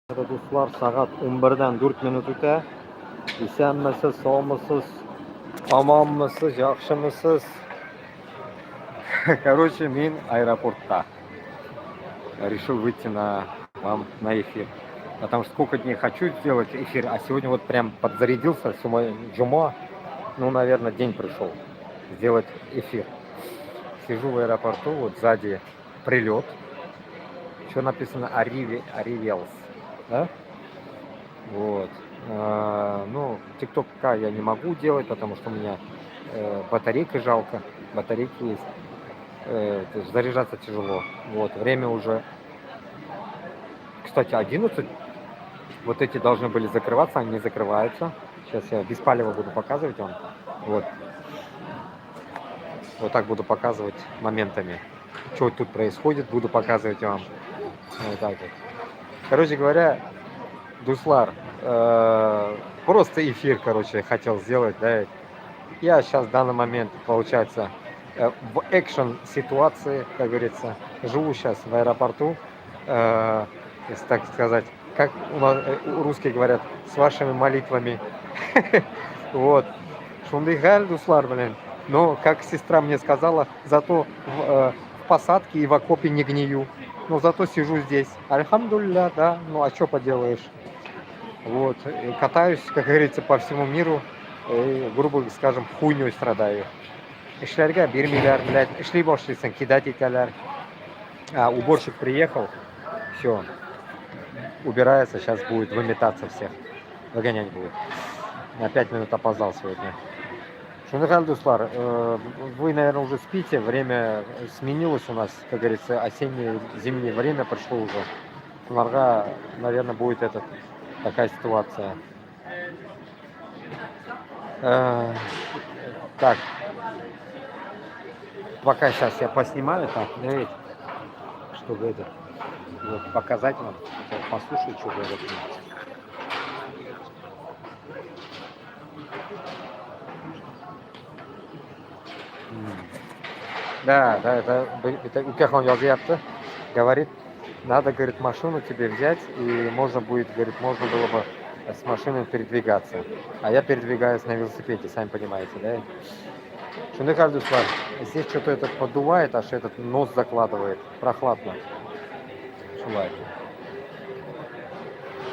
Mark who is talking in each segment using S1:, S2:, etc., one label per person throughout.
S1: Dostlar, saat 11'den 4 minut öte. Esenmisiz, sağmısız, amanmısız, yaxşımısız? Короче, мен аэропортта. Решил выйти на эфир. Потому что сколько дней хочу сделать эфир, а сегодня вот прям подзарядился, все мое джума. Ну, наверное, день пришел сделать эфир. Сижу в аэропорту, вот сзади прилет. Что написано Arrivals, да? Вот. Ну, ТикТок я не могу делать, потому что у меня батарейка жалко. Батарейки есть. То есть заряжаться тяжело. Вот. Время уже, кстати, 11. Вот эти должны были закрываться, они не закрываются. Сейчас я без палева буду показывать вам. Вот. Вот так буду показывать моментами. Что тут происходит, буду показывать вам. Вот так вот. Короче говоря, Дуслар, просто эфир, короче, хотел сделать, да. Я сейчас в данный момент, получается, в экшен ситуации, как говорится, живу сейчас в аэропорту, если так сказать, как у нас русские говорят, с вашими молитвами. Вот. Шундыгаль, Дуслар, блин. Но, как сестра мне сказала, зато в посадке и в окопе не гнию. Но зато сижу здесь. Альхамдулилля, да. Ну, а что поделаешь? Вот. И катаюсь, как говорится, по всему миру. И, грубо скажем, хуйней страдаю. Эшлерга бермилер, блядь, эшли башлыйсың, кидать етелер. Уборщик приехал, все, убирается, сейчас будет выметаться всех, выгонять будет. На 5 минут опоздал сегодня. Шундыгаль, Дуслар, вы, наверное, уже спите, время сменилось у нас, как говорится, осеннее, зимнее время пришло уже. Марга, наверное, будет такая ситуация. Так, пока сейчас я поснимаю так, чтобы вот, показать вам, послушать, что говорят. Да, это Укехон Ялзиапта говорит, надо, говорит, машину тебе взять, и можно будет, говорит, можно было бы с машиной передвигаться. А я передвигаюсь на велосипеде, сами понимаете, да? Шундыгаль, Дуслар, здесь что-то этот поддувает, аж этот нос закладывает, прохладно. Шулай.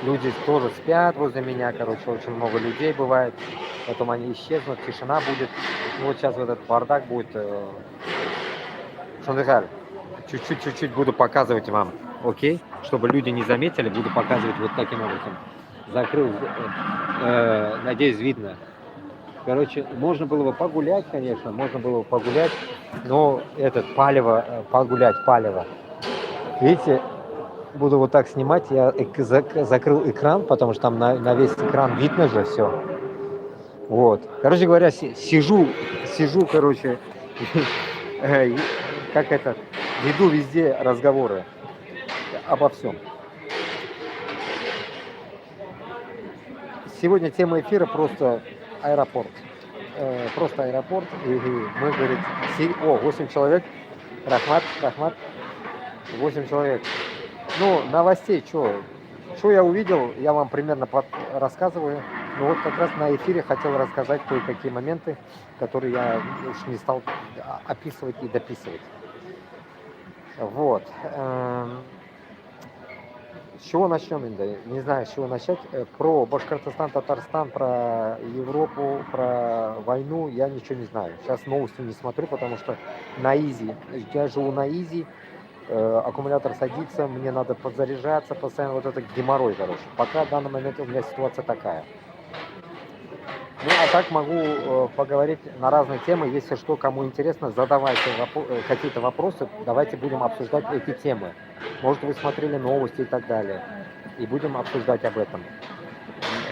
S1: Люди тоже спят возле меня, короче, очень много людей бывает, потом они исчезнут, тишина будет. Вот сейчас вот этот бардак будет. Шундыгаль, чуть-чуть буду показывать вам, окей? Чтобы люди не заметили, буду показывать вот таким образом. Закрыл, надеюсь, видно. Короче, можно было бы погулять, конечно, но погулять палево. Видите, буду вот так снимать, я закрыл экран, потому что там на весь экран видно же все. Вот. Короче говоря, сижу, короче, веду везде разговоры обо всем. Сегодня тема эфира просто аэропорт. Просто аэропорт. И мы, говорит, 8 человек. Рахмат. 8 человек. Ну, новостей, что я увидел, я вам примерно рассказываю. Ну вот как раз на эфире хотел рассказать кое-какие моменты, которые я уж не стал описывать и дописывать. Вот. С чего начнем, Инда? Не знаю, с чего начать. Про Башкортостан, Татарстан, про Европу, про войну я ничего не знаю. Сейчас новости не смотрю, потому что на изи. Я живу на изи. Аккумулятор садится, мне надо подзаряжаться, постоянно вот это геморрой, короче. Пока в данный момент у меня ситуация такая. Ну, а так могу поговорить на разные темы. Если что, кому интересно, задавайте какие-то вопросы. Давайте будем обсуждать эти темы. Может, вы смотрели новости и так далее. И будем обсуждать об этом.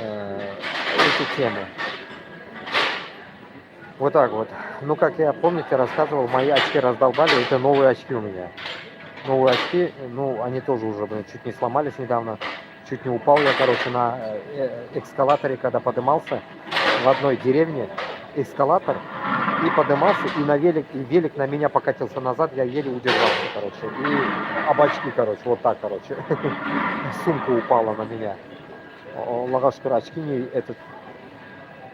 S1: Эти темы. Вот так вот. Ну, как я, помните, рассказывал, мои очки раздолбали. Это новые очки у меня. Новые очки, ну, они тоже уже, чуть не сломались недавно. Чуть не упал я, короче, на эскалаторе, когда поднимался в одной деревне. Эскалатор и подымался, и велик на меня покатился назад, я еле удержался, короче. И об очки, короче, вот так, короче. Сумка упала на меня. Аллаху шукр, очки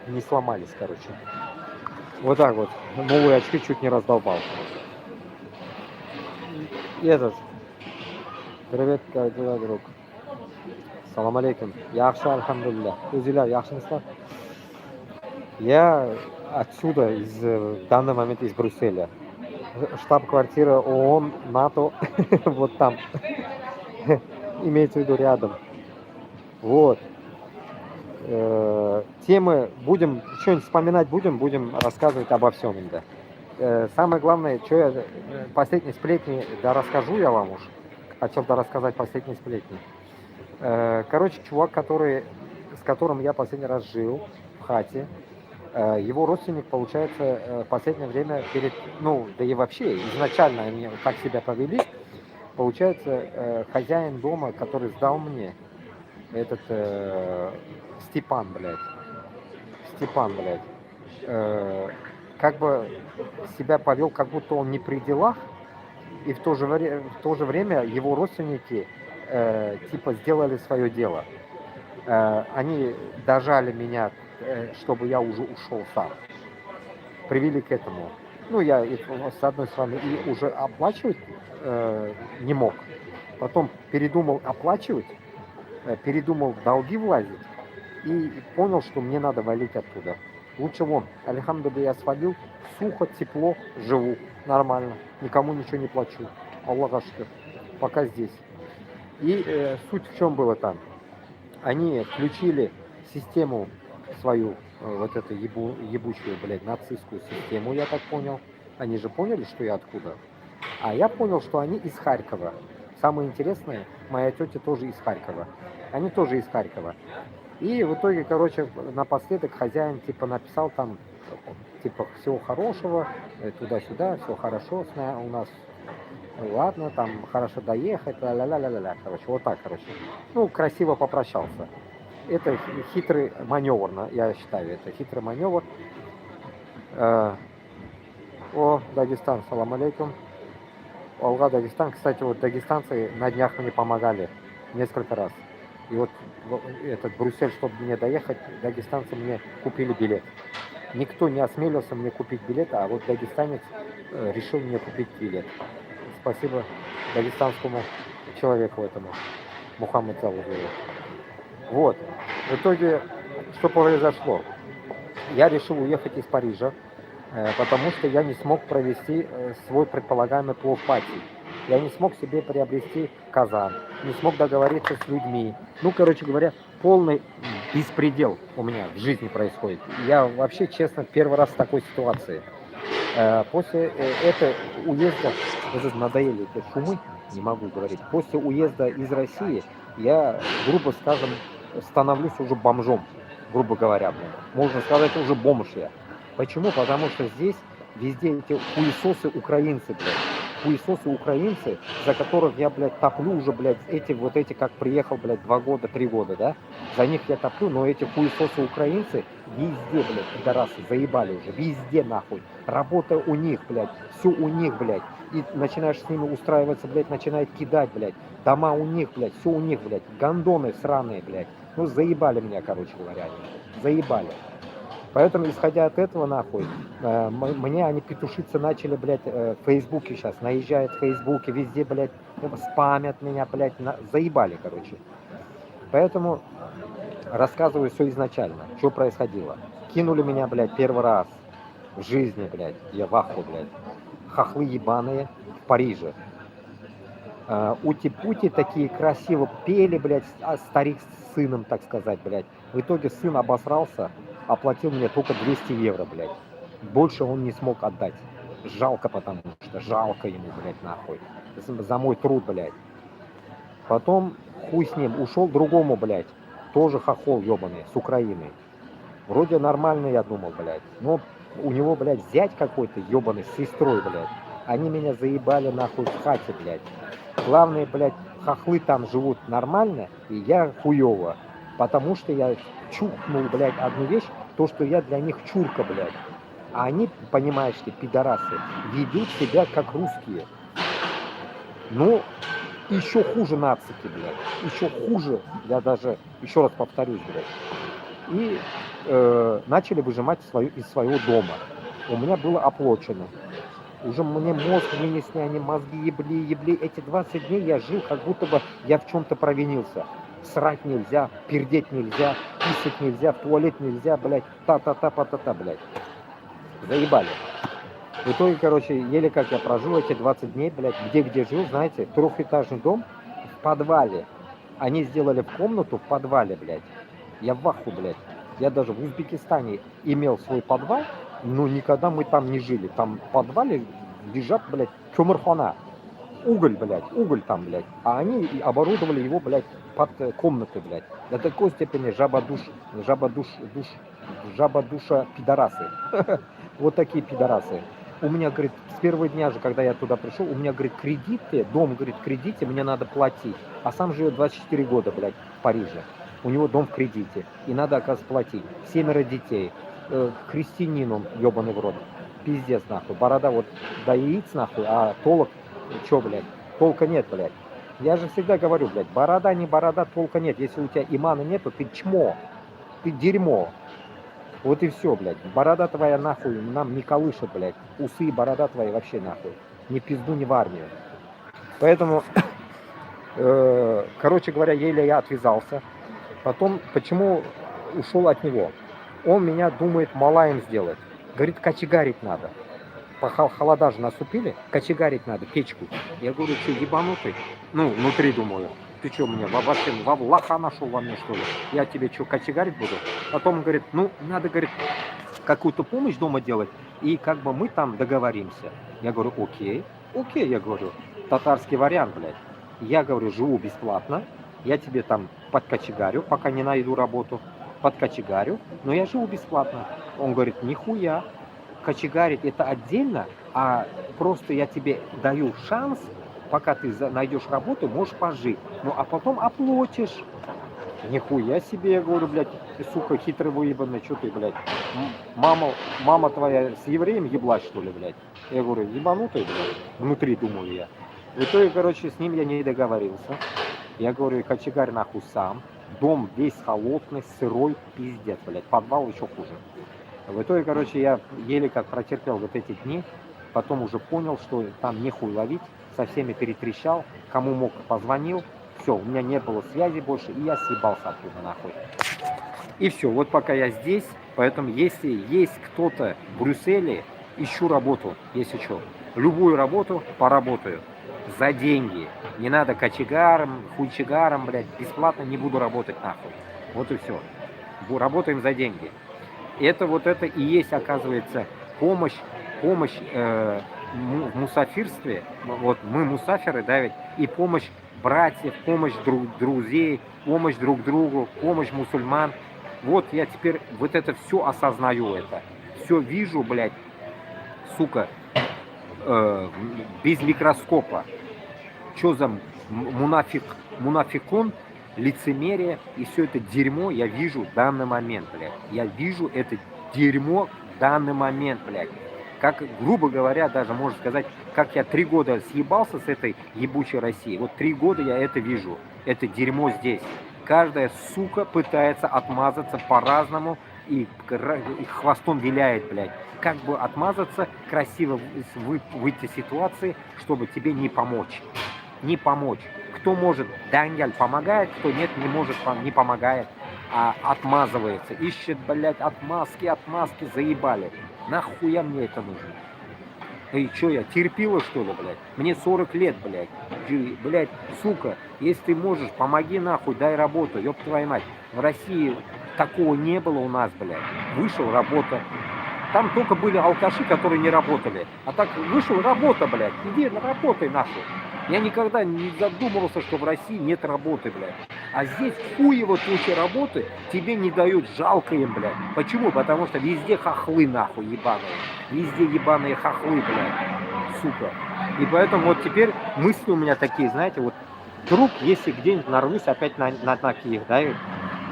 S1: не сломались, короче. Вот так вот. Новые очки чуть не раздолбал. И привет, дорогой друг. Салам алейкум. Яхши, альхамдулилля. Узиля, яхшимисла. Я отсюда, в данный момент из Брюсселя. Штаб-квартира ООН, НАТО, вот там. Имеется в виду рядом. Вот. Темы будем, что-нибудь вспоминать будем рассказывать обо всем. Да. Самое главное, что я последние сплетни, да расскажу я вам уж. Хотел рассказать последние сплетни. Короче, чувак, с которым я последний раз жил в хате, его родственник, получается, в последнее время да и вообще, изначально они так себя повели, получается, хозяин дома, который сдал мне, этот Степан, блядь, как бы себя повел, как будто он не при делах, и в то же время его родственники типа сделали свое дело. Они дожали меня, чтобы я уже ушел сам. Привели к этому. Ну, я с одной стороны и уже оплачивать не мог. Потом передумал оплачивать, передумал в долги влазить и понял, что мне надо валить оттуда. Лучше вон, альхамдулилля, я свалил, сухо, тепло, живу, нормально, никому ничего не плачу. Аллах ашкар, пока здесь. И суть в чем было там? Они включили систему свою, вот эту ебучую, блядь, нацистскую систему, я так понял. Они же поняли, что я откуда. А я понял, что они из Харькова. Самое интересное, моя тетя тоже из Харькова. Они тоже из Харькова. И в итоге, короче, напоследок хозяин типа написал там, типа, всего хорошего, туда-сюда, все хорошо у нас. Ладно, там хорошо доехать, ля-ля-ля-ля-ля, короче, вот так, короче. Ну, красиво попрощался. Это хитрый маневр, я считаю, это хитрый маневр. Дагестан, салам алейкум. Алга, Дагестан. Кстати, вот дагестанцы на днях мне помогали несколько раз. И вот этот Брюссель, чтобы мне доехать, дагестанцы мне купили билет. Никто не осмелился мне купить билет, а вот дагестанец решил мне купить билет. Спасибо дагестанскому человеку этому, Мухаммад Залузову. Вот. В итоге, что произошло? Я решил уехать из Парижа, потому что я не смог провести свой предполагаемый плов-пати. Я не смог себе приобрести казан, не смог договориться с людьми. Ну, короче говоря, полный беспредел у меня в жизни происходит. Я вообще, честно, первый раз в такой ситуации. После этого уезда, надоели эти шумы, не могу говорить, после уезда из России я, грубо скажем, становлюсь уже бомжом, грубо говоря. Можно сказать, уже бомж я. Почему? Потому что здесь везде эти хуесосы украинцы, блядь. Хуесосы украинцы, за которых я, блядь, топлю уже, блядь, эти, как приехал, блядь, 2 года, 3 года, да? За них я топлю, но эти хуесосы украинцы везде, блядь, пидорасы, заебали уже, везде, нахуй. Работа у них, блядь, все у них, блядь. И начинаешь с ними устраиваться, блядь, начинает кидать, блядь. Дома у них, блядь, все у них, блядь. Гондоны сраные, блядь. Ну, заебали меня, короче говоря. Заебали. Поэтому, исходя от этого, нахуй, мне они петушиться начали, блядь, в Фейсбуке сейчас. Наезжают в Фейсбуке, везде, блядь, спамят меня, блядь, заебали, короче. Поэтому рассказываю все изначально, что происходило. Кинули меня, блядь, первый раз в жизни, блядь, я в ахуе, блядь. Хохлы ебаные в Париже. Ути-пути такие красиво пели, блядь, старик с сыном, так сказать, блядь. В итоге сын обосрался, оплатил мне только 200 евро, блядь. Больше он не смог отдать. Жалко, потому что жалко ему, блядь, нахуй. За мой труд, блядь. Потом хуй с ним, ушел к другому, блядь. Тоже хохол ебаный, с Украины. Вроде нормальный, я думал, блядь. Но у него, блядь, зять какой-то ебаный с сестрой, блядь. Они меня заебали нахуй в хате, блядь. Главное, блядь, хохлы там живут нормально, и я хуёво. Потому что я чухнул, блядь, одну вещь, то, что я для них чурка, блядь. А они, понимаешь ли, пидорасы, ведут себя как русские. Ну, еще хуже нацики, блядь. Еще хуже, я даже, еще раз повторюсь, блядь. И начали выжимать из своего дома. У меня было оплачено. Уже мне мозг вынесли, они мозги ебли. Эти 20 дней я жил, как будто бы я в чем-то провинился. Срать нельзя, пердеть нельзя, писать нельзя, в туалет нельзя, блядь, та-та-та-па-та-та, блядь. Заебали. В итоге, короче, еле как я прожил эти 20 дней, блядь, где жил, знаете, трехэтажный дом в подвале. Они сделали комнату в подвале, блядь. Я в аху, блядь. Я даже в Узбекистане имел свой подвал, но никогда мы там не жили. Там в подвале лежат, блядь, кёмырхана. Уголь, блядь, уголь там, блядь. А они оборудовали его, блядь, под комнаты, блядь. До такой степени жаба душа пидорасы. Вот такие пидорасы. У меня, говорит, с первого дня же, когда я туда пришел, у меня, говорит, кредиты, дом, говорит, кредиты, мне надо платить. А сам живет 24 года, блядь, в Париже. У него дом в кредите. И надо, оказывается, платить. 7 детей. Христианин он, ебаный в рот. Пиздец, нахуй. Борода вот до яиц, нахуй, а толок, чё, блядь, толка нет, блядь. Я же всегда говорю, блядь, борода, не борода, толка нет. Если у тебя имана нету, ты чмо. Ты дерьмо. Вот и все, блядь. Борода твоя нахуй нам не колышет, блядь. Усы и борода твои вообще нахуй. Ни в пизду, ни в армию. Поэтому, короче говоря, еле я отвязался. Потом, почему ушел от него? Он меня думает малаем сделать. Говорит, кочегарить надо. Холода же наступили, кочегарить надо, печку. Я говорю, что, ебанутый? Ну, внутри думаю. Ты что, мне вообще лоха нашел во мне, что ли? Я тебе что, кочегарить буду? Потом он говорит, ну, надо, говорит, какую-то помощь дома делать, и как бы мы там договоримся. Я говорю, окей, я говорю, татарский вариант, блядь. Я говорю, живу бесплатно, я тебе там подкочегарю, пока не найду работу, подкочегарю, но я живу бесплатно. Он говорит, нихуя, кочегарить это отдельно, а просто я тебе даю шанс, пока ты найдешь работу, можешь пожить. Ну, а потом оплатишь. Нихуя себе, я говорю, блядь, ты, сука, хитрый выебанный, что ты, блядь, мама твоя с евреем еблась, что ли, блядь? Я говорю, ебанутый, блядь, внутри, думаю я. В итоге, короче, с ним я не договорился. Я говорю, кочегарь нахуй сам. Дом весь холодный, сырой, пиздец, блядь, подвал еще хуже. В итоге, короче, я еле как протерпел вот эти дни, потом уже понял, что там нехуй ловить, со всеми перетрещал, кому мог позвонил, все, у меня не было связи больше, и я съебался оттуда нахуй. И все, вот пока я здесь, поэтому если есть кто-то в Брюсселе, ищу работу, если что, любую работу поработаю, за деньги, не надо кочегаром, хуйчегаром, блядь, бесплатно не буду работать нахуй, вот и все, работаем за деньги. Это вот это и есть, оказывается, помощь в мусафирстве. Вот мы мусафиры, да, ведь, и помощь братьев, помощь друзей, помощь друг другу, помощь мусульман. Вот я теперь вот это все осознаю, это. Все вижу, блядь, сука, без микроскопа. Что за мунафикон, лицемерие и все это дерьмо я вижу в данный момент, блядь. Я вижу это дерьмо в данный момент, блядь. Как, грубо говоря, даже можно сказать, как я 3 года съебался с этой ебучей Россией. Вот 3 года я это вижу. Это дерьмо здесь. Каждая сука пытается отмазаться по-разному и хвостом виляет, блядь. Как бы отмазаться, красиво выйти из ситуации, чтобы тебе не помочь. Не помочь. Кто может, Даниэль помогает, кто нет, не может, не помогает, а отмазывается. Ищет, блядь, отмазки, заебали. Нахуя мне это нужно? И что я, терпила, что ли, блядь? Мне 40 лет, блядь. Блядь, сука, если ты можешь, помоги нахуй, дай работу, ёб твою мать. В России такого не было у нас, блядь. Вышел, работа. Там только были алкаши, которые не работали. А так вышел, работа, блядь. Иди, работай нахуй. Я никогда не задумывался, что в России нет работы, блядь. А здесь хуево случай работы тебе не дают, жалко им, блядь. Почему? Потому что везде хохлы, нахуй, ебаные. Везде ебаные хохлы, блядь. Сука. И поэтому вот теперь мысли у меня такие, знаете, вот вдруг, если где-нибудь нарвусь опять на Киев, да,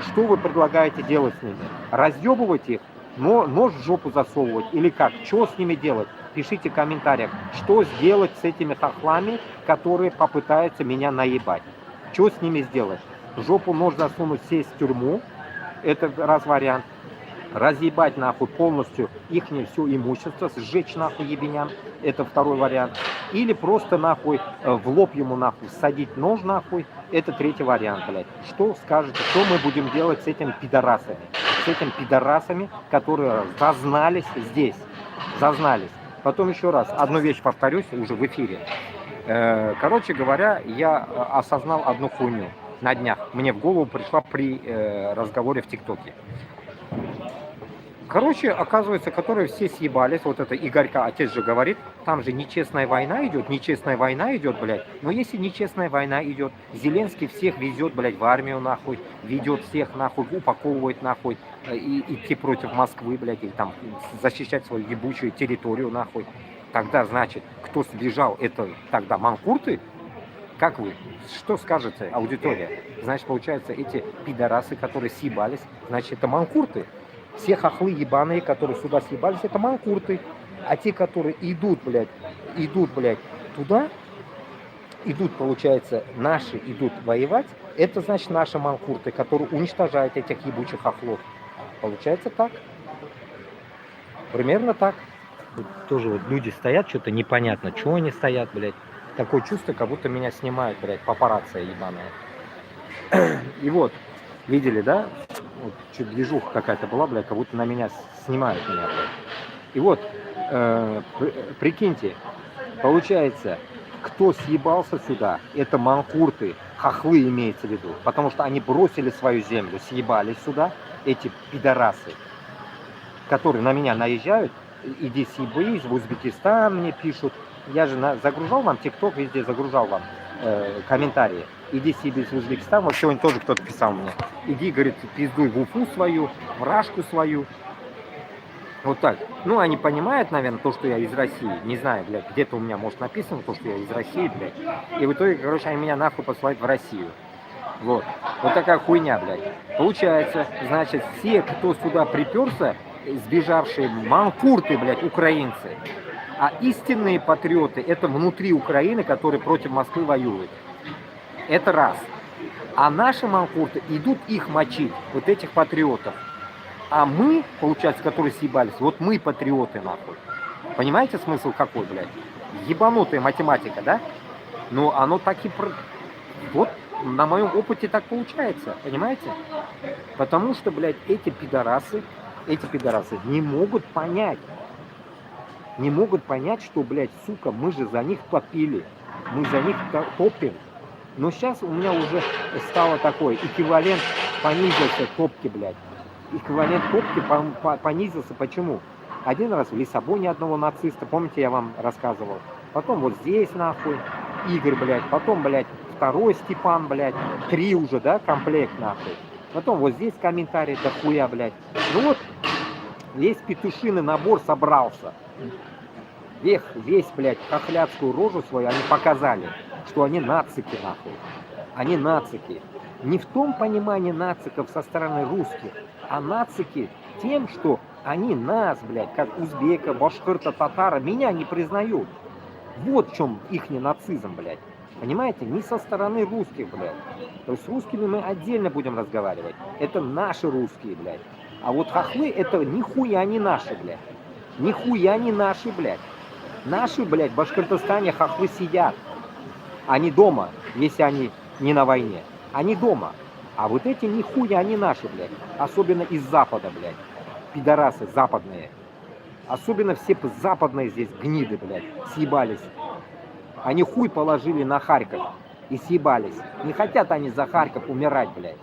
S1: что вы предлагаете делать с ними? Разъебывать их? Но нож в жопу засовывать или как? Что с ними делать? Пишите в комментариях, что сделать с этими хохлами, которые попытаются меня наебать. Что с ними сделать? В жопу нож засунуть, сесть в тюрьму, это раз вариант. Разъебать нахуй полностью их все имущество, сжечь нахуй ебеням, это второй вариант. Или просто нахуй в лоб ему нахуй садить нож нахуй, это третий вариант, блядь. Что скажете, что мы будем делать с этими пидорасами? С этими пидорасами, которые зазнались здесь, зазнались. Потом еще раз, одну вещь повторюсь уже в эфире. Короче говоря, я осознал одну хуйню на днях. Мне в голову пришла при разговоре в ТикТоке. Короче, оказывается, которые все съебались, вот это Игорька, отец же говорит, там же нечестная война идет, блядь. Но если нечестная война идет, Зеленский всех везет, блядь, в армию, нахуй, ведет всех, нахуй, упаковывает, нахуй, и идти против Москвы, блядь, или там защищать свою ебучую территорию, нахуй. Тогда, значит, кто сбежал, это тогда манкурты? Как вы? Что скажете, аудитория? Значит, получается, эти пидорасы, которые съебались, значит, это манкурты. Все хохлы ебаные, которые сюда съебались, это манкурты. А те, которые идут, блядь, туда, идут, получается, наши идут воевать, это, значит, наши манкурты, которые уничтожают этих ебучих хохлов. Получается так. Примерно так. Тут тоже вот люди стоят, что-то непонятно, чего они стоят, блядь. Такое чувство, как будто меня снимают, блядь, папарацци ебаная. И вот, видели, да? Вот, чуть движуха какая-то была, блядь, как будто на меня снимают меня, блядь. И вот, прикиньте, получается, кто съебался сюда, это манкурты, хохлы имеется в виду, потому что они бросили свою землю, съебались сюда, эти пидорасы, которые на меня наезжают, иди съебись, в Узбекистан мне пишут, я же загружал вам ТикТок, везде загружал вам комментарии. Иди себе в Узбекистан, вот сегодня тоже кто-то писал мне. Иди, говорит, пиздуй в Уфу свою, в Рашку свою. Вот так. Ну, они понимают, наверное, то, что я из России. Не знаю, блядь, где-то у меня, может, написано то, что я из России, блядь. И в итоге, короче, они меня нахуй посылают в Россию. Вот. Вот такая хуйня, блядь. Получается, значит, все, кто сюда приперся, сбежавшие манкурты, блядь, украинцы. А истинные патриоты, это внутри Украины, которые против Москвы воюют. Это раз. А наши манкурты идут их мочить, вот этих патриотов. А мы, получается, которые съебались, вот мы патриоты, нахуй. Понимаете смысл какой, блядь? Ебанутая математика, да? Но оно так и... Вот на моем опыте так получается, понимаете? Потому что, блядь, эти пидорасы не могут понять, что, блядь, сука, мы же за них топили, мы за них топим. Но сейчас у меня уже стало такое, эквивалент понизился топки, блядь. Эквивалент топки понизился. Почему? Один раз в Лиссабоне одного нациста, помните, я вам рассказывал. Потом вот здесь, нахуй, Игорь, блядь. Потом, блядь, второй Степан, блядь. 3 уже, да, комплект, нахуй. Потом вот здесь комментарий, да хуя, блядь. Ну вот, весь петушиный набор собрался. Весь, блядь, хохлядскую рожу свою они показали, что они нацики, нахуй. Они нацики. Не в том понимании нациков со стороны русских, а нацики тем, что они нас, блядь, как узбека, башкирта, татара, меня не признают. Вот в чем ихний нацизм, блядь. Понимаете? Не со стороны русских, блядь. То есть с русскими мы отдельно будем разговаривать. Это наши русские, блядь. А вот хохлы, это нихуя не наши, блядь. Нихуя не наши, блядь. Наши, блядь, в Башкортостане хохлы сидят. Они дома, если они не на войне. Они дома. А вот эти нихуя не наши, блядь. Особенно из Запада, блядь. Пидорасы западные. Особенно все западные здесь гниды, блядь. Съебались. Они хуй положили на Харьков. И съебались. Не хотят они за Харьков умирать, блядь.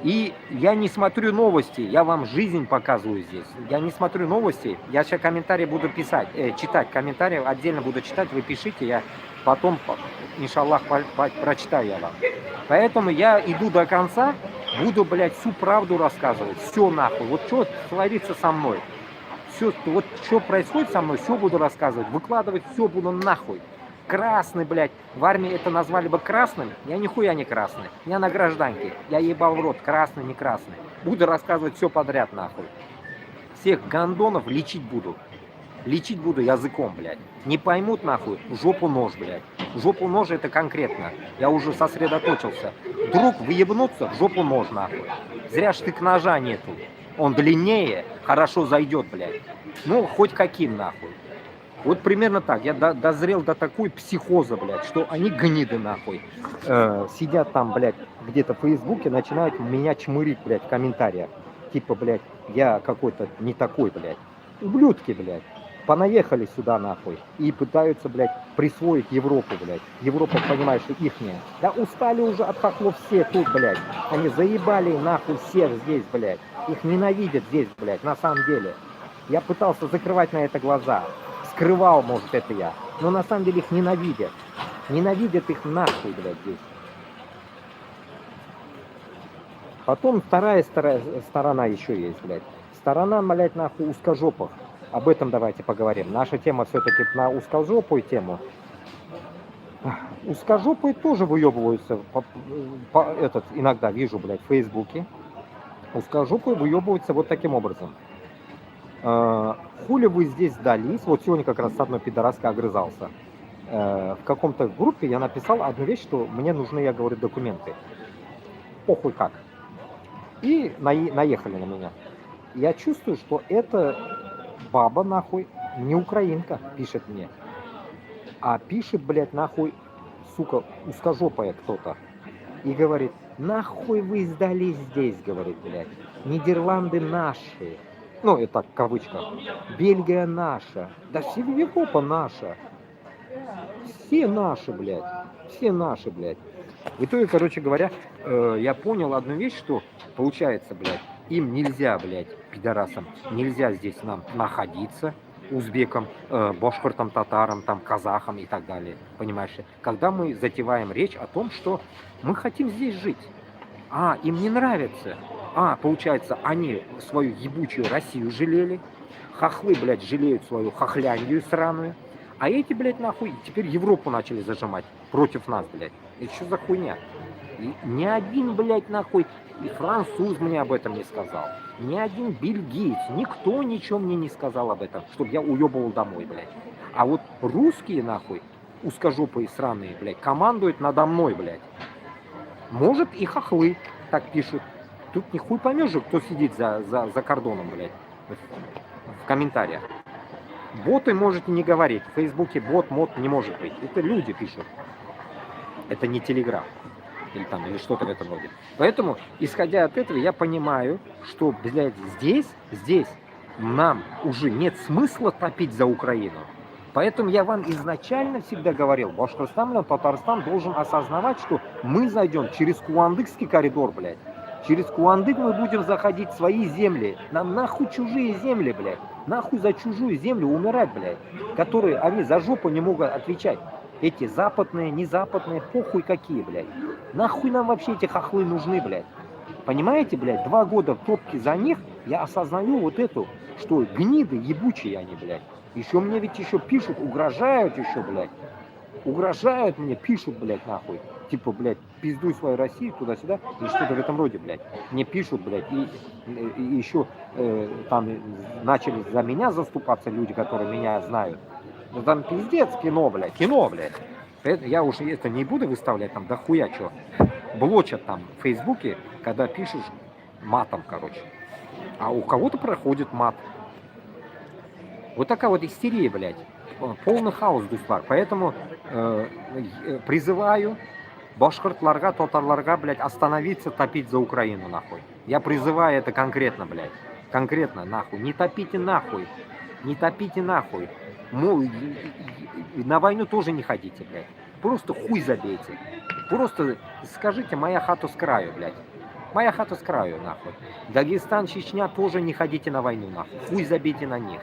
S1: И я не смотрю новости, я вам жизнь показываю здесь. Я не смотрю новости, я сейчас комментарии буду писать, читать комментарии, отдельно буду читать, вы пишите, я потом, иншаллах, прочитаю я вам. Поэтому я иду до конца, буду, блядь, всю правду рассказывать, все нахуй. Вот что творится со мной, все, вот что происходит со мной, все буду рассказывать, выкладывать все буду нахуй. Красный, блядь. В армии это назвали бы красным. Я нихуя не красный. Я на гражданке. Я ебал в рот. Красный, не красный. Буду рассказывать все подряд, нахуй. Всех гандонов лечить буду. Лечить буду языком, блядь. Не поймут, нахуй, жопу нож, блядь. Жопу нож это конкретно. Я уже сосредоточился. Вдруг выебнуться, в жопу нож, нахуй. Зря штык ножа нету. Он длиннее, хорошо зайдет, блядь. Ну, хоть каким, нахуй. Вот примерно так. Я дозрел до такой психоза, блядь, что они гниды, нахуй. Сидят там, блядь, где-то в Фейсбуке, начинают меня чмырить, блядь, в комментариях. Типа, блядь, я какой-то не такой, блядь. Ублюдки, блядь. Понаехали сюда, нахуй, и пытаются, блядь, присвоить Европу, блядь. Европа, понимаешь, ихняя. Да устали уже от хохлов все тут, блядь. Они заебали, нахуй, всех здесь, блядь. Их ненавидят здесь, блядь, на самом деле. Я пытался закрывать на это глаза. Скрывал, может, это я. Но на самом деле их ненавидят. Ненавидят их нахуй, блядь, здесь. Потом вторая сторона еще есть, блядь. Сторона, блядь, нахуй, узкожопых. Об этом давайте поговорим. Наша тема все-таки на узкожопую тему. Узкожопые тоже выебываются. Иногда вижу, блядь, в Фейсбуке. Узкожопые выебываются вот таким образом. Хули вы здесь сдались? Вот сегодня как раз с одной пидораской огрызался. В каком-то группе я написал одну вещь, что мне нужны, я говорю, документы. Похуй как. И наехали на меня. Я чувствую, что это баба, нахуй, не украинка, пишет мне. А пишет, блядь, нахуй, сука, узкожопая кто-то. И говорит, нахуй вы сдались здесь, говорит, блядь. Нидерланды наши. Ну, это так, в кавычках. Бельгия наша. Да вся Европа наша. Все наши, блядь. Все наши, блядь. В итоге, короче говоря, я понял одну вещь, что получается, блядь, им нельзя, блядь, пидорасам, нельзя здесь нам находиться, узбекам, башкортам, татарам, там, казахам и так далее, понимаешь? Когда мы затеваем речь о том, что мы хотим здесь жить, им не нравится, получается, они свою ебучую Россию жалели, хохлы, блядь, жалеют свою хохляндию сраную, а эти, блядь, нахуй, теперь Европу начали зажимать против нас, блядь. Это что за хуйня? И ни один, блядь, нахуй, и француз мне об этом не сказал. Ни один бельгиец, никто ничего мне не сказал об этом, чтобы я уебывал домой, блядь. А вот русские, нахуй, узкожопые сраные, блядь, командуют надо мной, блядь. Может, и хохлы так пишут. Тут не хуй поймешь же, кто сидит за кордоном, блядь, в комментариях. Боты можете не говорить. В Фейсбуке мод не может быть. Это люди пишут. Это не Телеграм. Или что-то в этом роде. Поэтому, исходя от этого, я понимаю, что, блядь, здесь нам уже нет смысла топить за Украину. Поэтому я вам изначально всегда говорил, Башкортостан, Татарстан должен осознавать, что мы зайдем через Куандыкский коридор, блядь. Через Куандык мы будем заходить в свои земли. Нам нахуй чужие земли, блядь. Нахуй за чужую землю умирать, блядь. Которые они за жопу не могут отвечать. Эти западные, незападные, похуй какие, блядь. Нахуй нам вообще эти хохлы нужны, блядь. Понимаете, блядь, 2 года в топке за них, я осознаю вот эту, что гниды ебучие они, блядь. Еще мне ведь еще пишут, угрожают еще, блядь. Угрожают мне, пишут, блядь, нахуй. Типа, блядь, пиздуй свою Россию туда-сюда, или что-то в этом роде, блядь. Мне пишут, блядь, и еще там начали за меня заступаться люди, которые меня знают. Ну там пиздец, кино, блядь. Я уж это не буду выставлять там дохуя что. Блочат там в Фейсбуке, когда пишешь матом, короче. А у кого-то проходит мат. Вот такая вот истерия, блядь. Полный хаос, дуслар. Поэтому призываю башкортларга, татарларга, блядь, остановиться топить за Украину, нахуй. Я призываю это конкретно, блядь. Конкретно, нахуй. Не топите нахуй. Не топите нахуй. На войну тоже не ходите, блядь. Просто хуй забейте. Просто скажите, моя хата с краю, блядь. Моя хата с краю, нахуй. Дагестан, Чечня тоже не ходите на войну, нахуй. Хуй забейте на них.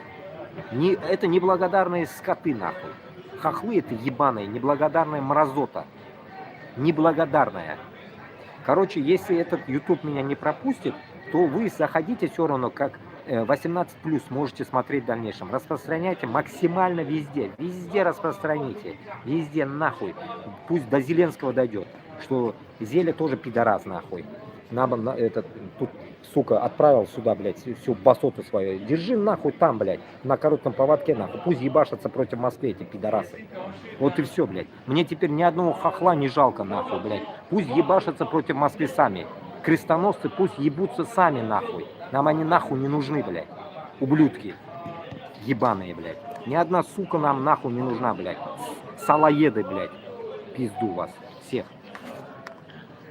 S1: Это неблагодарные скоты, нахуй. Хохлы это ебаные, неблагодарная мразота. Неблагодарная. Короче, если этот YouTube меня не пропустит, то вы заходите все равно, как 18+, можете смотреть в дальнейшем. Распространяйте максимально везде. Везде распространите. Везде нахуй. Пусть до Зеленского дойдет. Что Зеля тоже пидорас, нахуй. тут, сука, отправил сюда, блядь, всю басоту свою. Держи нахуй там, блядь, на коротком поводке, нахуй. Пусть ебашатся против Москвы эти пидорасы. Вот и все, блядь. Мне теперь ни одного хохла не жалко, нахуй, блядь. Пусть ебашатся против Москвы сами. Крестоносцы пусть ебутся сами, нахуй. Нам они нахуй не нужны, блядь. Ублюдки. Ебаные, блядь. Ни одна сука нам нахуй не нужна, блядь. Салаеды, блядь. Пизду вас всех.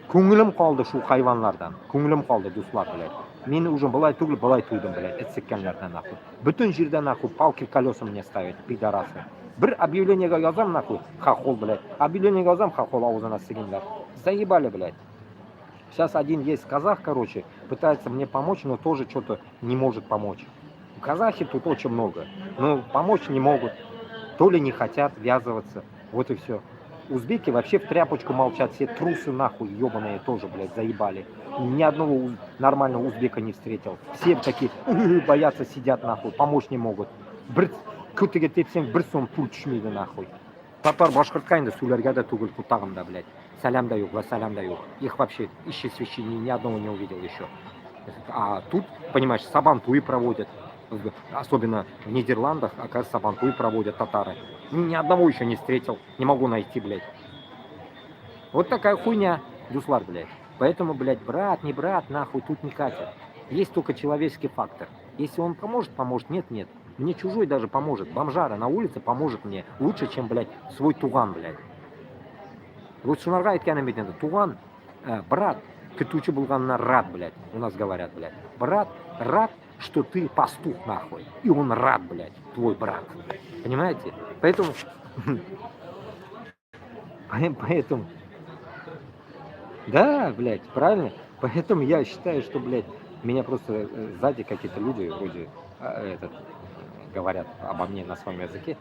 S1: Ko'nglim qoldi shu hayvonlardan. Ko'nglim qoldi do'stlar, блядь. Meni уже былай tugul, былай tuydim, блядь, etsekkanlardan nahul. Butun yerda nahul palki колеса мне ставят, пидорасы. Bir объявлениеga yozam nahul, хохол, блядь. Объявлениеga yozam, хохол og'zini siginglar. Заебали, блядь. Сейчас один есть казах, короче, пытается мне помочь, но тоже что-то не может помочь. Казахи тут очень много, но помочь не могут. То ли не хотят ввязываться, вот и все. Узбеки вообще в тряпочку молчат, все трусы нахуй, ебаные тоже, блядь, заебали. Ни одного нормального узбека не встретил. Все такие боятся, сидят нахуй, помочь не могут. Көтеге тепсең бір сом пул түшмейді нахуй. Татар башқұртқа енді сөйлерге де түгіл құттағымда, блядь. Салям да юг, вассалям да юг. Их вообще ищи свечи, ни одного не увидел еще. А тут, понимаешь, сабантуи проводят. Особенно в Нидерландах, оказывается, сабантуи проводят татары. Ни одного еще не встретил, не могу найти, блядь. Вот такая хуйня, дуслар, блядь. Поэтому, блядь, брат, не брат, нахуй, тут не катит. Есть только человеческий фактор. Если он поможет, поможет, нет, нет. Мне чужой даже поможет. Бомжара на улице поможет мне лучше, чем, блядь, свой туган, блядь. Вот шунарға айтканым бетінде, туган, брат, күтуші болғанына рад, блядь. У нас говорят, блядь. Брат, рад, что ты пастух, нахуй. И он рад, блядь, твой брат. Понимаете? Поэтому... Поэтому... Да, блядь, правильно? Поэтому я считаю, что, блядь, меня просто сзади какие-то люди вроде говорят обо мне на своем языке.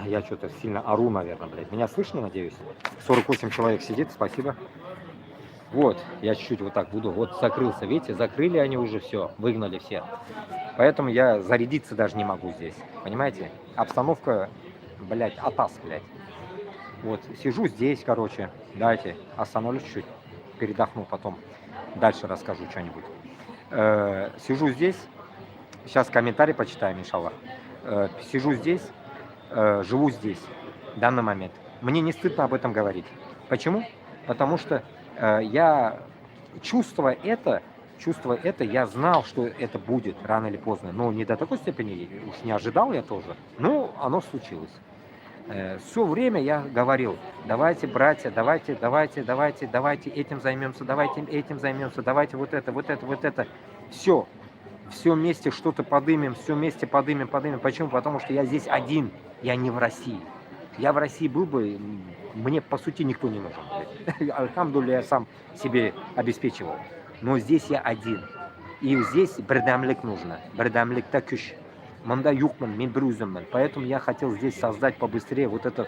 S1: Я что-то сильно ору, наверное, блядь. Меня слышно, надеюсь? 48 человек сидит, спасибо. Вот, я чуть-чуть вот так буду. Вот закрылся, видите, закрыли они уже все, выгнали все. Поэтому я зарядиться даже не могу здесь, понимаете? Обстановка, блядь, атас, блядь. Вот, сижу здесь, короче, дайте, остановлюсь чуть, передохну потом. Дальше расскажу что-нибудь. Сижу здесь, сейчас комментарий почитаем, иншаллах. Сижу здесь, живу здесь, в данный момент. Мне не стыдно об этом говорить. Почему? Потому что я, чувствуя это, я знал, что это будет рано или поздно. Но не до такой степени, уж не ожидал я тоже. Но оно случилось. Все время я говорил, давайте, братья, давайте этим займемся, давайте этим займемся, давайте вот это. Все вместе что-то подымем, все вместе подымем. Почему? Потому что я здесь один, я не в России. Я в России был бы, мне по сути никто не нужен. Альхамдулилля, я сам себе обеспечивал. Но здесь я один. И здесь бардамлик нужно. Бардамлик такюш. Манда юкман, мен бір өзіммін. Поэтому я хотел здесь создать побыстрее вот эту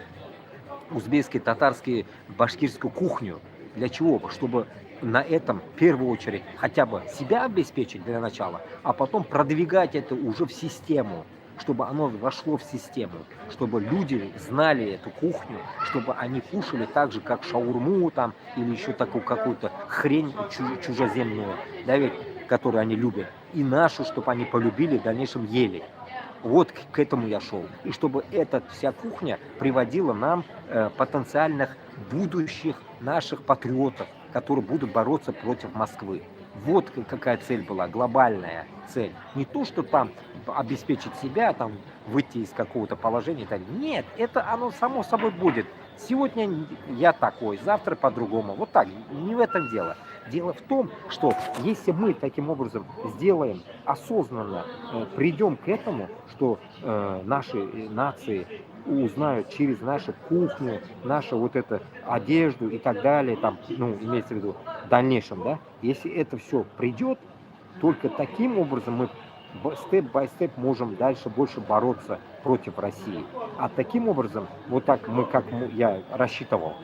S1: узбекскую, татарскую, башкирскую кухню. Для чего? Чтобы на этом, в первую очередь, хотя бы себя обеспечить для начала, а потом продвигать это уже в систему, чтобы оно вошло в систему, чтобы люди знали эту кухню, чтобы они кушали так же, как шаурму там, или еще такую какую-то хрень чужеземную, да, ведь, которую они любят, и нашу, чтобы они полюбили, в дальнейшем ели. Вот к этому я шел. И чтобы эта вся кухня приводила нам потенциальных будущих наших патриотов, которые будут бороться против Москвы. Вот какая цель была, глобальная цель. Не то, что там обеспечить себя, там выйти из какого-то положения. Нет, это оно само собой будет. Сегодня я такой, завтра по-другому. Вот так, не в этом дело. Дело в том, что если мы таким образом сделаем осознанно, придем к этому, что наши нации узнают через нашу кухню, нашу вот эту одежду и так далее, там, ну, имеется в виду в дальнейшем, да, если это все придет, только таким образом мы степ-бай-степ можем дальше больше бороться против России. А таким образом, вот так мы, как я рассчитывал,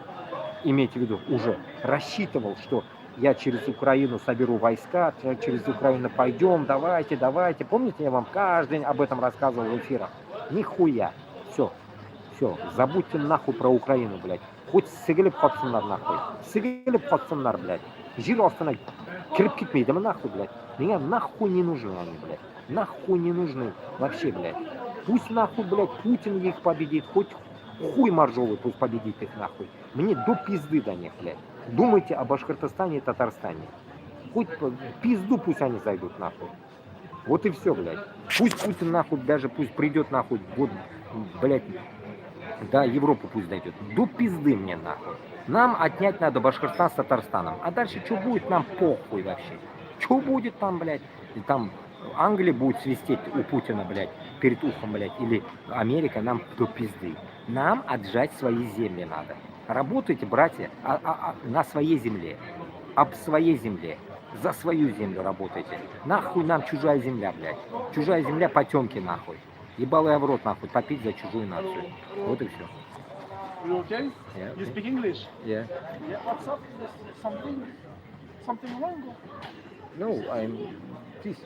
S1: имейте в виду, уже рассчитывал, что я через Украину соберу войска, через Украину пойдем, давайте. Помните, я вам каждый день об этом рассказывал в эфирах? Нихуя. Все. Все, забудьте нахуй про Украину, блядь. Хоть сыгылып калсындар нахуй. Сыгылып калсындар, блядь. Жер астына кіріп кетмейді ма нахуй, блядь. Меня нахуй не нужны они, блядь. Нахуй не нужны вообще, блядь. Пусть нахуй, блядь, Путин их победит, хоть хуй моржовый пусть победит их нахуй. Мне до пизды до них, блядь. Думайте о Башкортостане и Татарстане. Хоть пизду пусть они зайдут нахуй. Вот и все, блядь. Пусть Путин нахуй даже пусть придет нахуй, вот, блядь, да, Европу пусть дойдет. До пизды мне нахуй. Нам отнять надо Башкортостан с Татарстаном. А дальше что будет, нам похуй вообще. Что будет там, блядь? И там Англия будет свистеть у Путина, блядь, перед ухом, блядь, или Америка, нам до пизды. Нам отжать свои земли надо. Работайте, братья, на своей земле. Об своей земле. За свою землю работайте. Нахуй нам чужая земля, блядь. Чужая земля потемки, нахуй. Ебало я в рот, нахуй, топить за чужую нацию. Вот и все.
S2: You okay?
S1: Yeah.
S2: You speak English?
S1: Yeah.
S2: Yeah. What's up? There's something wrong?
S1: No, I'm this.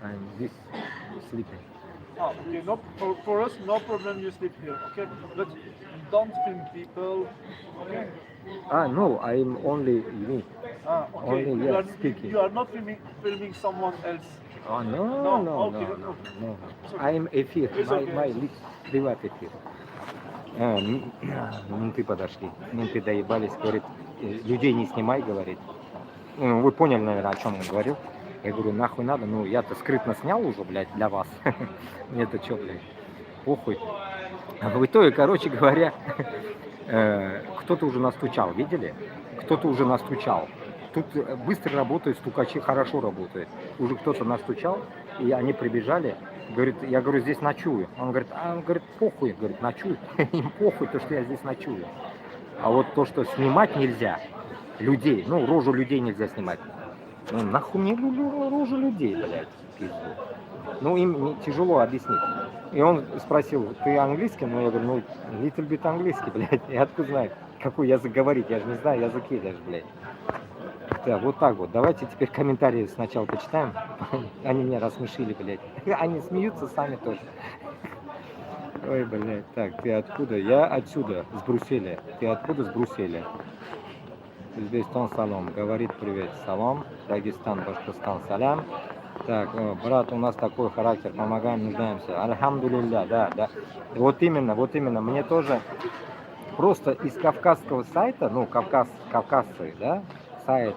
S1: I'm this sleeping.
S2: Oh, okay. No, for us, no problem. You sleep here, okay? But don't film people, okay?
S1: No, I'm only me.
S2: Okay.
S1: Only,
S2: you,
S1: yeah,
S2: are,
S1: speaking.
S2: you are not filming someone else.
S1: Oh, no,
S2: No,
S1: no,
S2: okay,
S1: no, no,
S2: okay.
S1: no.
S2: It's okay.
S1: I'm эфир,
S2: It's okay.
S1: my приват эфир. Менты подошли, менты доебались, говорит, людей не снимай, говорит. Ну, вы поняли, наверное, о чем он говорил. Я говорю, нахуй надо, ну я-то скрытно снял уже, блядь, для вас. Мне-то что, блядь, похуй. А в итоге, короче говоря, кто-то уже настучал, видели? Кто-то уже настучал. Тут быстро работают, стукачи хорошо работают. Уже кто-то настучал, и они прибежали. Говорит, я говорю, здесь ночую. Он говорит, похуй, говорит, ночуй. Им похуй, то, что я здесь ночую. А вот то, что снимать нельзя, людей, ну, рожу людей нельзя снимать. Ну, нахуй мне рожу людей, блядь, пизду. Ну, им тяжело объяснить. И он спросил, ты английский? Ну, я говорю, ну, little bit английский, блядь. Я откуда знаю, какой язык говорить? Я же не знаю языки даже, блядь. Да, вот так вот. Давайте теперь комментарии сначала почитаем. Они меня рассмешили, блядь. Они смеются сами тоже. Ой, блядь. Так, ты откуда? Я отсюда, с Брюсселя. Ты откуда? С Брюсселя. Узбекистан салам. Говорит привет. Салам. Дагестан, Башкортостан салям. Так, брат, у нас такой характер. Помогаем, нуждаемся. Альхамдулилля, да. Вот именно. Мне тоже просто из кавказского сайта, ну, кавказцы, да, сайт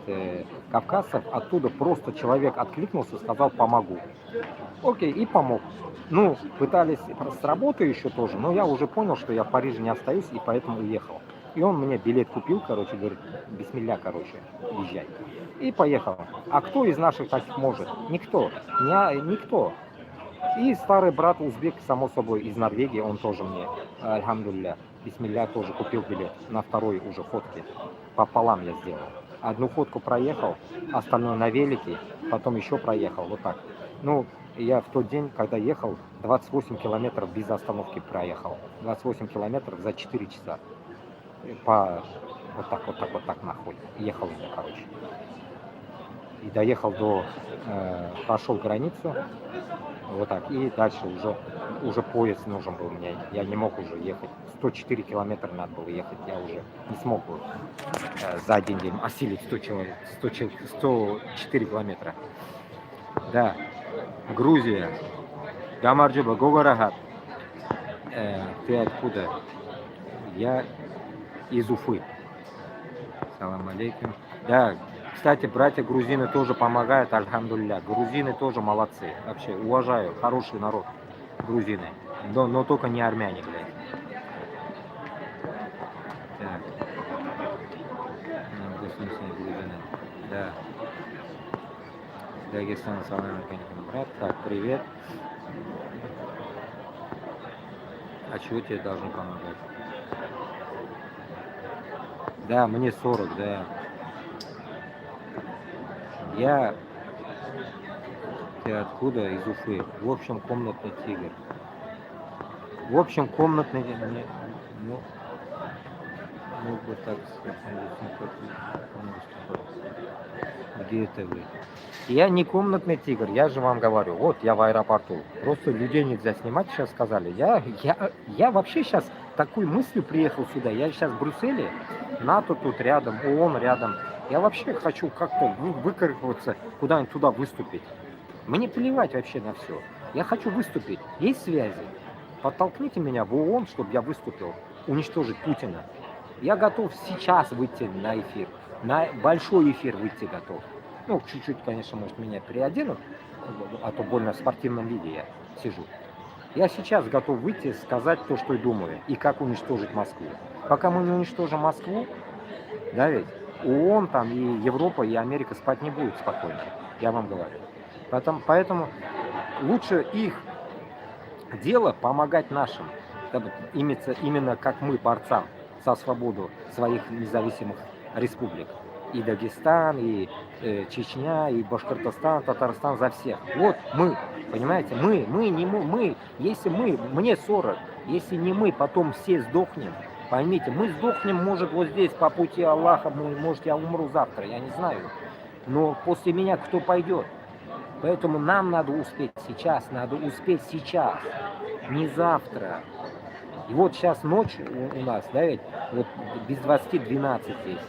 S1: кавказцев, оттуда просто человек откликнулся, сказал помогу. Окей, и помог. Ну, пытались с работы еще тоже, но я уже понял, что я в Париже не остаюсь, и поэтому уехал. И он мне билет купил, короче, говорит, бисмилля, короче, езжай. И поехал. А кто из наших таких может? Никто. Никто. И старый брат узбек, само собой, из Норвегии, он тоже мне, альхамдулилля, бисмилля, тоже купил билет на второй уже ходке. Пополам я сделал. Одну ходку проехал, остальное на велике, потом еще проехал, вот так. Ну, я в тот день, когда ехал, 28 километров без остановки проехал. 28 километров за 4 часа. По вот так нахуй. Ехал я, короче. И доехал прошел границу, вот так, и дальше уже поезд нужен был мне, я не мог уже ехать, 104 километра надо было ехать, я уже не смог за один день осилить 104 километра. Да, Грузия, Гамарджуба, Гогорахат, ты откуда? Я из Уфы. Салам алейкум. Да, кстати, братья грузины тоже помогают, альхамдулилля. Грузины тоже молодцы. Вообще, уважаю, хороший народ, грузины. Но только не армяне, блядь. Так. Грузины. Да. Дагестан, салам алейкум, брат. Так, привет. А чего тебе должны помогать? Да, мне 40, да. Ты откуда? Из Уфы. В общем, комнатный тигр. В общем, комнатный... Ну, Мог бы так сказать, где это вы? Я не комнатный тигр, я же вам говорю. Вот я в аэропорту. Просто людей нельзя снимать, сейчас сказали. Я вообще сейчас такой мыслью приехал сюда. Я сейчас в Брюсселе, НАТО тут рядом, ООН рядом. Я вообще хочу как-то выкарабкаться, куда-нибудь туда выступить. Мне плевать вообще на все. Я хочу выступить. Есть связи? Подтолкните меня в ООН, чтобы я выступил, уничтожить Путина. Я готов сейчас выйти на эфир, на большой эфир выйти готов. Ну, чуть-чуть, конечно, может, меня переоденут, а то больно в спортивном виде я сижу. Я сейчас готов выйти, сказать то, что и думаю, и как уничтожить Москву. Пока мы не уничтожим Москву, да ведь, ООН там и Европа, и Америка спать не будут спокойно, я вам говорю. Поэтому лучше их дело помогать нашим, именно как мы, борцам за свободу своих независимых республик. И Дагестан, и Чечня, и Башкортостан, Татарстан, за всех. Вот мы, понимаете, мы, если мне 40, если не мы, потом все сдохнем. Поймите, мы сдохнем, может, вот здесь по пути Аллаха, может, я умру завтра, я не знаю. Но после меня кто пойдет? Поэтому нам надо успеть сейчас, не завтра. И вот сейчас ночь у нас, да, ведь, вот без 20-12 здесь.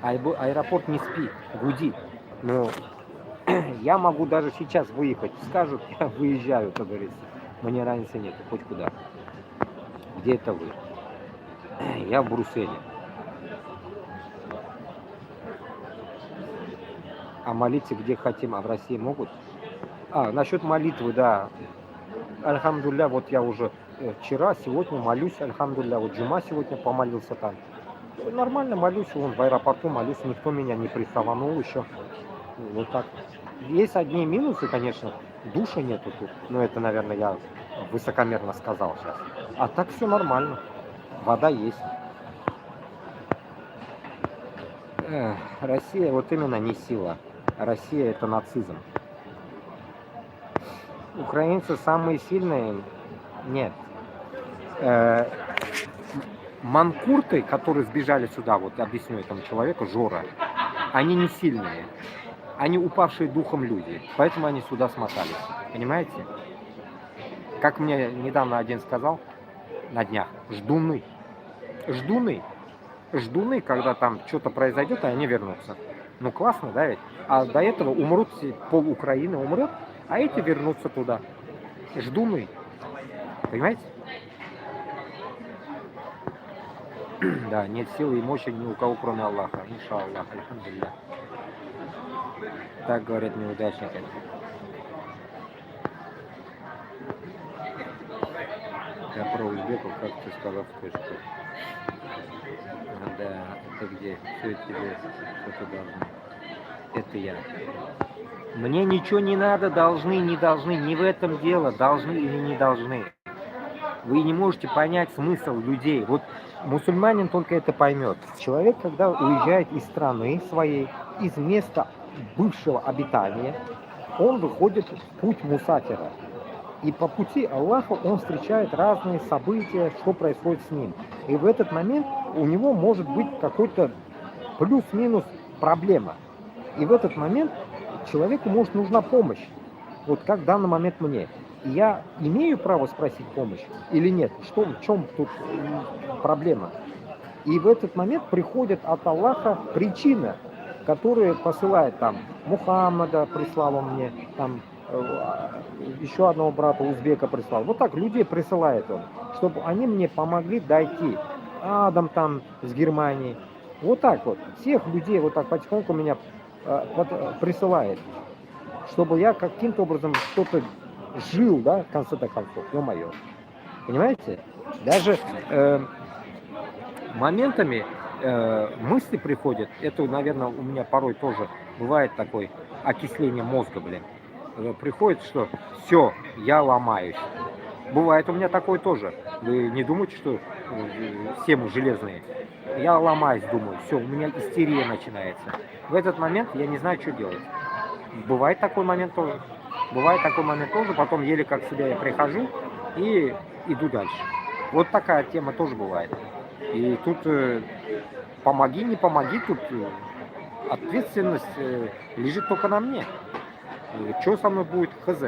S1: Аэропорт не спит, гудит. Но я могу даже сейчас выехать. Скажут, я выезжаю, как говорится. Мне разницы нет, хоть куда. Где это вы? Я в Брюсселе. А молиться где хотим, а в России могут? Насчет молитвы, да. Альхамдулля, вот я уже вчера, сегодня молюсь, альхамдулля. Вот Джума сегодня помолился там. Нормально молюсь, вон в аэропорту молюсь, никто меня не прессованул еще. Вот так. Есть одни минусы, конечно, душа нету тут. Но это, наверное, я высокомерно сказал сейчас. А так все нормально. Вода есть. Россия вот именно не сила. Россия это нацизм. Украинцы самые сильные? Нет. Манкурты, которые сбежали сюда, вот объясню этому человеку, Жора, они не сильные. Они упавшие духом люди. Поэтому они сюда смотались. Понимаете? Как мне недавно один сказал, на днях, ждуны. Ждуны, когда там что-то произойдет, и они вернутся. Ну классно, да ведь? А до этого умрут, пол Украины умрет, а эти вернутся туда. Ждуны. Понимаете? Да, нет силы и мощи ни у кого, кроме Аллаха. Иншаллах, альхамдулилля. Так говорят неудачники. Я про узбеков, как ты сказал, в точку. Да, это где? Все тебе что-то должно. Это я. Мне ничего не надо, должны, не должны. Не в этом дело, должны или не должны. Вы не можете понять смысл людей. Вот мусульманин только это поймет. Человек, когда уезжает из страны своей, из места бывшего обитания, он выходит в путь мусафира. И по пути Аллаха он встречает разные события, что происходит с ним. И в этот момент у него может быть какой-то плюс-минус проблема. И в этот момент человеку может нужна помощь. Вот как в данный момент мне. Я имею право спросить помощь или нет? В чем тут проблема? И в этот момент приходит от Аллаха причина, которая посылает там Мухаммада прислал он мне, там еще одного брата узбека прислал. Вот так людей присылает он, чтобы они мне помогли дойти. Адам там с Германии. Вот так вот. Всех людей вот так потихоньку меня присылает, чтобы я каким-то образом что-то жил, да, в конце концов, ё-моё. Понимаете? Даже моментами мысли приходят, это, наверное, у меня порой тоже бывает такое окисление мозга, блин. Приходит, что все, я ломаюсь. Бывает у меня такое тоже. Вы не думайте, что все мы железные. Я ломаюсь, думаю, все, у меня истерия начинается. В этот момент я не знаю, что делать. Бывает такой момент тоже. Потом еле как себя я прихожу и иду дальше. Вот такая тема тоже бывает. И тут помоги, не помоги, тут ответственность лежит только на мне. Что со мной будет, хз.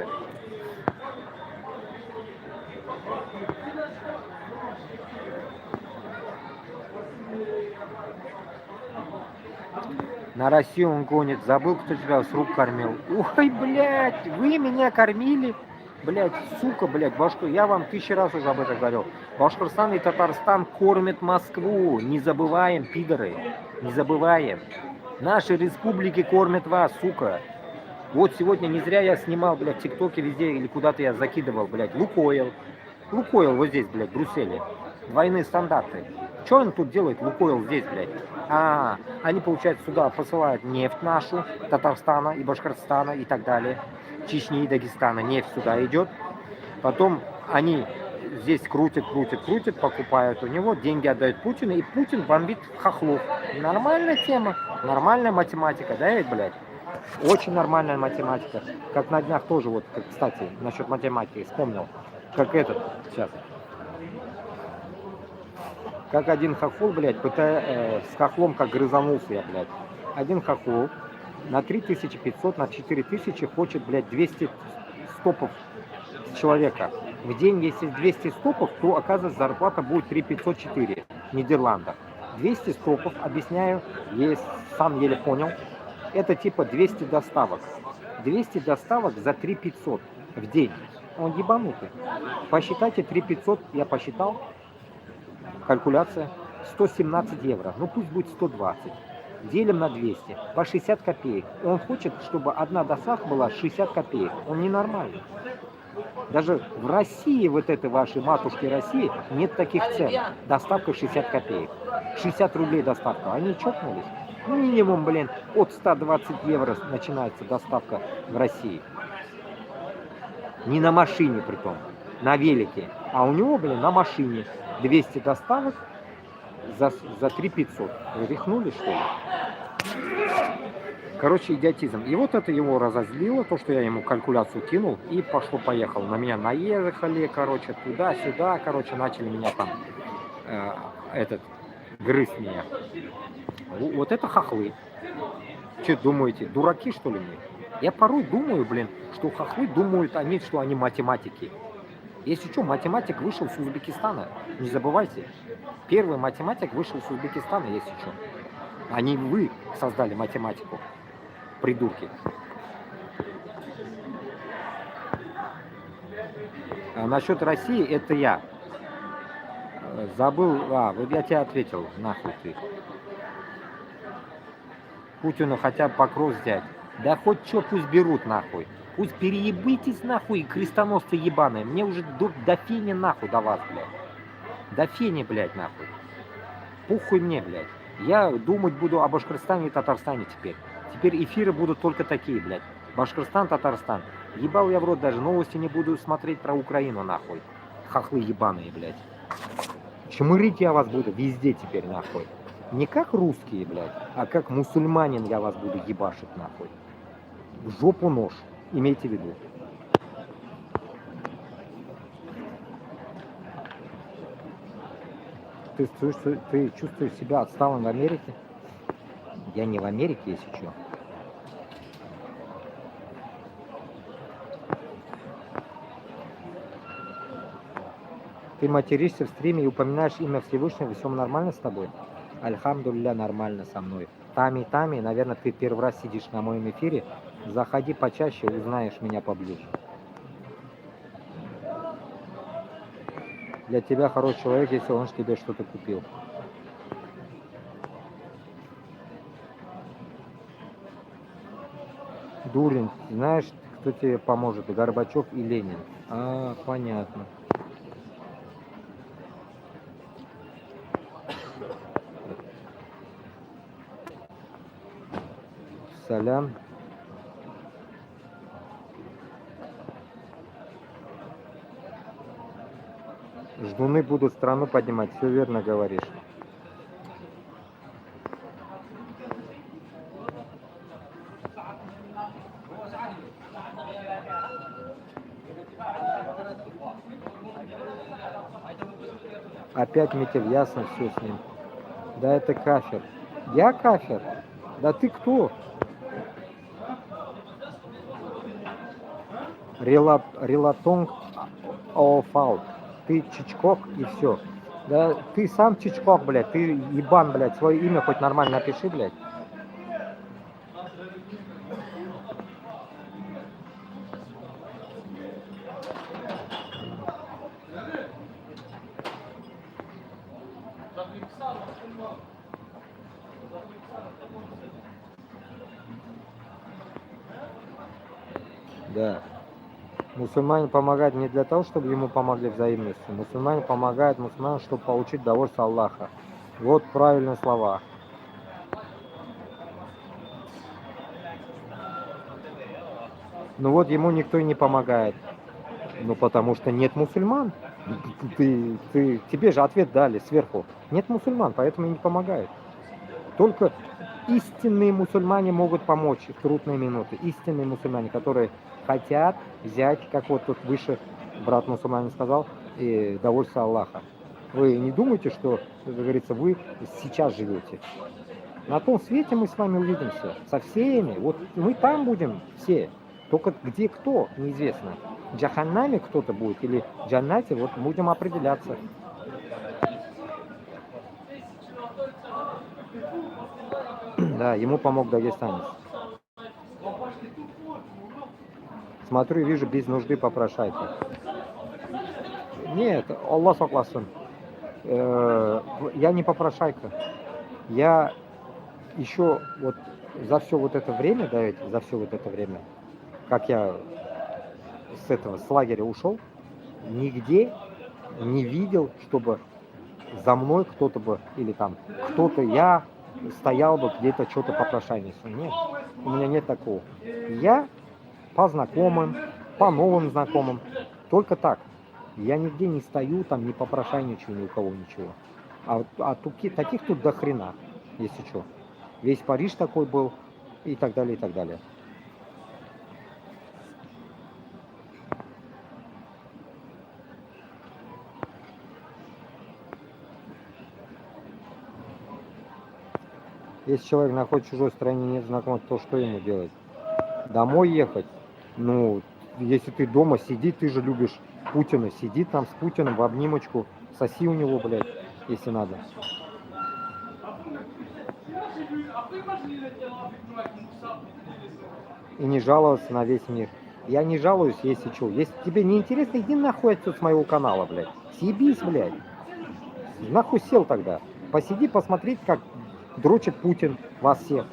S1: На Россию он гонит. Забыл, кто тебя с рук кормил. Ой, блядь, вы меня кормили. Блядь, сука, блядь, я вам 1000 раз уже об этом говорил. Башкортостан и Татарстан кормят Москву. Не забываем, пидоры. Не забываем. Наши республики кормят вас, сука. Вот сегодня не зря я снимал, блядь, в ТикТоке везде или куда-то я закидывал, блядь, Лукойл. Лукойл вот здесь, блядь, в Брюсселе. Двойные стандарты. Что он тут делает, Лукойл здесь, блядь? Они, получается, сюда посылают нефть нашу, Татарстана и Башкортостана и так далее. Чечни и Дагестана. Нефть сюда идет. Потом они здесь крутят, покупают у него, деньги отдают Путину, и Путин бомбит хохлов. Нормальная тема, нормальная математика, да, ведь, блядь? Очень нормальная математика. Как на днях тоже, вот, кстати, насчет математики вспомнил. Как сейчас. Как один хохол, блядь, с хохлом как грызанулся я, блядь. Один хохол на 3500, на 4000 хочет, блядь, 200 стопов с человека. В день, если 200 стопов, то, оказывается, зарплата будет 3504 в Нидерландах. 200 стопов, объясняю, сам еле понял, это типа 200 доставок. 200 доставок за 3500 в день. Он ебанутый. Посчитайте 3500, я посчитал, калькуляция, 117 евро. Ну пусть будет 120. Делим на 200, по 60 копеек. Он хочет, чтобы одна доставка была 60 копеек. Он ненормальный. Даже в России, вот этой вашей матушке России, нет таких цен. Доставка 60 копеек. 60 рублей доставка. Они чокнулись. Минимум, блин, от 120 евро начинается доставка в России. Не на машине притом, на велике. А у него, блин, на машине 200 доставок за 3500. Вы рехнули, что ли? Короче, идиотизм. И вот это его разозлило, то, что я ему калькуляцию кинул, и пошло-поехало. На меня наехали, короче, туда-сюда, короче, начали меня там, грызть меня. Вот это хохлы. Что думаете, дураки, что ли, мы? Я порой думаю, блин, что хохлы думают они, что они математики. Если что, математик вышел с Узбекистана, не забывайте. Первый математик вышел с Узбекистана, если что. А не вы создали математику, придурки. А насчет России, это я. Забыл, вот я тебе ответил, нахуй ты. Путину хотя бы покров взять. Да хоть что, пусть берут, нахуй. Пусть переебитесь, нахуй, крестоносцы ебаные. Мне уже до фени, нахуй, до вас, блядь. До фени, блядь, нахуй. Пухуй мне, блядь. Я думать буду о Башкортостане и Татарстане теперь. Теперь эфиры будут только такие, блядь. Башкортостан, Татарстан. Ебал я в рот, даже новости не буду смотреть про Украину, нахуй. Хохлы ебаные, блядь. Чмырить я вас буду везде теперь, нахуй. Не как русские, блядь, а как мусульманин я вас буду ебашить, нахуй. В жопу нож. Имейте в виду. Ты чувствуешь себя отсталым в Америке? Я не в Америке, если что. Ты материшься в стриме и упоминаешь имя Всевышнего, все нормально с тобой? Альхамдулилля, нормально со мной. Тами, наверное, ты первый раз сидишь на моем эфире. Заходи почаще, узнаешь меня поближе. Для тебя хороший человек, если он тебе что-то купил. Дурин, знаешь, кто тебе поможет? Горбачев и Ленин. Понятно. Салям. Ждуны будут страну поднимать, все верно говоришь. Опять метель, ясно все с ним. Да это кафир. Я кафир? Да ты кто? Релатонг Офаут. Ты Чичкок и все. Да ты сам Чичкок, блядь, ты ебан, блядь, свое имя хоть нормально напиши, блядь. Да. Мусульмане помогают не для того, чтобы ему помогли взаимностью. Мусульмане помогают мусульманам, чтобы получить довольство Аллаха. Вот правильные слова. Ну вот ему никто и не помогает. Ну потому что нет мусульман. Тебе же ответ дали сверху. Нет мусульман, поэтому и не помогают. Только истинные мусульмане могут помочь в трудные минуты. Истинные мусульмане, которые хотят взять, как вот тут выше брат мусульманин сказал, довольство Аллаха. Вы не думайте, что, как говорится, вы сейчас живете. На том свете мы с вами увидимся. Со всеми. Вот мы там будем все. Только где кто, неизвестно. В Джаханнаме кто-то будет или в Джаннате, вот будем определяться. Да, ему помог дагестанец. Смотрю и вижу, без нужды попрошайка. Нет, Аллах согласен. Я не попрошайка. Я еще вот за все вот это время, да, ведь за все вот это время, как я с лагеря ушел, нигде не видел, чтобы за мной кто-то бы, или там кто-то, я стоял бы где-то что-то попрошайничал. Нет, у меня нет такого. Я по знакомым, по новым знакомым, только так. Я нигде не стою, там не попрошайничаю ни у кого ничего. А таких тут до хрена, если что. Весь Париж такой был, и так далее, и так далее. Если человек находится в чужой стране, нет знакомых, то что ему делать? Домой ехать? Ну, если ты дома, сиди, ты же любишь Путина, сиди там с Путиным в обнимочку, соси у него, блядь, если надо. И не жаловаться на весь мир. Я не жалуюсь, если что. Если тебе не интересно, иди нахуй отсюда с моего канала, блядь. Съебись, блядь. Нахуй сел тогда. Посиди, посмотреть, как дрочит Путин вас всех.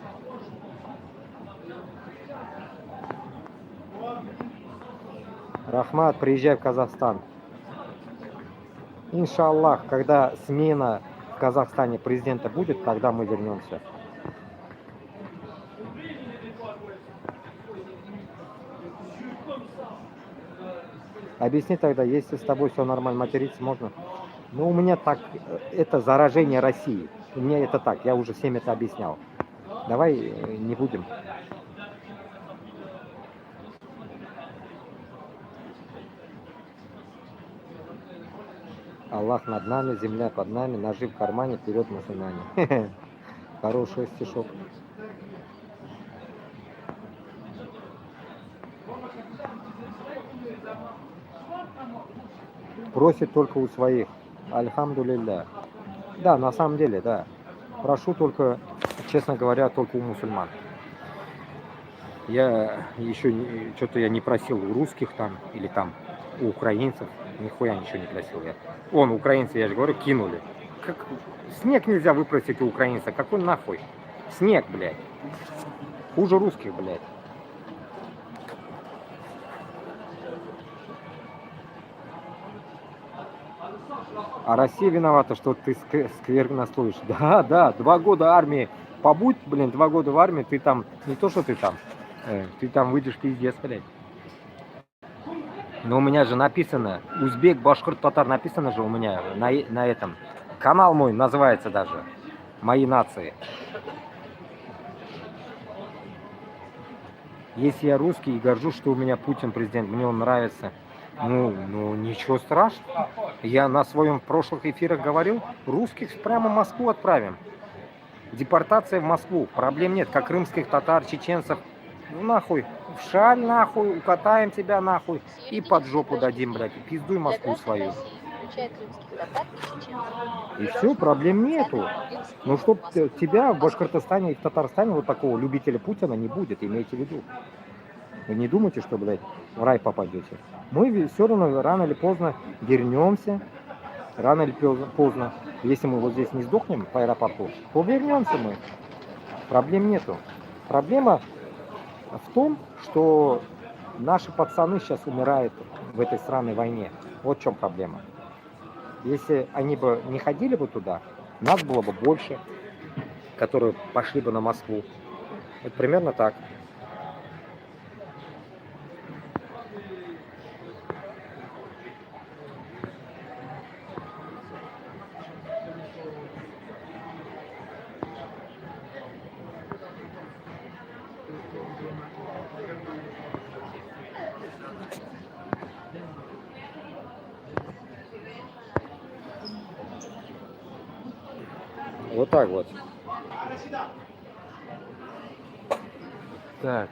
S1: Рахмат, приезжай в Казахстан. Иншаллах, когда смена в Казахстане президента будет, тогда мы вернемся. Объясни тогда, если с тобой все нормально, материться можно? Ну, у меня так, это заражение России. У меня это так, я уже всем это объяснял. Давай не будем. Аллах над нами, земля под нами, ножи в кармане, вперед мусульмане. Хороший стишок. Просит только у своих. Альхамдулилля. Да, на самом деле, да. Прошу только, честно говоря, только у мусульман. Я еще что-то я не просил у русских там, или там у украинцев. Нихуя ничего не просил я. Украинцы, я же говорю, кинули. Как... Снег нельзя выпросить у украинца. Какой нахуй? Снег, блядь. Хуже русских, блядь. А Россия виновата, что ты сквернословишь. Да, 2 года армии. Побудь, блин, 2 года в армии, ты там, не то, что ты там выйдешь пиздец, блядь. Но у меня же написано, узбек, башкирт, татар написано же у меня на этом. Канал мой называется даже «Мои нации». Если я русский и горжусь, что у меня Путин президент, мне он нравится, ну ничего страшного. Я на своем прошлых эфирах говорил, русских прямо в Москву отправим. Депортация в Москву. Проблем нет, как крымских татар, чеченцев. Ну нахуй, в шаль нахуй, укатаем тебя нахуй и под жопу дадим, блядь. И пиздуй Москву свою. И все, проблем нету. Ну чтоб тебя в Башкортостане и в Татарстане вот такого любителя Путина не будет, имейте в виду. Вы не думайте, что, блядь, в рай попадете. Мы все равно рано или поздно вернемся. Рано или поздно. Если мы вот здесь не сдохнем по аэропорту, то вернемся мы. Проблем нету. Проблема в том, что наши пацаны сейчас умирают в этой сраной войне. Вот в чем проблема. Если они бы не ходили бы туда, нас было бы больше, которые пошли бы на Москву. Вот примерно так. Вот так вот. Так.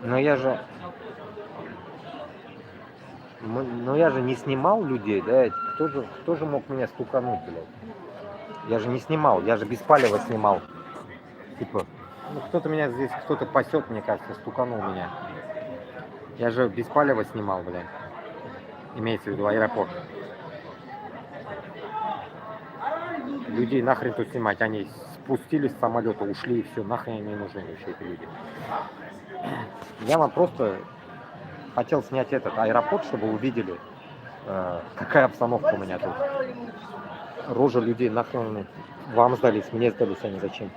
S1: Но я же не снимал людей, да? Кто же мог меня стукануть, блядь? Я же не снимал, я же без палева снимал. Типа, ну кто-то меня здесь, кто-то пасет, мне кажется, стуканул меня. Я же без палева снимал, блядь. Имеется в виду аэропорт. Людей нахрен тут снимать, они спустились с самолета, ушли и все, нахрен они не нужны вообще эти люди. Я вам просто хотел снять этот аэропорт, чтобы вы увидели, какая обстановка у меня тут. Рожа людей нахрен вам сдались, мне сдались, они зачем?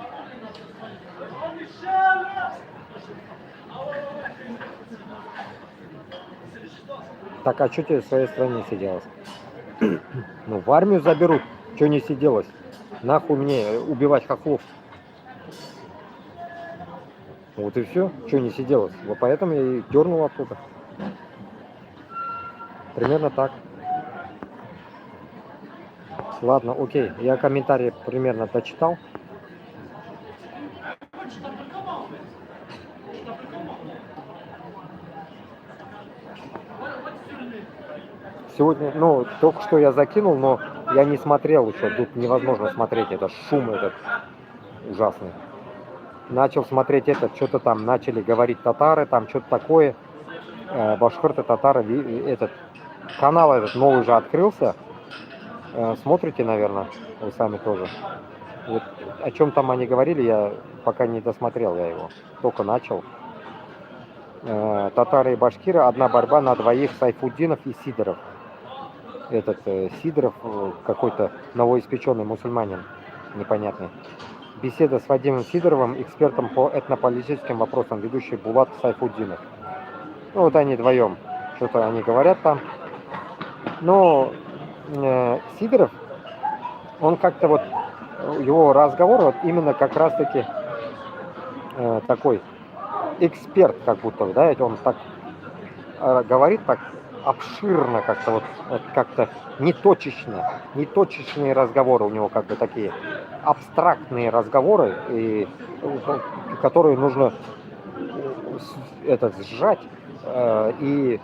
S1: Так, а что тебе в своей стране сиделось? Ну, в армию заберут, что не сиделось? Нахуй мне убивать хохлов? Вот и все, что не сиделось. Вот поэтому я и дернул оттуда. Примерно так. Ладно, окей, я комментарии примерно дочитал. Сегодня, ну, только что я закинул, но я не смотрел еще. Тут невозможно смотреть, это шум этот ужасный. Начал смотреть этот, что-то там начали говорить татары, там что-то такое. Башкирты, татары, этот канал этот новый же открылся. Смотрите, наверное, вы сами тоже. Вот о чем там они говорили, я пока не досмотрел я его. Только начал. Татары и башкиры, одна борьба на двоих, Сайфуддинов и Сидоров. Этот Сидоров какой-то новоиспеченный мусульманин непонятный. Беседа с Вадимом Сидоровым, экспертом по этнополитическим вопросам, ведущий Булат Сайфуддинов. Ну вот они вдвоем, что-то они говорят там. Но Сидоров, он как-то вот, его разговор вот именно как раз-таки такой эксперт как будто, да, он так говорит так обширно как-то вот как-то неточечные разговоры у него как бы такие абстрактные разговоры, и, которые нужно сжать и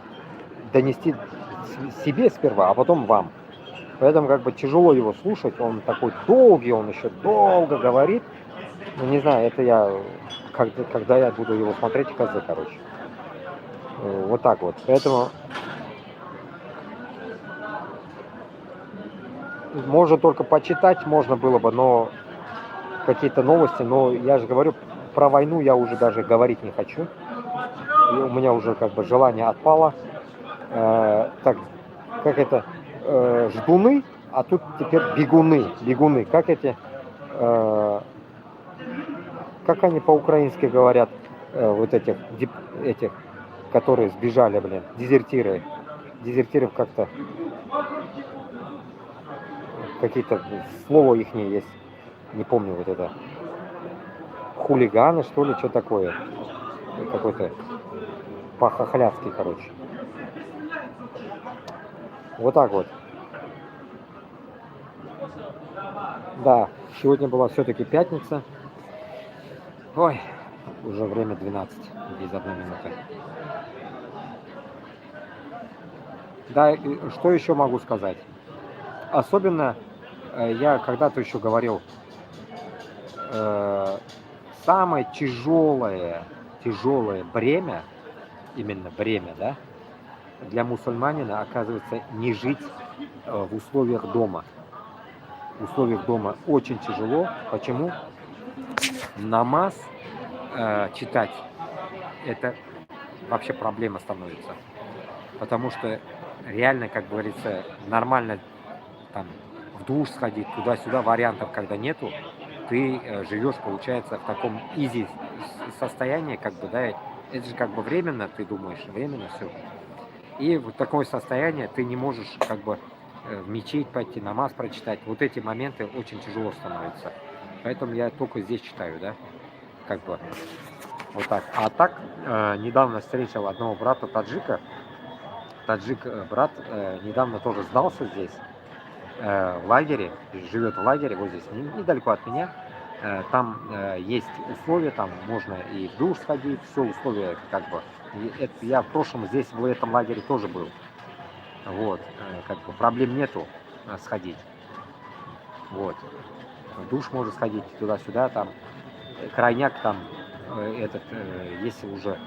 S1: донести себе сперва, а потом вам. Поэтому как бы тяжело его слушать, он такой долгий, он еще долго говорит. Ну не знаю, это я, когда я буду его смотреть, козы, короче. Вот так вот. Поэтому можно только почитать, можно было бы, но какие-то новости, но я же говорю, про войну я уже даже говорить не хочу. И у меня уже как бы желание отпало. Так, как это, ждуны, а тут теперь бегуны. Как эти, как они по-украински говорят, вот этих, которые сбежали, блин, дезертиров как-то, какие-то слова их не есть, не помню вот это, хулиганы, что ли, что такое, какой-то по-хохляцки, короче. Вот так вот. Да, сегодня была все-таки пятница. Ой, уже время 12, без 1 минуты. Да, и что еще могу сказать? Особенно я когда-то еще говорил, э, самое тяжелое бремя, именно бремя, да, для мусульманина оказывается не жить в условиях дома. В условиях дома очень тяжело. Почему? Намаз читать это вообще проблема становится. Потому что реально, как говорится, нормально там в душ сходить, туда-сюда вариантов, когда нету, ты живешь, получается, в таком изи состоянии, как бы, да, это же как бы временно, ты думаешь, временно все. И вот такое состояние ты не можешь как бы в мечеть пойти, намаз прочитать. Вот эти моменты очень тяжело становятся. Поэтому я только здесь читаю, да, как бы вот так. А так, недавно встретил одного брата таджика. Таджик брат недавно тоже сдался здесь, в лагере, живет в лагере, вот здесь недалеко от меня. Там есть условия, там можно и в душ сходить, все условия как бы. И это, я в прошлом здесь в этом лагере тоже был. Вот, как бы проблем нету сходить. Вот. В душ можно сходить туда-сюда, там крайняк там если уже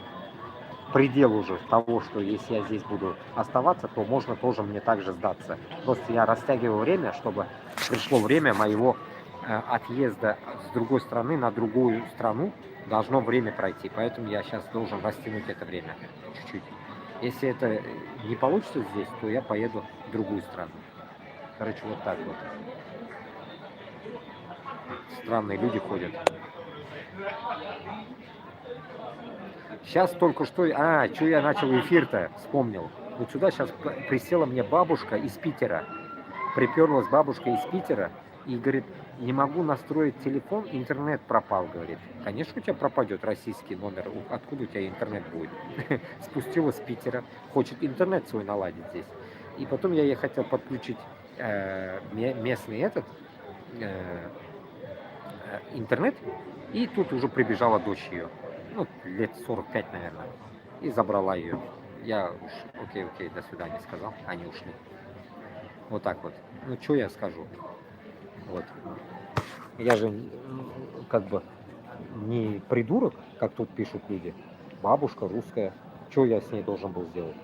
S1: предел уже того, что если я здесь буду оставаться, то можно тоже мне также сдаться. Просто я растягиваю время, чтобы пришло время моего отъезда с другой страны на другую страну, должно время пройти. Поэтому я сейчас должен растянуть это время чуть-чуть. Если это не получится здесь, то я поеду в другую страну. Короче, вот так вот. Странные люди ходят. Сейчас только что... что я начал эфир-то, вспомнил. Вот сюда сейчас присела мне бабушка из Питера. Приперлась бабушка из Питера и говорит, не могу настроить телефон, интернет пропал, говорит. Конечно, у тебя пропадет российский номер, откуда у тебя интернет будет? Спустилась с Питера, хочет интернет свой наладить здесь. И потом я ей хотел подключить местный интернет, и тут уже прибежала дочь ее, ну, лет 45, наверное, и забрала ее. Я уж окей, до свидания сказал, они ушли. Вот так вот. Ну, что я скажу? Вот. Я же как бы не придурок, как тут пишут люди. Бабушка русская. Что я с ней должен был сделать?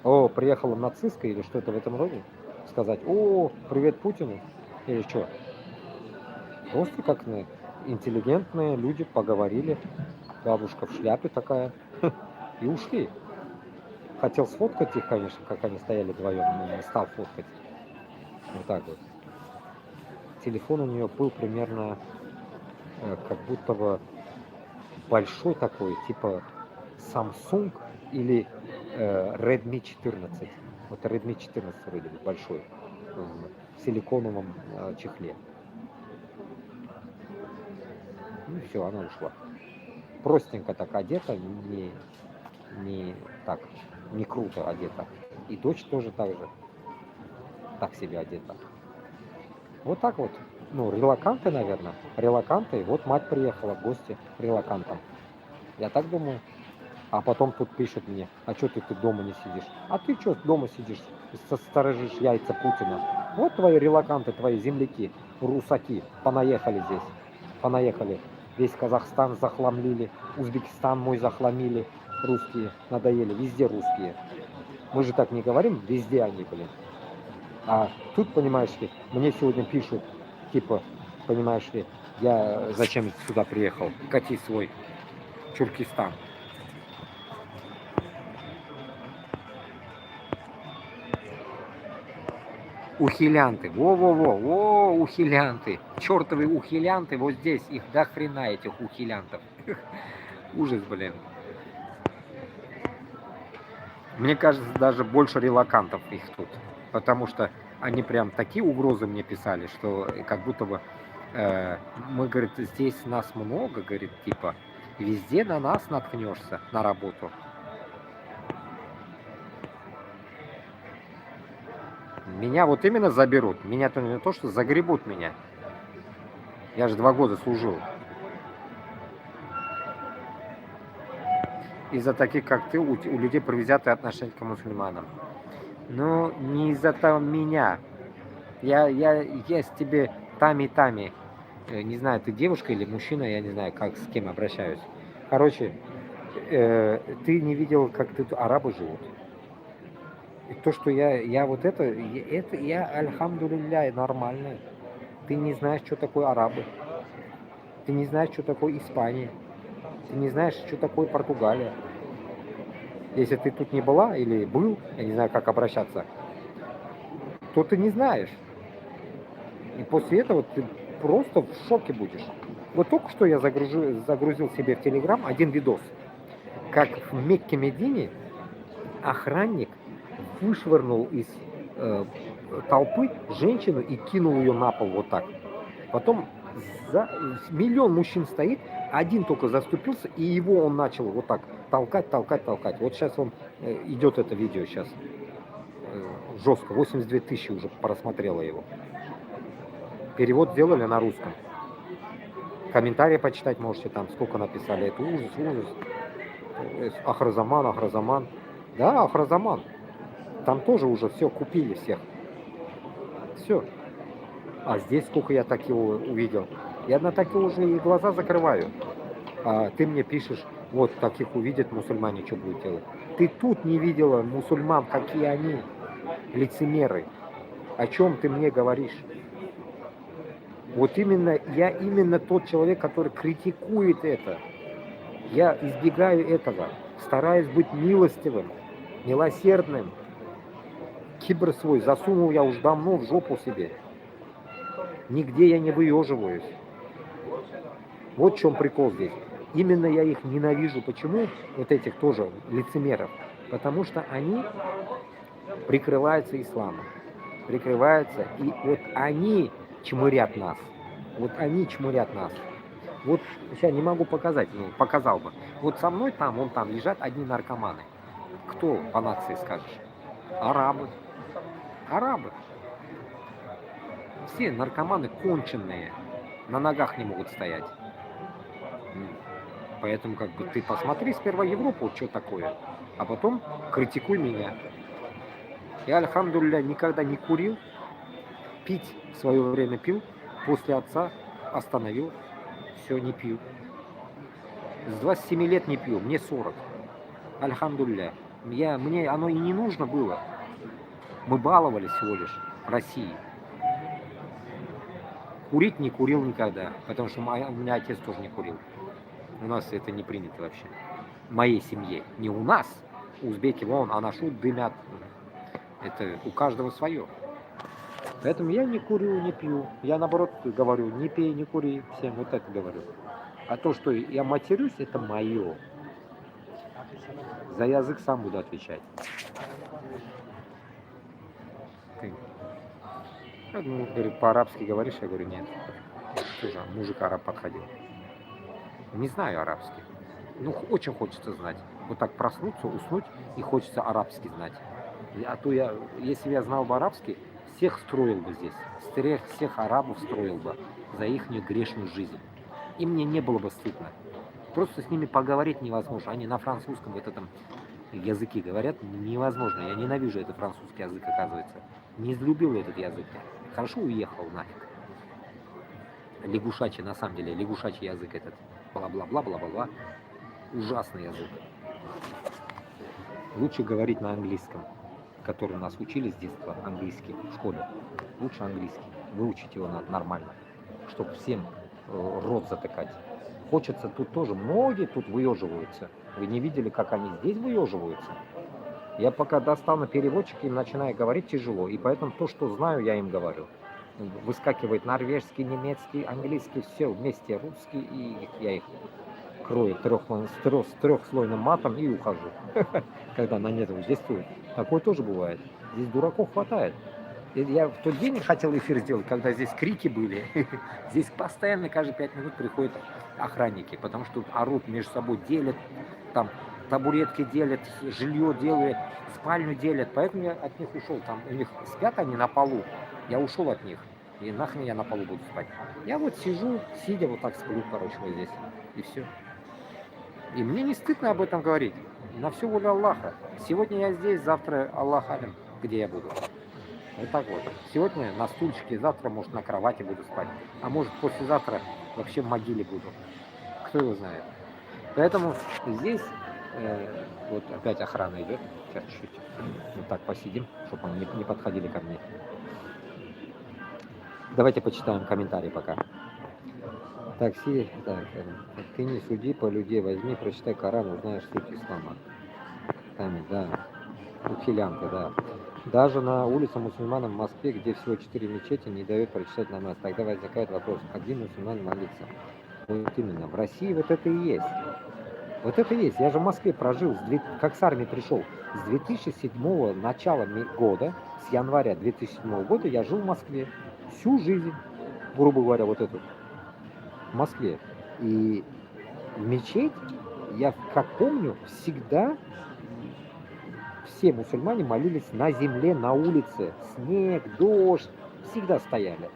S1: О, приехала нацистка или что-то в этом роде? Сказать, о, привет Путину? Или что? Просто как интеллигентные люди поговорили. Бабушка в шляпе такая. И ушли. Хотел сфоткать их, конечно, как они стояли вдвоем, но не стал фоткать. Вот так вот. Телефон у нее был примерно как будто бы большой такой, типа Samsung или Redmi 14. Вот Redmi 14 вроде бы большой, в силиконовом чехле. Ну все, она ушла. Простенько так одета, не так, не круто одета. И дочь тоже так же, так себе одета. Вот так вот. Ну, релаканты, наверное. Релаканты. Вот мать приехала в гости релакантам. Я так думаю. А потом тут пишут мне, а что ты дома не сидишь? А ты что дома сидишь, сторожишь яйца Путина? Вот твои релаканты, твои земляки, русаки, понаехали здесь. Понаехали. Весь Казахстан захламлили, Узбекистан мой захламили. Русские надоели, везде русские. Мы же так не говорим, везде они, блин. А тут, понимаешь ли, мне сегодня пишут, типа, понимаешь ли, я зачем сюда приехал? Кати свой Чуркистан. Ухилянты, во, ухилянты, чертовы ухилянты, вот здесь, их до хрена этих ухилянтов. Ужас, блин. Мне кажется, даже больше релакантов их тут, потому что они прям такие угрозы мне писали, что как будто бы мы, говорит, здесь нас много, говорит, типа, везде на нас наткнешься на работу. Меня вот именно заберут. Меня-то не то, что загребут меня. Я же 2 года служил. Из-за таких, как ты, у людей предвзятое отношение к мусульманам. Но не из-за того меня. Я с тебе тами. Не знаю, ты девушка или мужчина, я не знаю, как с кем обращаюсь. Короче, ты не видел, как тут арабы живут. И то, что я вот это я, альхамдулилля, нормальный. Ты не знаешь, что такое арабы. Ты не знаешь, что такое Испания. Ты не знаешь, что такое Португалия. Если ты тут не была или был, я не знаю, как обращаться, то ты не знаешь. И после этого ты просто в шоке будешь. Вот только что я загрузил себе в Телеграм один видос, как в Мекке-Медине охранник вышвырнул из толпы женщину и кинул ее на пол вот так. Потом миллион мужчин стоит, один только заступился, и его он начал вот так толкать. Вот сейчас идет это видео сейчас. Жестко. 82 тысячи уже просмотрело его. Перевод сделали на русском. Комментарии почитать можете, там сколько написали. Это ужас. Ахразаман. Да, Ахразаман. Там тоже уже все, купили всех. Все. А здесь сколько я так его увидел. Я на такие уже и глаза закрываю. А ты мне пишешь, вот таких увидят мусульмане, что будут делать. Ты тут не видела мусульман, какие они лицемеры. О чем ты мне говоришь? Вот я именно тот человек, который критикует это. Я избегаю этого. Стараюсь быть милостивым, милосердным. Кибр свой засунул я уж давно в жопу себе. Нигде я не выеживаюсь. Вот в чем прикол здесь. Именно я их ненавижу. Почему? Вот этих тоже лицемеров. Потому что они прикрываются исламом. Прикрываются. И вот они чмырят нас. Вот сейчас не могу показать, но показал бы. Вот со мной там лежат одни наркоманы. Кто по нации скажешь? Арабы. Все наркоманы конченые. На ногах не могут стоять. Поэтому как бы ты посмотри сперва Европу, что такое, а потом критикуй меня. Я, альхамдулилля, никогда не курил, пить в свое время пил, после отца остановил, все, не пью. С 27 лет не пью, мне 40. Альхамдулилля. Мне оно и не нужно было. Мы баловались всего лишь в России. Курить не курил никогда, потому что у меня отец тоже не курил. У нас это не принято вообще. В моей семье. Не у нас. Узбеки вон, анашут, дымят. Это у каждого свое. Поэтому я не курю, не пью. Я наоборот говорю, не пей, не кури. Всем вот это говорю. А то, что я матерюсь, это мое. За язык сам буду отвечать. Я говорю, по-арабски говоришь? Я говорю, нет. Тоже мужик араб подходил. Не знаю арабский. Ну, очень хочется знать. Вот так проснуться, уснуть, и хочется арабский знать. А то если бы я знал бы арабский, всех строил бы здесь. Всех арабов строил бы за их грешную жизнь. И мне не было бы стыдно. Просто с ними поговорить невозможно. Они на французском вот этом языке говорят, невозможно. Я ненавижу этот французский язык, оказывается. Не излюбил этот язык. Хорошо уехал нафиг. Лягушачий, на самом деле, лягушачий язык этот. Бла-бла-бла-бла-бла. Ужасный язык. Лучше говорить на английском, который нас учили с детства, английский, в школе. Лучше английский. Выучить его надо нормально, чтобы всем рот затыкать. Хочется тут тоже, многие тут выеживаются. Вы не видели, как они здесь выеживаются? Я пока достану переводчик, им начинаю говорить тяжело, и поэтому то, что знаю, я им говорю. Выскакивает норвежский, немецкий, английский, все вместе, русский, и я их крою трехслойным матом и ухожу. Когда на нет действует. Такое тоже бывает. Здесь дураков хватает. Я в тот день хотел эфир сделать, когда здесь крики были. Здесь постоянно каждые 5 минут приходят охранники, потому что орут между собой, делят там табуретки делят, жилье делают, спальню делят. Поэтому я от них ушел. Там у них спят они на полу. Я ушел от них. И нахрен я на полу буду спать. Я вот сижу, сидя вот так сплю, короче, вот здесь. И все. И мне не стыдно об этом говорить. На всю волю Аллаха. Сегодня я здесь, завтра Аллах алим, где я буду. Вот так вот. Сегодня на стульчике, завтра, может, на кровати буду спать. А может, послезавтра вообще в могиле буду. Кто его знает. Поэтому здесь вот опять охрана идет. Сейчас чуть-чуть вот так посидим, чтобы они не подходили ко мне. Давайте почитаем комментарии пока. Такси, так, ты не суди по людей, возьми, прочитай Коран, узнаешь суть ислама. Там, да, ухилянка, да. Даже на улице мусульманам в Москве, где всего 4 мечети, не дают прочитать намаз. Тогда возникает вопрос, а где мусульман молиться? Вот именно, в России вот это и есть. Вот это и есть. Я же в Москве прожил, как с армии пришел. С 2007 начала года, с января 2007 года я жил в Москве. Всю жизнь, грубо говоря, вот эту. В Москве. И в мечеть, я как помню, всегда все мусульмане молились на земле, на улице. Снег, дождь, всегда стояли.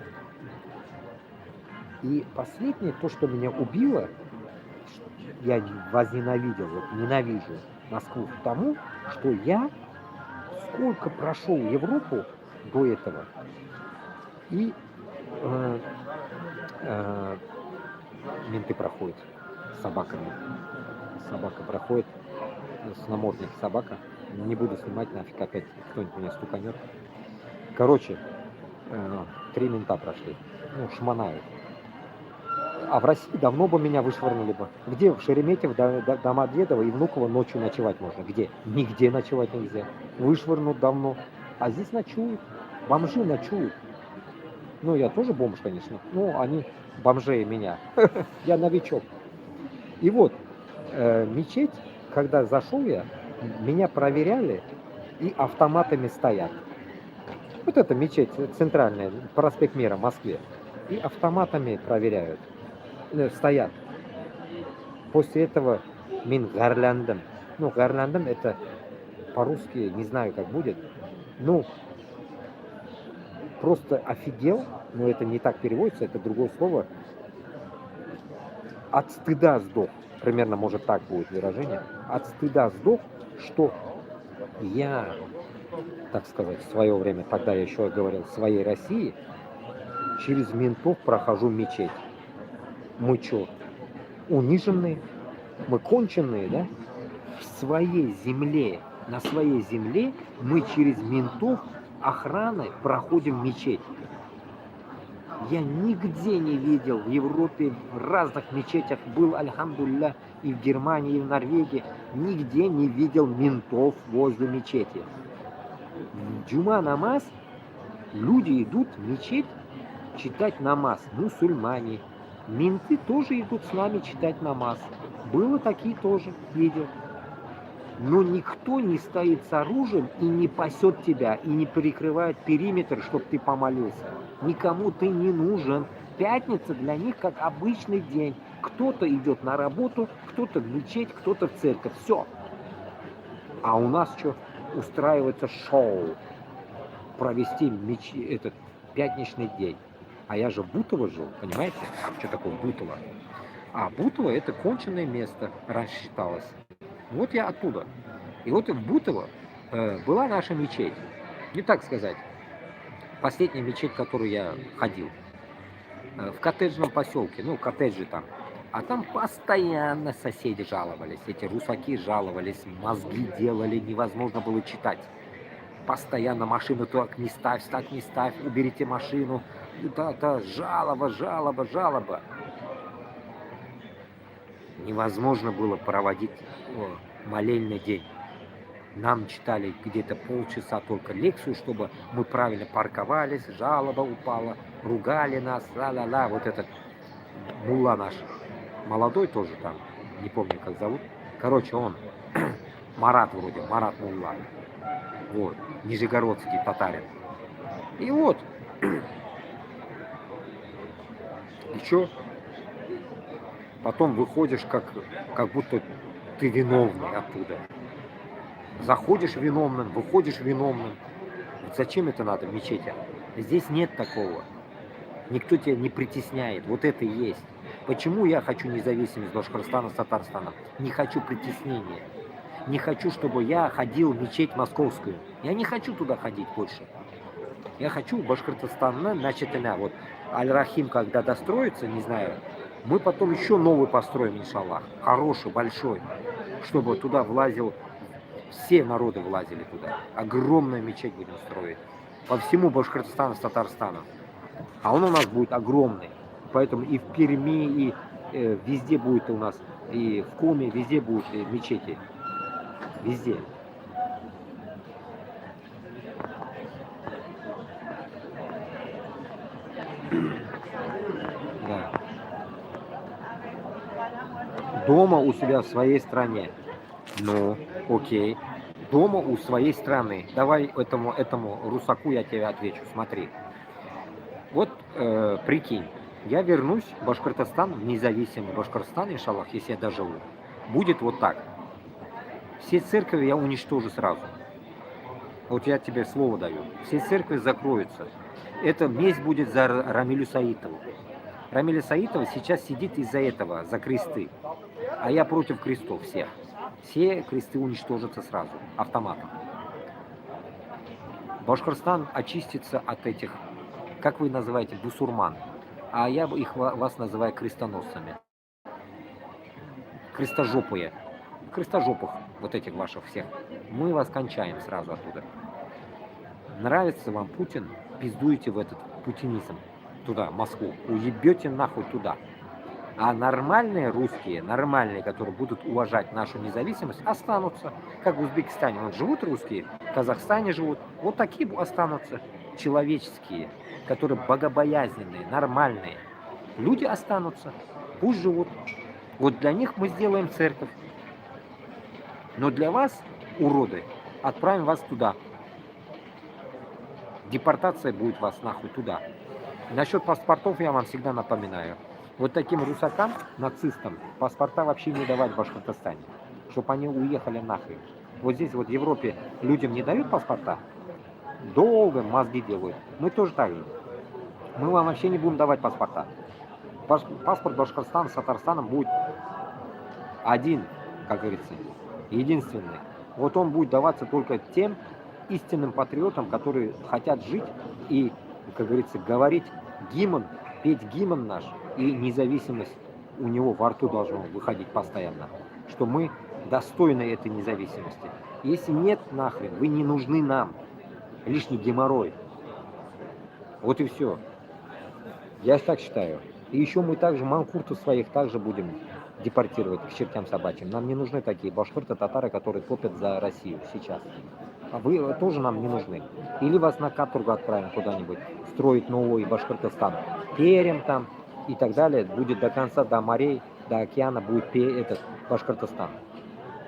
S1: И последнее, то, что меня убило, я возненавидел, вот ненавижу Москву тому, что я сколько прошел Европу до этого, и менты проходят с собаками. Собака проходит, с намордник собака. Не буду снимать, нафиг опять кто-нибудь меня стуканет. Короче, 3 мента прошли. Ну, шманают. А в России давно бы меня вышвырнули бы. Где в Шереметьево, Домодедово и Внуково ночью ночевать можно? Где? Нигде ночевать нельзя. Вышвырнут давно. А здесь ночуют. Бомжи ночуют. Ну, я тоже бомж, конечно. Ну, они бомжей меня. Я новичок. И вот, мечеть, когда зашел я, меня проверяли и автоматами стоят. Вот это мечеть центральная, проспект Мира в Москве. И автоматами проверяют. Стоят. После этого мин гарляндом. Ну, гарляндом это по-русски, не знаю, как будет. Ну, просто офигел, но это не так переводится, это другое слово. От стыда сдох. Примерно, может, так будет выражение. От стыда сдох, что я, так сказать, в свое время, тогда я еще говорил, в своей России, через ментов прохожу мечеть. Мы что, униженные? Мы конченые, да? В своей земле, на своей земле мы через ментов охраны проходим мечеть. Я нигде не видел в Европе, в разных мечетях был, альхамдулилля, и в Германии, и в Норвегии, нигде не видел ментов возле мечети. В джума намаз люди идут в мечеть читать намаз, мусульмане. Менты тоже идут с нами читать намаз. Было такие тоже, видел. Но никто не стоит с оружием и не пасет тебя, и не перекрывает периметр, чтобы ты помолился. Никому ты не нужен. Пятница для них как обычный день. Кто-то идет на работу, кто-то в мечеть, кто-то в церковь. Все. А у нас что? Устраивается шоу. Провести этот пятничный день. А я же в Бутово жил, понимаете? Что такое Бутово? А Бутово это конченное место, раньше считалось. Вот я оттуда. И вот в Бутово была наша мечеть. Не так сказать. Последняя мечеть, в которую я ходил. В коттеджном поселке. Ну, коттеджи там. А там постоянно соседи жаловались. Эти русаки жаловались. Мозги делали. Невозможно было читать. Постоянно машину так не ставь, уберите машину. Да, жалоба, жалоба, жалоба. Невозможно было проводить молельный день. Нам читали где-то полчаса только лекцию, чтобы мы правильно парковались, жалоба упала, ругали нас, ла-ла-ла. Вот этот мулла наш, молодой тоже там, не помню как зовут. Короче, он, Марат вроде, Марат мулла. Вот, нижегородский татарин. И вот, и чё? Потом выходишь, как будто ты виновный оттуда. Заходишь виновным, выходишь виновным. Вот зачем это надо в мечети? Здесь нет такого. Никто тебя не притесняет. Вот это и есть. Почему я хочу независимость Башкортостана с Татарстаном? Не хочу притеснения. Не хочу, чтобы я ходил в мечеть московскую. Я не хочу туда ходить больше. Я хочу Башкортостан, значит, вот Аль-Рахим, когда достроится, не знаю, мы потом еще новый построим, иншаллах. Хороший, большой. Чтобы туда влазил, все народы влазили туда. Огромную мечеть будем строить. По всему Башкортостану с Татарстаном. А он у нас будет огромный. Поэтому и в Перми, и везде будет у нас, и в Коме, везде будут мечети. Везде. Да. Дома у себя в своей стране. Ну, окей. Дома у своей страны. Давай этому русаку я тебе отвечу. Смотри. Вот прикинь, я вернусь в Башкортостан, в независимый Башкортостан, иншаллах, если я доживу. Будет вот так. Все церкви я уничтожу сразу. Вот я тебе слово даю. Все церкви закроются. Это месть будет за Рамилю Саитову. Рамиля Саитова сейчас сидит из-за этого, за кресты. А я против крестов всех. Все кресты уничтожатся сразу, автоматом. Башкортостан очистится от этих, как вы называете, бусурман. А я вас называю крестоносцами. Крестожопые. Крестожопых, вот этих ваших всех. Мы вас кончаем сразу оттуда. Нравится вам Путин, пиздуете в этот путинизм. Туда, в Москву. Уебете нахуй туда. А нормальные русские, нормальные, которые будут уважать нашу независимость, останутся. Как в Узбекистане. Вот живут русские, в Казахстане живут. Вот такие останутся. Человеческие, которые богобоязненные, нормальные. Люди останутся. Пусть живут. Вот для них мы сделаем церковь. Но для вас, уроды, отправим вас туда. Депортация будет вас нахуй туда. Насчет паспортов я вам всегда напоминаю. Вот таким русакам, нацистам, паспорта вообще не давать в Башкортостане. Чтобы они уехали нахрен. Вот здесь вот в Европе людям не дают паспорта. Долго мозги делают. Мы тоже так же. Мы вам вообще не будем давать паспорта. Паспорт Башкортостана с Татарстаном будет один, как говорится, единственный. Вот он будет даваться только тем истинным патриотам, которые хотят жить и, как говорится, говорить гимн, петь гимн наш, и независимость у него во рту должна выходить постоянно, что мы достойны этой независимости. Если нет, нахрен, вы не нужны нам, лишний геморрой. Вот и все. Я так считаю. И еще мы также манкуртов своих также будем депортировать к чертям собачьим. Нам не нужны такие башкирты, татары, которые топят за Россию сейчас. А вы тоже нам не нужны. Или вас на каторгу отправим куда-нибудь, строить новый Башкортостан. Перем там и так далее. Будет до конца, до морей, до океана будет этот Башкортостан.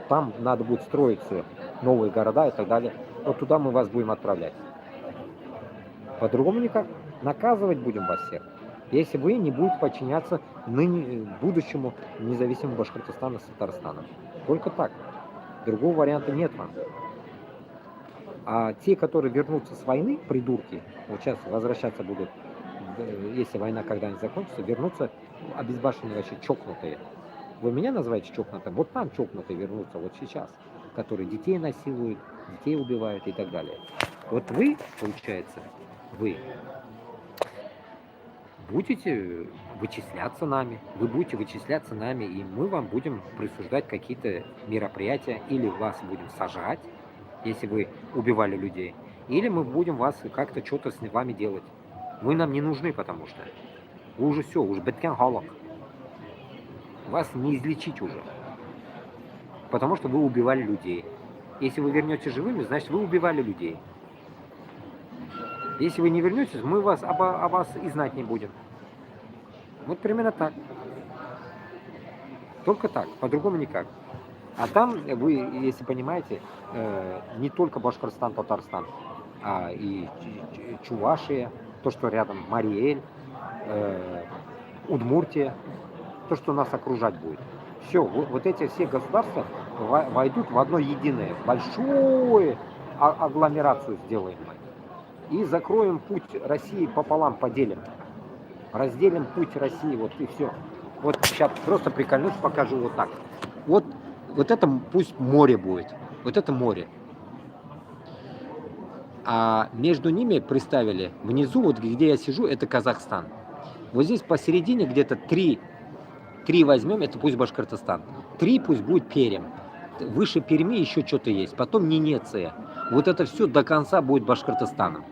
S1: Там надо будет строить все, новые города и так далее. Вот туда мы вас будем отправлять. По-другому никак. Наказывать будем вас всех, если вы не будете подчиняться будущему независимому Башкортостану с Татарстаном. Только так. Другого варианта нет вам. А те, которые вернутся с войны, придурки, вот сейчас возвращаться будут, если война когда-нибудь закончится, вернутся обезбашенные вообще чокнутые. Вы меня называете чокнутым? Вот там чокнутые вернутся вот сейчас, которые детей насилуют, детей убивают и так далее. Вот вы, получается, вы будете вычисляться нами, вы будете вычисляться нами, и мы вам будем присуждать какие-то мероприятия, или вас будем сажать, если вы убивали людей, или мы будем вас как-то что-то с вами делать. Вы нам не нужны, потому что вы уже все, уже беткен халак. Вас не излечить уже, потому что вы убивали людей. Если вы вернетесь живыми, значит вы убивали людей. Если вы не вернетесь, мы вас о вас и знать не будем. Вот примерно так. Только так, по-другому никак. А там вы, если понимаете, не только Башкортостан, Татарстан, а и Чувашия, то, что рядом Мариэль, Удмуртия, то, что нас окружать будет. Все, вот эти все государства войдут в одно единое, большую агломерацию сделаем мы. И закроем путь России пополам, поделим. Разделим путь России, вот и все. Вот сейчас просто прикольнусь, покажу вот так. Вот это пусть море будет. Вот это море. А между ними приставили, внизу, вот где я сижу, это Казахстан. Вот здесь посередине где-то 3 возьмем, это пусть Башкортостан. 3 пусть будет Пермь. Выше Перми еще что-то есть. Потом Ненеция. Вот это все до конца будет Башкортостаном.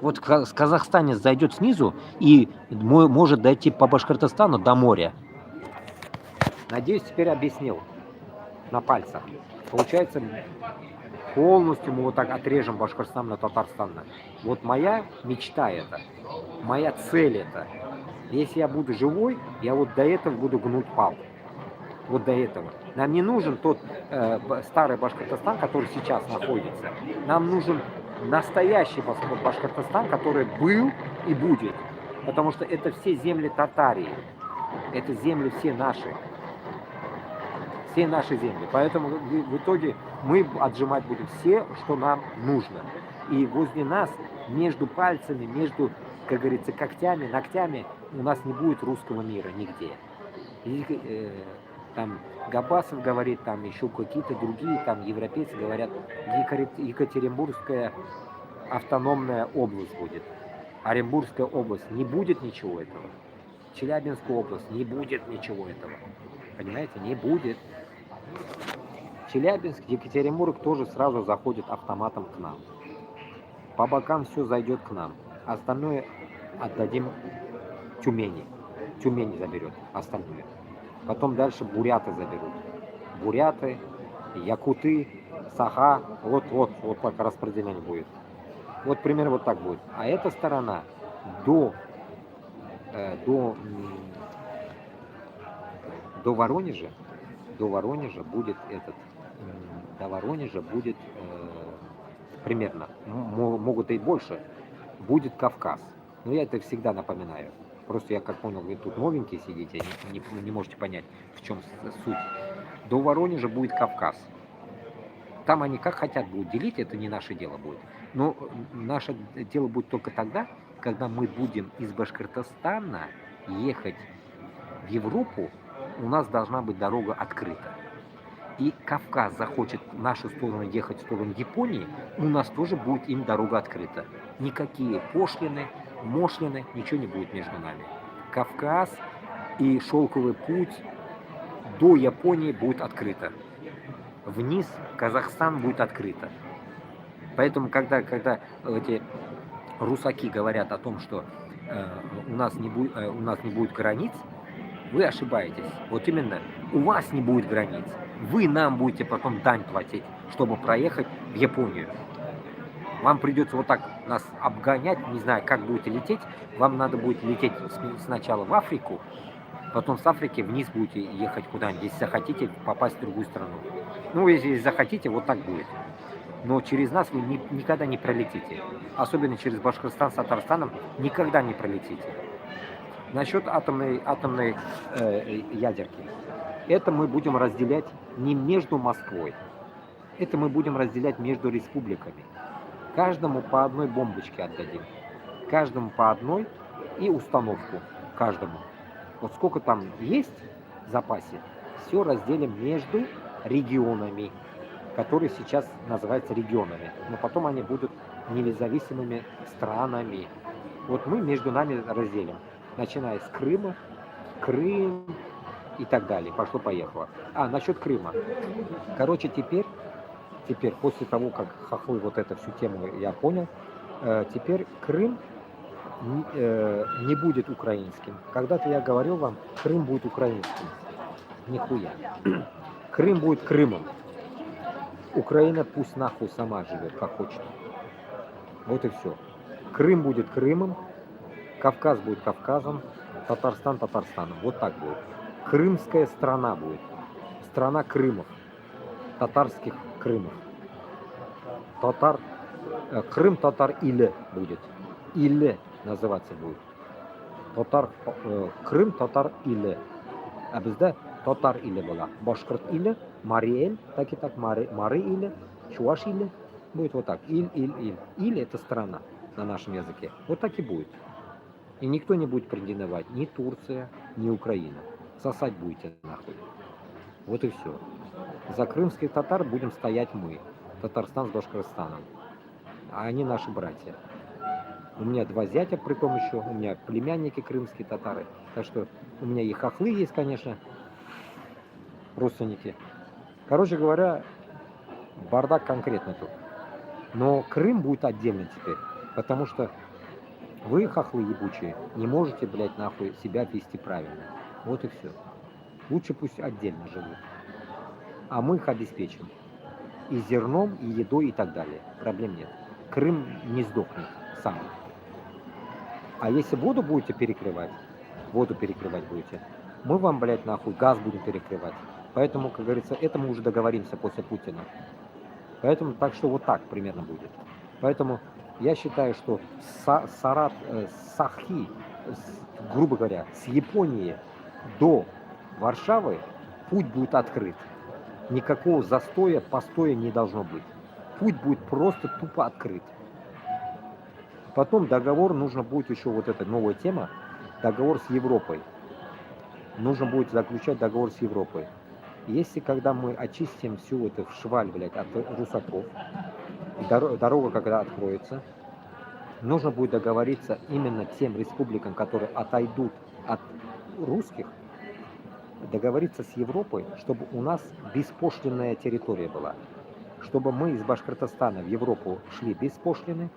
S1: Вот с Казахстана зайдет снизу и может дойти по Башкортостану до моря. Надеюсь, теперь объяснил на пальцах. Получается, полностью мы вот так отрежем Башкортостан на Татарстан. Вот моя мечта это, моя цель это. Если я буду живой, я вот до этого буду гнуть палку. Вот до этого. Нам не нужен тот старый Башкортостан, который сейчас находится. Нам нужен настоящий Башкортостан, который был и будет. Потому что это все земли Татарии. Это земли все наши. Все наши земли. Поэтому в итоге мы отжимать будем все, что нам нужно. И возле нас, между пальцами, между, как говорится, когтями, ногтями, у нас не будет русского мира нигде. И, там Габасов говорит, там еще какие-то другие, там европейцы говорят, Екатеринбургская автономная область будет. Оренбургская область, не будет ничего этого. Челябинская область, не будет ничего этого. Понимаете, не будет. Челябинск, Екатеринбург тоже сразу заходит автоматом к нам. По бокам все зайдет к нам. Остальное отдадим Тюмени. Тюмень заберет остальное. Потом дальше буряты заберут. Буряты, якуты, саха. Вот так распределение будет. Вот примерно вот так будет. А эта сторона до Воронежа, будет примерно, могут и больше, будет Кавказ. Но я это всегда напоминаю. Просто я как понял, вы тут новенькие сидите, не можете понять, в чем суть. До Воронежа будет Кавказ. Там они как хотят будут делить, это не наше дело будет. Но наше дело будет только тогда, когда мы будем из Башкортостана ехать в Европу, у нас должна быть дорога открыта. И Кавказ захочет в нашу сторону ехать в сторону Японии, у нас тоже будет им дорога открыта. Никакие пошлины, мошлины, ничего не будет между нами. Кавказ и шелковый путь до Японии будет открыто. Вниз Казахстан будет открыто. Поэтому, когда эти русаки говорят о том, что у нас не будет границ, вы ошибаетесь. Вот именно, у вас не будет границ. Вы нам будете потом дань платить, чтобы проехать в Японию. Вам придется вот так нас обгонять, не знаю, как будете лететь. Вам надо будет лететь сначала в Африку, потом с Африки вниз будете ехать куда-нибудь, если захотите попасть в другую страну. Ну, если захотите, вот так будет. Но через нас вы никогда не пролетите. Особенно через Башкортостан с Татарстаном никогда не пролетите. Насчет атомной ядерки. Это мы будем разделять не между Москвой. Это мы будем разделять между республиками. Каждому по одной бомбочке отдадим. Каждому по одной и установку каждому. Вот сколько там есть в запасе, все разделим между регионами, которые сейчас называются регионами. Но потом они будут независимыми странами. Вот мы между нами разделим. Начиная с Крыма, Крым и так далее. Пошло-поехало. Насчет Крыма. Короче, теперь, после того, как хохлы вот эту всю тему я понял, теперь Крым не будет украинским. Когда-то я говорил вам, Крым будет украинским. Нихуя. Крым будет Крымом. Украина пусть нахуй сама живет, как хочет. Вот и все. Крым будет Крымом, Кавказ будет Кавказом, Татарстан Татарстаном. Вот так будет. Крымская страна будет. Страна Крымов. Татарских Крымов. Крым Татар Иле будет. Иле называться будет. Крым Татар Иле. А бізде Татар Иле была. Башкорт Иле, Мариэль, так и так, Мары или, Чуваш или, будет вот так, Иль. Иль это страна на нашем языке, вот так и будет. И никто не будет претендовать, ни Турция, ни Украина. Сосать будете нахуй. Вот и все. За крымских татар будем стоять мы, Татарстан с Башкортостаном. А они наши братья. У меня 2 зятя, при том еще, у меня племянники крымские татары. Так что у меня и хохлы есть, конечно, родственники. Короче говоря, бардак конкретно тут. Но Крым будет отдельно теперь, потому что вы, хохлы ебучие, не можете, блядь, нахуй себя вести правильно. Вот и все. Лучше пусть отдельно живут. А мы их обеспечим. И зерном, и едой, и так далее. Проблем нет. Крым не сдохнет сам. А если воду будете перекрывать, будете, мы вам, блядь, нахуй газ будем перекрывать. Поэтому, как говорится, это мы уже договоримся после Путина. Поэтому так что вот так примерно будет. Поэтому я считаю, что Сахи, грубо говоря, с Японии до Варшавы путь будет открыт. Никакого застоя, постоя не должно быть. Путь будет просто тупо открыт. Потом договор, нужно будет еще вот эта новая тема, договор с Европой. Нужно будет заключать договор с Европой. Если когда мы очистим всю эту шваль, блядь, от русаков, дорога когда откроется, нужно будет договориться именно тем республикам, которые отойдут от русских, договориться с Европой, чтобы у нас беспошлинная территория была. Чтобы мы из Башкортостана в Европу шли беспошлины,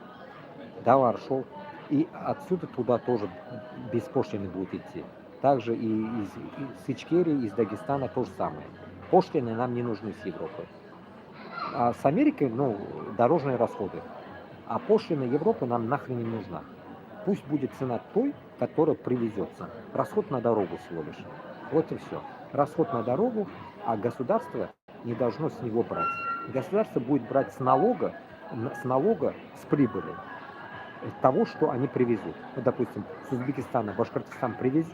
S1: товар шел, и отсюда туда тоже беспошлины будет идти. Также и из Ичкерии, из Дагестана то же самое. Пошлины нам не нужны с Европы. А с Америкой, дорожные расходы. А пошлина Европы нам нахрен не нужна. Пусть будет цена той, которая привезется. Расход на дорогу всего лишь. Вот и все. Расход на дорогу, а государство не должно с него брать. Государство будет брать с налога, с прибыли того, что они привезут. Вот, допустим, с Узбекистана Башкортостан привезет,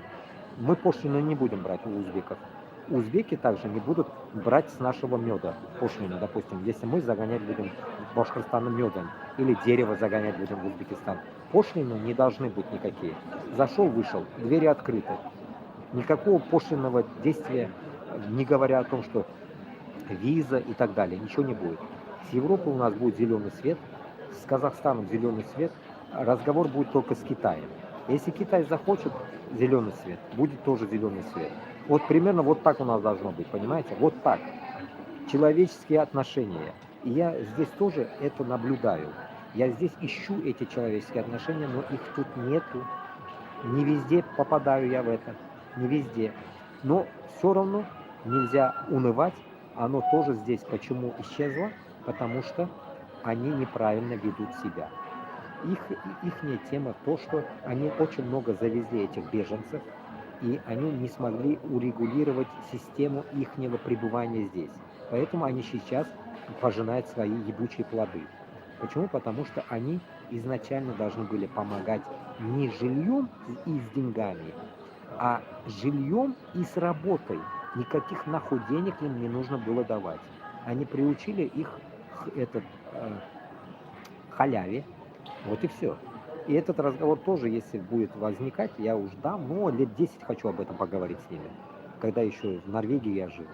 S1: мы пошлину не будем брать у узбеков. Узбеки также не будут брать с нашего меда пошлину, допустим, если мы загонять будем в Башкортостан медом или дерево загонять будем в Узбекистан. Пошлины не должны быть никакие. Зашел, вышел, двери открыты. Никакого пошлинного действия, не говоря о том, что виза и так далее, ничего не будет. С Европой у нас будет зеленый свет, с Казахстаном зеленый свет, разговор будет только с Китаем. Если Китай захочет зеленый свет, будет тоже зеленый свет. Вот примерно вот так у нас должно быть, понимаете? Вот так. Человеческие отношения. И я здесь тоже это наблюдаю. Я здесь ищу эти человеческие отношения, но их тут нету. Не везде попадаю я в это. Не везде. Но все равно нельзя унывать. Оно тоже здесь почему исчезло? Потому что они неправильно ведут себя. Ихняя тема то, что они очень много завезли этих беженцев, и они не смогли урегулировать систему ихнего пребывания здесь. Поэтому они сейчас пожинают свои ебучие плоды. Почему? Потому что они изначально должны были помогать не жильем и с деньгами, а жильем и с работой. Никаких нахуй денег им не нужно было давать. Они приучили их к халяве. Вот и все. И этот разговор тоже, если будет возникать, я уж давно, лет 10 хочу об этом поговорить с ними. Когда еще в Норвегии я жил,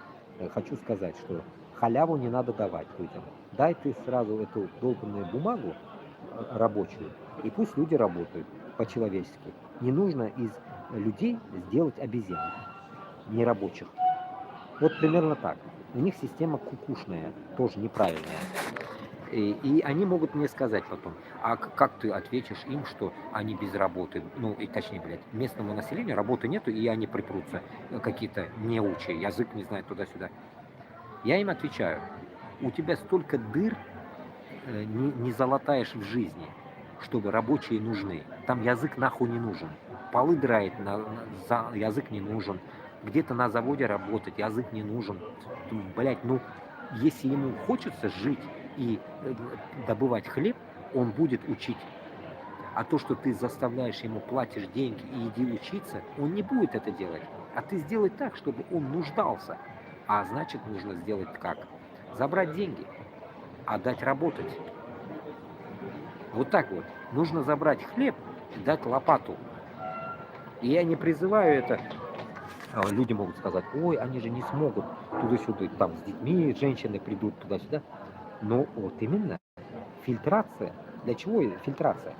S1: хочу сказать, что халяву не надо давать людям. Дай ты сразу эту долбанную бумагу рабочую, и пусть люди работают по-человечески. Не нужно из людей сделать обезьян, нерабочих. Вот примерно так. У них система кукушная, тоже неправильная. И они могут мне сказать потом, а как ты ответишь им, что они без работы, местному населению работы нету, и они припрутся, какие-то неучи, язык не знают туда-сюда. Я им отвечаю, у тебя столько дыр не залатаешь в жизни, чтобы рабочие нужны. Там язык нахуй не нужен. Полы драить, язык не нужен. Где-то на заводе работать, язык не нужен. Если ему хочется жить и добывать хлеб, он будет учить. А то, что ты заставляешь ему, платишь деньги и иди учиться, он не будет это делать. А ты сделай так, чтобы он нуждался.
S3: А значит, нужно сделать как? Забрать деньги, отдать работать. Вот так вот. Нужно забрать хлеб и дать лопату. И я не призываю это. Люди могут сказать, ой, они же не смогут туда-сюда, там с детьми женщины придут туда-сюда. Но вот именно фильтрация. Для чего фильтрация?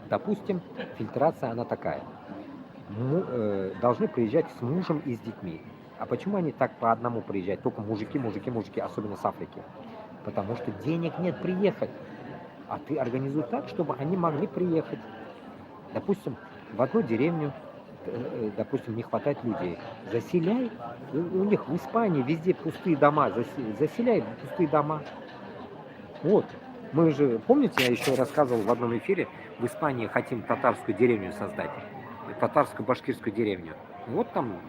S3: Допустим, фильтрация она такая. Должны приезжать с мужем и с детьми. А почему они так по одному приезжают? Только мужики, мужики, мужики, особенно с Африки. Потому что денег нет приехать. А ты организуй так, чтобы они могли приехать. Допустим, в одну деревню, допустим, не хватает людей. Заселяй. У них в Испании везде пустые дома. Заселяй пустые дома. Вот. Мы же, помните, я еще рассказывал в одном эфире, в Испании хотим татарскую деревню создать. Татарскую башкирскую деревню. Вот там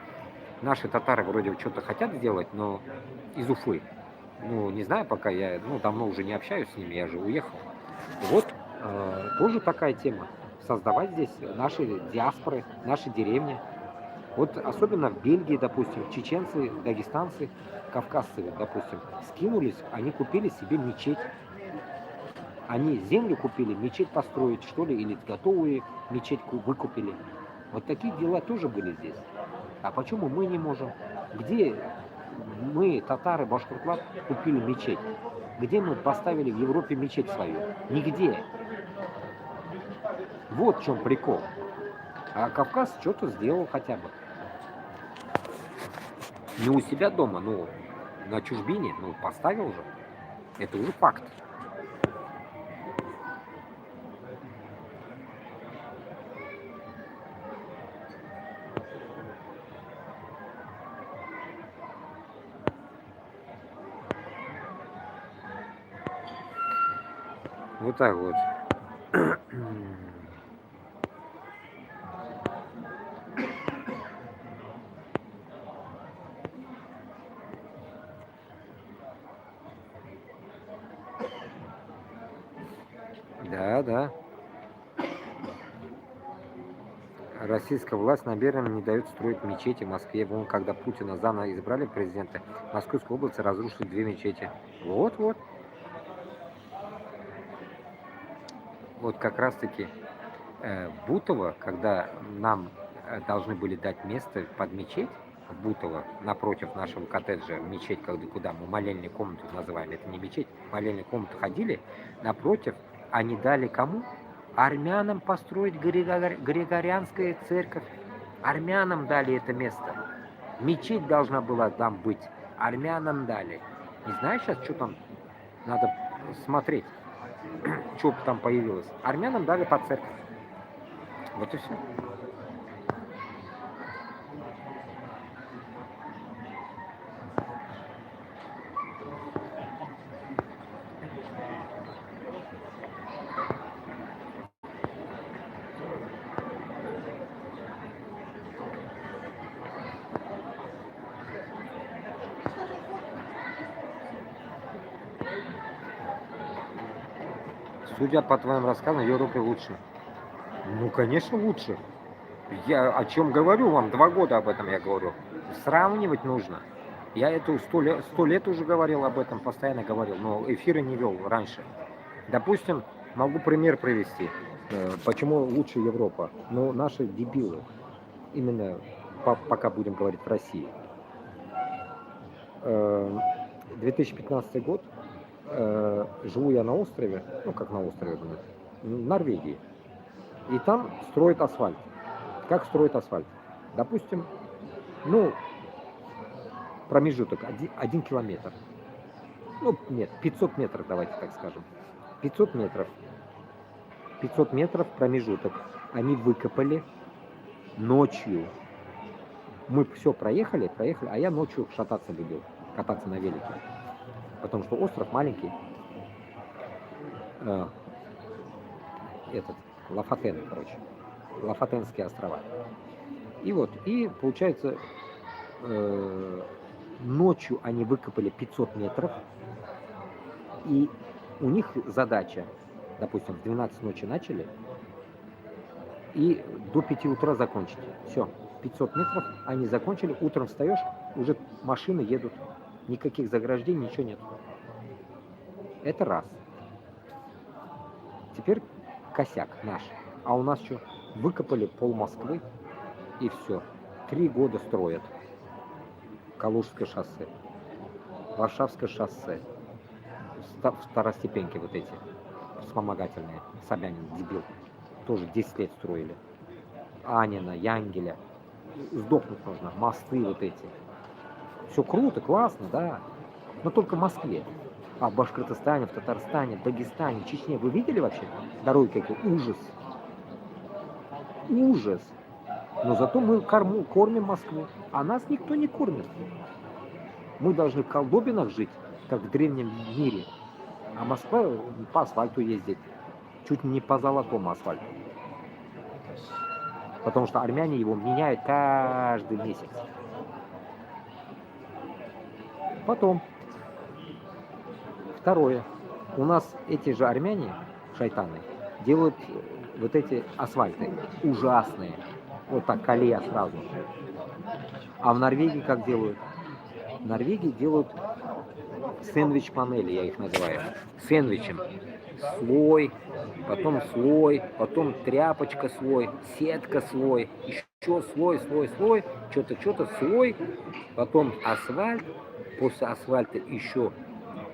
S3: наши татары вроде что-то хотят сделать, но из Уфы. Ну, не знаю, пока я, давно уже не общаюсь с ними, я же уехал. Вот тоже такая тема. Создавать здесь наши диаспоры, наши деревни. Вот особенно в Бельгии, допустим, чеченцы, дагестанцы, кавказцы, допустим, скинулись, они купили себе мечеть. Они землю купили, мечеть построить, что ли, или готовую мечеть выкупили. Вот такие дела тоже были здесь. А почему мы не можем? Где мы, татары, башкиртлар, купили мечеть? Где мы поставили в Европе мечеть свою? Нигде. Вот в чем прикол. А Кавказ что-то сделал хотя бы. Не у себя дома, но на чужбине, поставил же. Это уже факт. Вот так вот. Да. Российская власть намеренно не дает строить мечети в Москве. Вон, когда Путина заново избрали президента, в Московской области разрушили 2 мечети. Вот. Вот как раз-таки Бутово, когда нам должны были дать место под мечеть, в Бутово, напротив нашего коттеджа, мечеть, куда мы молельную комнату называем, это не мечеть, молельную комнату ходили, напротив, они дали кому? Армянам построить Григорианскую церковь. Армянам дали это место. Мечеть должна была там быть. Армянам дали. Не знаешь сейчас, что там? Надо смотреть, что там появилось. Армянам дали под церковь. Вот и все. Судя по твоим рассказам, в Европе лучше. Ну, конечно, лучше. Я о чем говорю вам, 2 года об этом я говорю. Сравнивать нужно. Я это 100 лет уже говорил об этом, постоянно говорил, но эфиры не вел раньше. Допустим, могу пример привести. Почему лучше Европа? Ну, наши дебилы. Именно пока будем говорить в России. 2015 год. Живу я на острове, как на острове, в Норвегии. И там строят асфальт. Как строят асфальт? Допустим, промежуток 1 километр. 500 метров, давайте так скажем. 500 метров. 500 метров промежуток. Они выкопали ночью. Мы все проехали, а я ночью шататься любил, кататься на велике. Потому что остров маленький. Лафатен, Лафатенские острова. И получается, ночью они выкопали 500 метров, и у них задача, допустим, в 12 ночи начали, и до 5 утра закончить. Все, 500 метров они закончили, утром встаешь, уже машины едут, никаких заграждений, ничего нет. Это раз. Теперь косяк наш. А у нас что? Выкопали пол Москвы и все. 3 года строят. Калужское шоссе, Варшавское шоссе, второстепенки вот эти, вспомогательные, Собянин, дебил, тоже 10 лет строили. Анина, Янгеля, сдохнуть нужно, мосты вот эти. Все круто, классно, да, но только в Москве. А в Башкортостане, в Татарстане, в Дагестане, в Чечне, вы видели вообще дороги какие? Ужас. Ужас. Но зато мы кормим Москву, а нас никто не кормит. Мы должны в колдобинах жить, как в древнем мире. А Москва по асфальту ездит. Чуть не по золотому асфальту. Потому что армяне его меняют каждый месяц. Потом. Второе. У нас эти же армяне, шайтаны, делают вот эти асфальты. Ужасные. Вот так, колея сразу. А в Норвегии как делают? В Норвегии делают сэндвич-панели, я их называю. Сэндвичем. Слой, потом тряпочка слой, сетка слой, еще слой, что-то слой, потом асфальт, после асфальта еще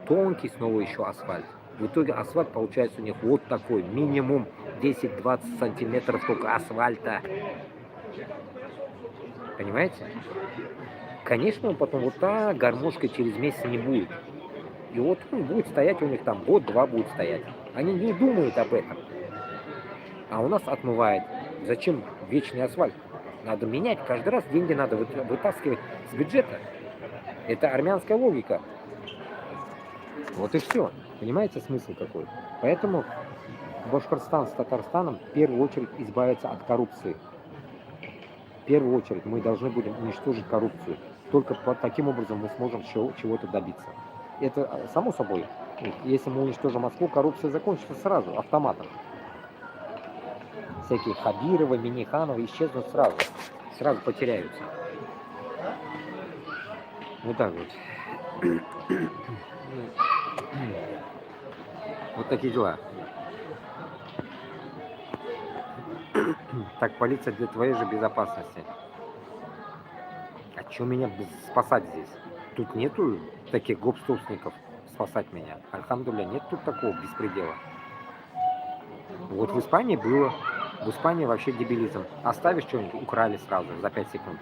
S3: тонкий, снова еще асфальт. В итоге асфальт получается у них вот такой, минимум 10-20 сантиметров только асфальта. Понимаете? Конечно, он потом вот так гармошкой через месяц не будет. И вот он будет стоять у них там, год-два будет стоять. Они не думают об этом. А у нас отмывает. Зачем вечный асфальт? Надо менять. Каждый раз деньги надо вытаскивать с бюджета. Это армянская логика. Вот и все. Понимаете, смысл какой? Поэтому Башкортостан с Татарстаном в первую очередь избавиться от коррупции. В первую очередь мы должны будем уничтожить коррупцию. Только таким образом мы сможем чего-то добиться. Это само собой. Если мы уничтожим Москву, коррупция закончится сразу, автоматом. Всякие Хабировы, Минихановы исчезнут сразу. Сразу потеряются. Вот так вот. Вот такие дела. Так, полиция для твоей же безопасности. А что меня спасать здесь? Тут нету таких гопстопсников спасать меня. Альхамдулилля, нет тут такого беспредела. Вот в Испании было. В Испании вообще дебилизм. Оставишь что-нибудь, украли сразу за 5 секунд.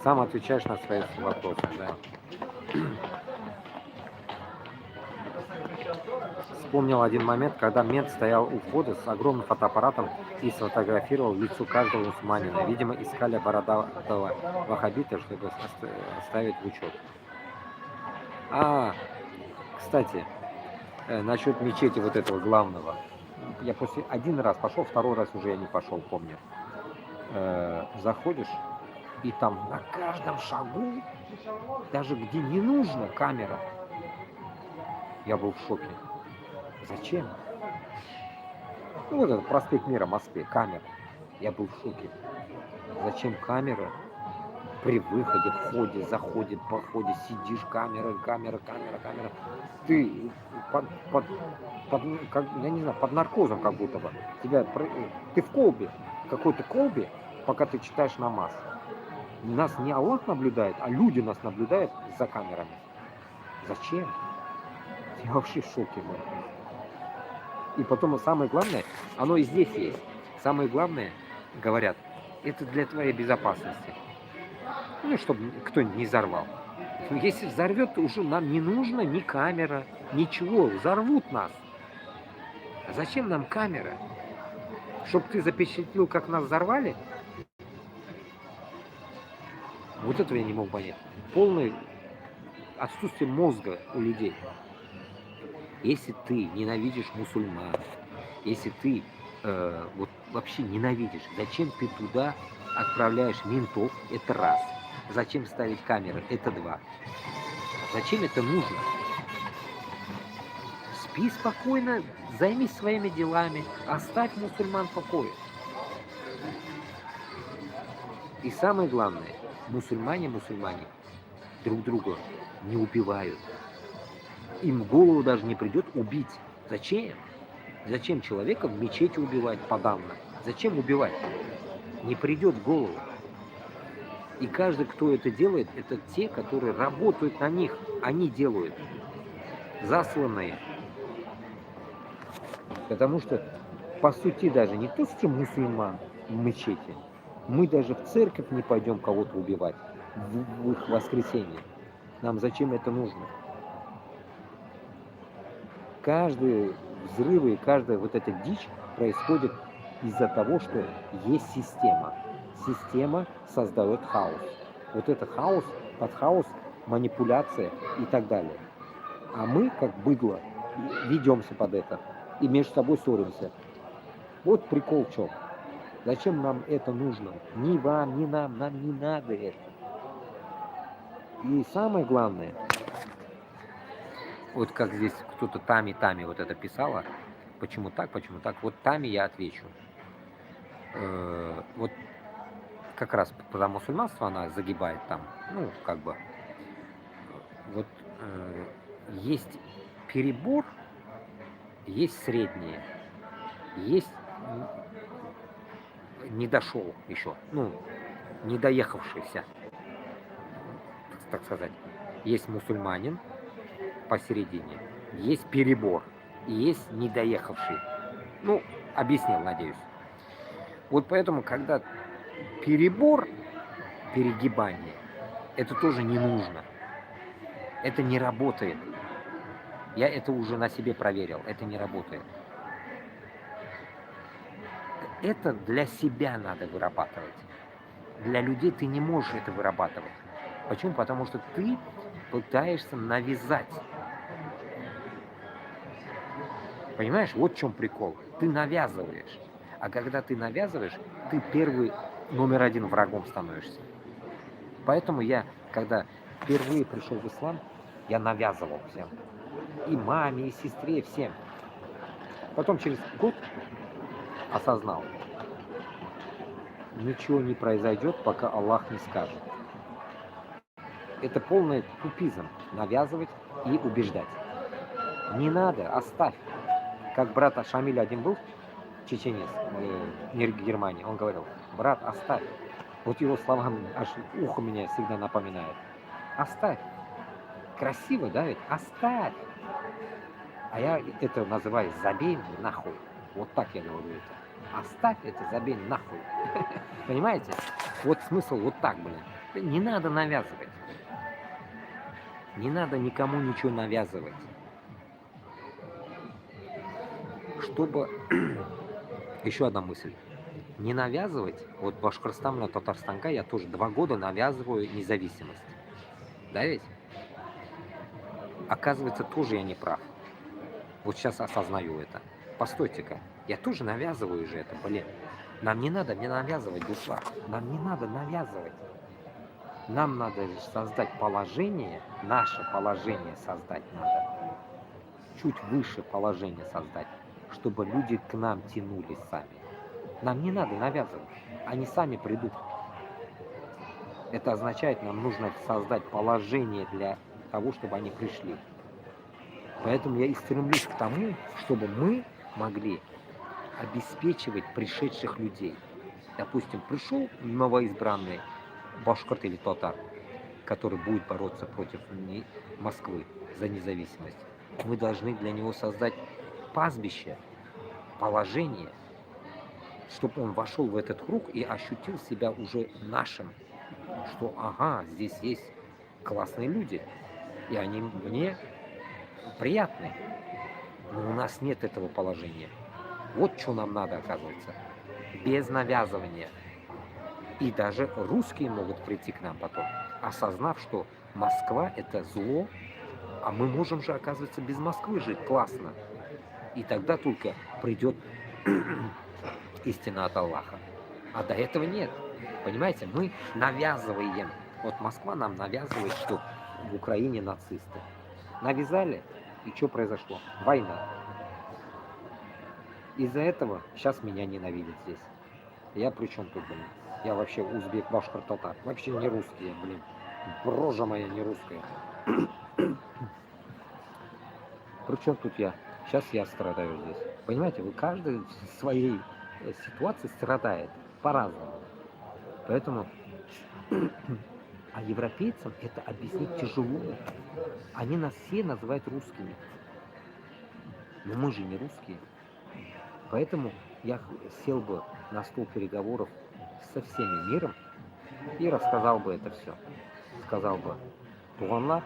S3: Сам отвечаешь на свои вопросы, да. Вспомнил один момент, когда мент стоял у входа с огромным фотоаппаратом и сфотографировал лицо каждого мусульманина. Видимо, искали бородатого ваххабита, чтобы оставить в учет. Кстати, насчет мечети вот этого главного. Я после один раз пошел, второй раз уже я не пошел, помню. Заходишь, и там на каждом шагу, даже где не нужно, камера. Я был в шоке. Зачем? Ну, вот этот проспект Мира в Москве, камера. Я был в шоке. Зачем камера? При выходе, входе, заходе, походе, сидишь, камера. Ты я не знаю, под наркозом как будто бы. Ты в колбе, какой-то колбе, пока ты читаешь намаз. Нас не Аллах наблюдает, а люди нас наблюдают за камерами. Зачем? Я вообще в шоке был. И потом самое главное, оно и здесь есть. Самое главное, говорят, это для твоей безопасности. Ну, чтобы кто-нибудь не взорвал. Если взорвет, то уже нам не нужно ни камера, ничего. Взорвут нас. Зачем нам камера? Чтобы ты запечатлел, как нас взорвали? Вот этого я не мог понять. Полное отсутствие мозга у людей. Если ты ненавидишь мусульман, если ты вот вообще ненавидишь, зачем ты туда отправляешь ментов? Это раз. Зачем ставить камеры? Это два. Зачем это нужно? спи спокойно, займись своими делами, оставь мусульман в покое. И самое главное, мусульмане друг друга не убивают. Им в голову даже не придет убить. Зачем? Зачем человека в мечети убивать подавно? Зачем убивать? Не придет в голову. И каждый, кто это делает, это те, которые работают на них. Они делают. Засланные. Потому что, по сути, даже не то, что мусульман в мечети. Мы даже в церковь не пойдем кого-то убивать в их воскресенье. Нам зачем это нужно? Каждые взрывы и каждая вот эта дичь происходит из-за того, что есть система. Система создает хаос. Вот это хаос, под хаос, манипуляция и так далее. А мы, как быдло, ведемся под это и между собой ссоримся. Вот прикол в чем. Зачем нам это нужно? Ни вам, ни нам не надо это. И самое главное, вот как здесь кто-то Тами вот это писала, почему так, вот Тами я отвечу. Вот как раз про мусульманство она загибает там, ну, как бы, вот есть перебор, есть среднее, есть не дошел еще, ну, не доехавшийся, так сказать. Есть мусульманин посередине, есть перебор и есть недоехавший. Ну, объяснил, надеюсь. Вот поэтому, когда перебор, перегибание, это тоже не нужно. Это не работает. Я это уже на себе проверил. Это не работает. Это для себя надо вырабатывать. Для людей ты не можешь это вырабатывать. Почему? Потому что ты пытаешься навязать. Понимаешь, вот в чем прикол. Ты навязываешь. А когда ты навязываешь, ты первый, номер один врагом становишься. Поэтому я, когда впервые пришел в ислам, я навязывал всем. И маме, и сестре, всем. Потом через год осознал. Ничего не произойдет, пока Аллах не скажет. Это полный тупизм. Навязывать и убеждать. Не надо, оставь. Как брат Шамиль один был, чеченец, Германии, он говорил: брат, оставь. Вот его слова аж ухо меня всегда напоминает. Оставь. Красиво, да, ведь? Оставь. А я это называю: забей нахуй. Вот так я говорю это. Оставь это, забей нахуй. Понимаете? Вот смысл вот так, блин. Не надо навязывать. Не надо никому ничего навязывать. Чтобы... Еще одна мысль. Не навязывать. Вот Башкортостан, Татарстанга я тоже 2 года навязываю независимость. Да ведь? Оказывается, тоже я не прав. Вот сейчас осознаю это. Постойте-ка. Я тоже навязываю же это, блин. Нам не надо мне навязывать, душа. Нам не надо навязывать. Нам надо создать положение, наше положение создать надо. Чуть выше положение создать, чтобы люди к нам тянулись сами. Нам не надо навязывать. Они сами придут. Это означает, нам нужно создать положение для того, чтобы они пришли. Поэтому я и стремлюсь к тому, чтобы мы могли обеспечивать пришедших людей. Допустим, пришел новоизбранный башкорт или татар, который будет бороться против Москвы за независимость. Мы должны для него создать пастбище, положение, чтобы он вошел в этот круг и ощутил себя уже нашим, что ага, здесь есть классные люди, и они мне приятны. Но у нас нет этого положения. Вот что нам надо, оказывается. Без навязывания. И даже русские могут прийти к нам потом, осознав, что Москва — это зло, а мы можем же, оказывается, без Москвы жить классно. И тогда только придет истина от Аллаха. А до этого нет. Понимаете, мы навязываем. Вот Москва нам навязывает, что в Украине нацисты. Навязали, И что произошло? Война. Из-за этого сейчас меня ненавидят здесь. Я при чем тут, блин? Я вообще узбек, башкир, татар. Вообще не русский, я, блин. Рожа моя не русская. При чем тут я? Сейчас я страдаю здесь. Понимаете, вы каждый в своей ситуации страдает по-разному. Поэтому а европейцам это объяснить тяжело. Они нас все называют русскими. Но мы же не русские. Поэтому я сел бы на стол переговоров со всеми миром и рассказал бы это все. Сказал бы: туганлар,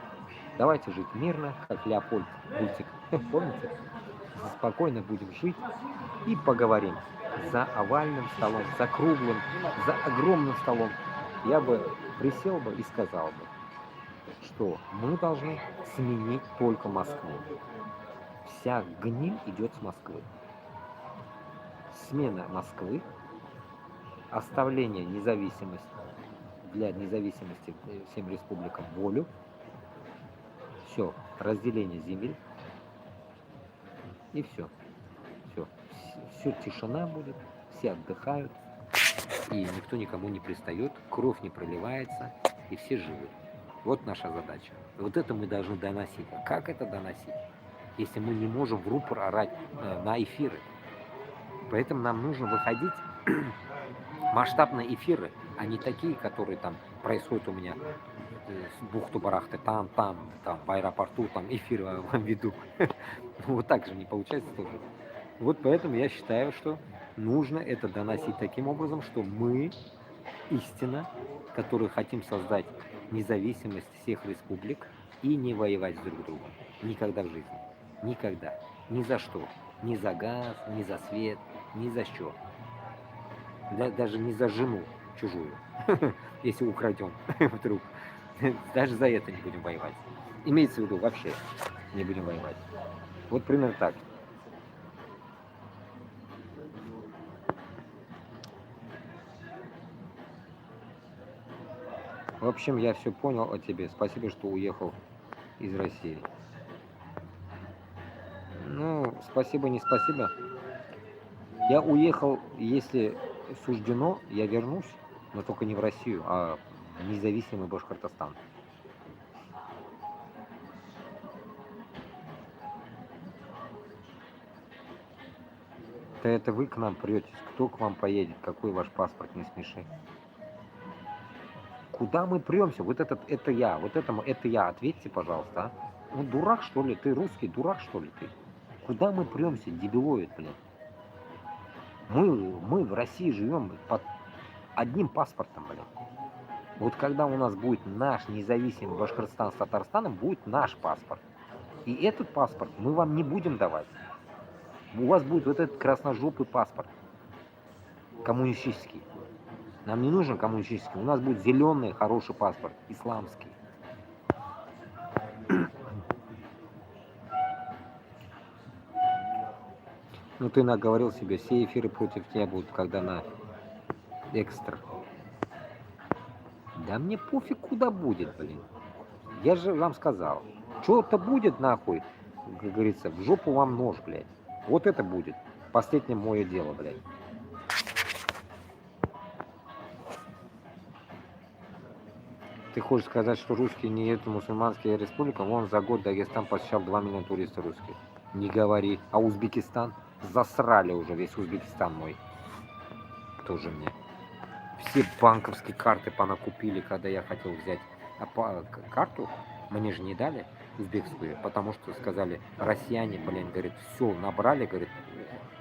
S3: давайте жить мирно, как Леопольд мультик. Помните? Спокойно будем жить и поговорим. За овальным столом, за круглым, за огромным столом. Я бы присел бы и сказал бы, что мы должны сменить только Москву. Вся гниль идет с Москвы. Смена Москвы, оставление независимости для независимости всем республикам волю, все, разделение земель и все. Все, тишина будет, все отдыхают, и никто никому не пристает, кровь не проливается, и все живы. Вот наша задача. Вот это мы должны доносить. А как это доносить, если мы не можем в рупор орать на эфиры? Поэтому нам нужно выходить масштабные эфиры, а не такие, которые там происходят у меня с бухты-барахты, там, в аэропорту, там эфир вам веду. Вот так же не получается тоже. Вот поэтому я считаю, что нужно это доносить таким образом, что мы истина, которые хотим создать независимость всех республик и не воевать друг с другом. Никогда в жизни. Никогда. Ни за что. Ни за газ, ни за свет, ни за что. Даже не за жену чужую, если украдем вдруг. Даже за это не будем воевать. Имеется в виду, вообще не будем воевать. Вот примерно так. В общем, я все понял о тебе. Спасибо, что уехал из России. Ну, спасибо, не спасибо. Я уехал, если суждено, я вернусь, но только не в Россию, а в независимый Башкортостан. Да это вы к нам претесь. Кто к вам поедет? Какой ваш паспорт? Не смеши. Куда мы премся? Вот это я. Вот этому это я. Ответьте, пожалуйста. А? Ну, дурак, что ли? Ты русский дурак, что ли ты? Куда мы премся, дебилоид, блин? Мы в России живем под одним паспортом, блин. Вот когда у нас будет наш независимый Башкортостан с Татарстаном, будет наш паспорт. И этот паспорт мы вам не будем давать. У вас будет вот этот красножопый паспорт. Коммунистический. Нам не нужен коммунистический. У нас будет зеленый хороший паспорт. Исламский. Ну ты наговорил себе, все эфиры против тебя будут, когда на экстра. Да мне пофиг, куда будет, блин. Я же вам сказал. Что-то будет, нахуй, как говорится, в жопу вам нож, блядь. Вот это будет. Последнее мое дело, блядь. Ты хочешь сказать, что русские не это мусульманская республика? Вон за год Дагестан посещал 2 миллиона туристов русских. Не говори. А Узбекистан? Засрали уже весь Узбекистан мой. Тоже мне. Все банковские карты понакупили, когда я хотел взять карту. Мне же не дали узбекскую, потому что сказали, россияне, блин, говорит, все набрали, говорит,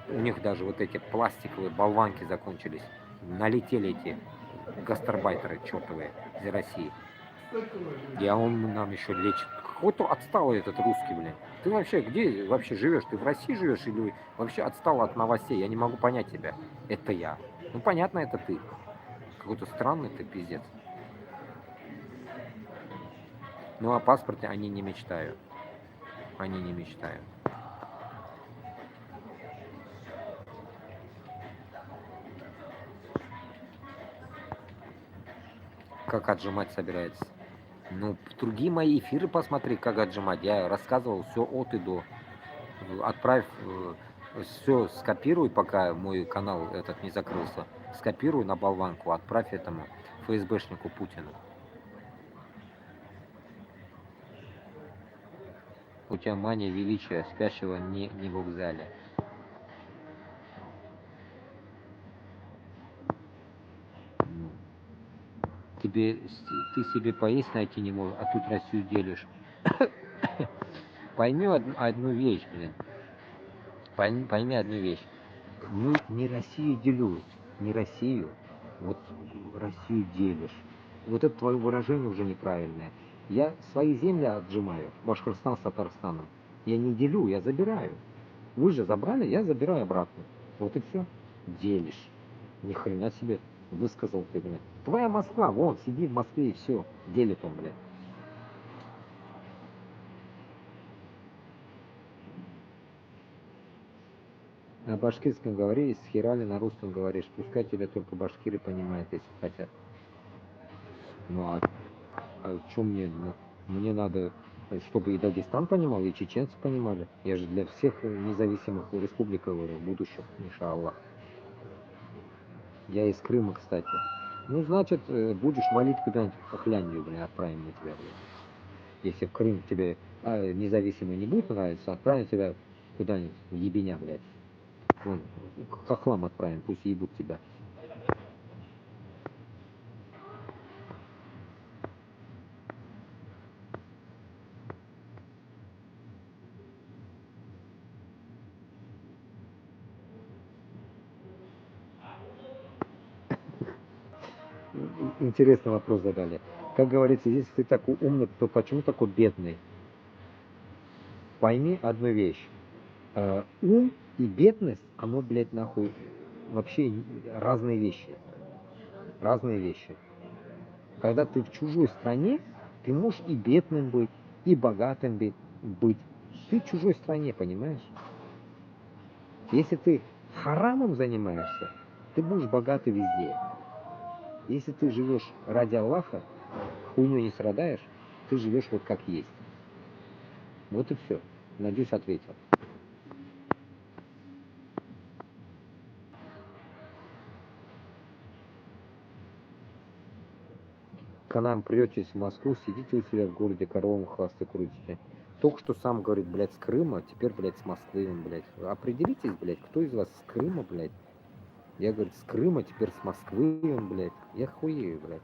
S3: у них даже вот эти пластиковые болванки закончились. Налетели эти гастарбайтеры чертовые из России. И он нам еще лечит. Какой-то отсталый этот русский, блин. Ты вообще где вообще живешь? Ты в России живешь или вообще отстал от новостей? Я не могу понять тебя. Это я. Ну понятно, это ты. Какой-то странный ты пиздец. Ну о паспорте они не мечтают. Они не мечтают. Как отжимать собирается? Ну, другие мои эфиры посмотри, как отжимать. Я рассказывал все от и до. Отправь, все скопируй, пока мой канал этот не закрылся. Скопируй на болванку, отправь этому ФСБшнику Путину. У тебя мания величия, спящего не в вокзале. Ну, ты себе поесть найти не можешь, а тут Россию делишь. Пойми одну вещь, блин. Пойми одну вещь. Не Россию делю, не Россию, вот Россию делишь. Вот это твое выражение уже неправильное. Я свои земли отжимаю, Башкортостан с Татарстаном. Я не делю, я забираю. Вы же забрали, я забираю обратно. Вот и все. Делишь. Ни хрена себе высказал ты, блядь. Твоя Москва, вон, сиди в Москве и все. Делит он, блядь. На башкирском говори, с херали на русском говоришь. Пускай тебя только башкиры понимают, если хотят. Ну а что мне? Мне надо, чтобы и Дагестан понимал, и чеченцы понимали. Я же для всех независимых республик говорю, в будущем, иншаллах. Я из Крыма, кстати. Ну, значит, будешь молить куда-нибудь в Хохляндию, блин, отправим мы тебя, блин. Если в Крым тебе независимый не будет нравиться, отправим тебя куда-нибудь в ебеня, блядь. Вон, к хохлам отправим, пусть ебут тебя. Интересный вопрос задали. Как говорится, если ты такой умный, то почему такой бедный? Пойми одну вещь. Ум и бедность, оно, блядь, нахуй, вообще разные вещи. Разные вещи. Когда ты в чужой стране, ты можешь и бедным быть, и богатым быть. Ты в чужой стране, понимаешь? Если ты харамом занимаешься, ты будешь богатый везде. Если ты живешь ради Аллаха, хуйню не страдаешь, ты живешь вот как есть. Вот и все. Надеюсь, ответил. К нам претесь в Москву, сидите у себя в городе, коровам хвосты крутите. Только что сам говорит, блядь, с Крыма, теперь, блядь, с Москвы, блядь. Определитесь, блядь, кто из вас с Крыма, блядь. Я, говорит, с Крыма, теперь с Москвы, он, блядь. Я хуею, блядь.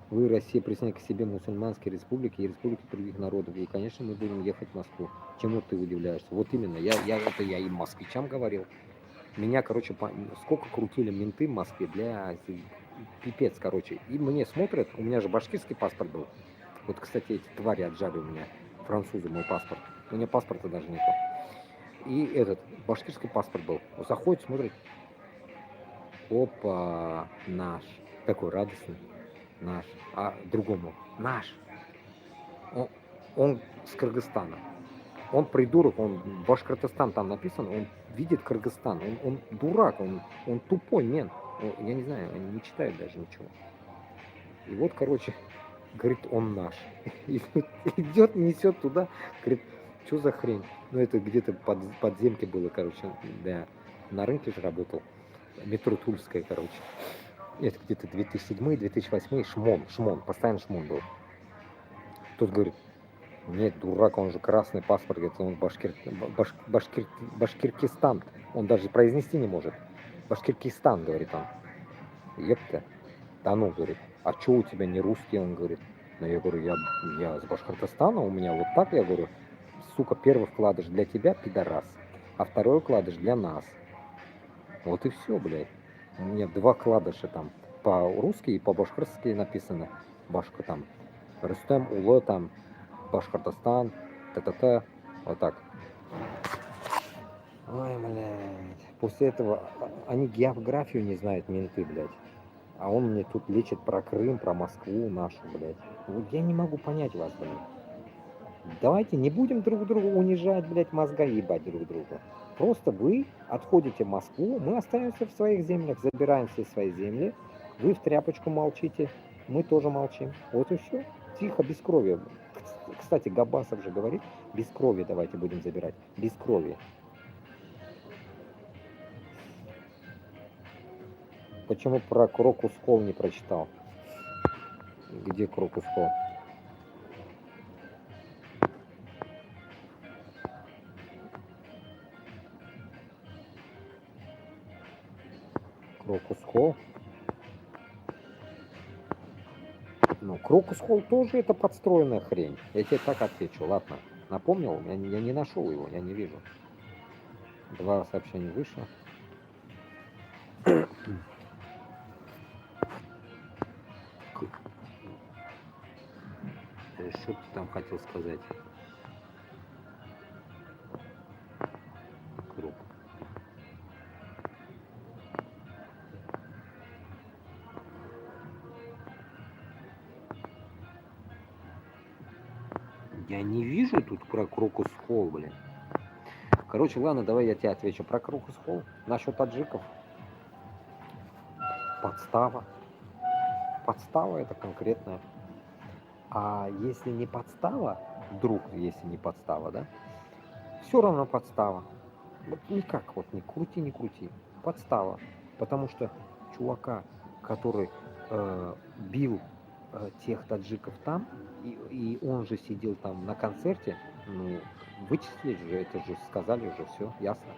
S3: Вы, Россия, присоединяете к себе мусульманские республики и республики других народов. И, конечно, мы будем ехать в Москву. Чему ты удивляешься? Вот именно, я и москвичам говорил. Меня, короче, сколько крутили менты в Москве, бля, пипец, короче. И мне смотрят, у меня же башкирский паспорт был. Вот, кстати, эти твари отжали у меня, французы, мой паспорт. У меня паспорта даже нету. И этот, башкирский паспорт был. Заходит, смотрит, опа, наш. Такой радостный, наш. А другому, наш. Он с Кыргызстана. Он придурок, он Башкортостан там написан, он видит Кыргызстан, он дурак, он тупой мент. Я не знаю, они не читают даже ничего. И вот, короче, говорит, он наш. Идет, несет туда, говорит, что за хрень? Ну, это где-то подземке было, короче, да, на рынке же работал. Метро Тульская, короче. Это где-то 2007-2008, шмон, постоянно шмон был. Тут говорит, нет, дурак, он же красный паспорт, это он Башкиркистан. Он даже произнести не может. Башкиркистан, говорит он. Епта. Да ну, говорит, а что у тебя не русский, он говорит. Ну, я говорю, я с Башкортостана, у меня вот так, я говорю, сука, первый вкладыш для тебя, пидорас, а второй вкладыш для нас. Вот и все, блядь. У меня два вкладыша там по-русски и по-башкирски написано. Башка там, Рустем, Улы там, Башкортостан, та-та-та, вот так. Ой, блядь. После этого они географию не знают, менты, блядь. А он мне тут лечит про Крым, про Москву нашу, блядь. Вот я не могу понять вас, блядь. Давайте не будем друг друга унижать, блядь, мозга ебать друг друга. Просто вы отходите в Москву, мы остаемся в своих землях, забираем все свои земли, Вы в тряпочку молчите, мы тоже молчим. Вот и все. Тихо, без крови. Кстати, Габасов же говорит, без крови давайте будем забирать. Без крови. Почему про Крокус Холл не прочитал? Где Крокус Холл? Крокус Холл? Ну, Крокус Холл тоже это подстроенная хрень. Я тебе так отвечу, ладно. Напомнил? Я не нашел его, я не вижу. 2 сообщения вышло. Что ты там хотел сказать? Круг. Я не вижу тут про Крокус Холл, блин. Короче, ладно, давай я тебе отвечу про Крокус Холл. Насчет таджиков. Подстава. Подстава это конкретная. А если не подстава, вдруг, если не подстава, да, все равно подстава. Вот никак, вот не крути, не крути. Подстава. Потому что чувака, который бил тех таджиков там, и он же сидел там на концерте, ну, вычислили же, это же сказали уже, все, ясно.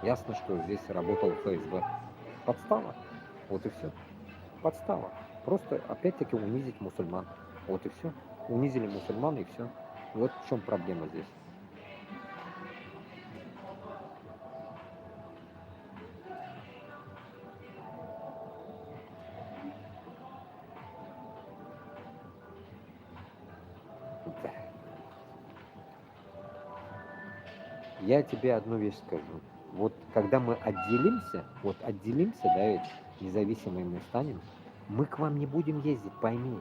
S3: Ясно, что здесь работал ФСБ. Подстава. Вот и все. Подстава. Просто опять-таки унизить мусульман. Вот и все. Унизили мусульман и все. Вот в чем проблема здесь. Да. Я тебе одну вещь скажу. Вот когда мы отделимся, да, ведь независимыми мы станем, мы к вам не будем ездить, пойми.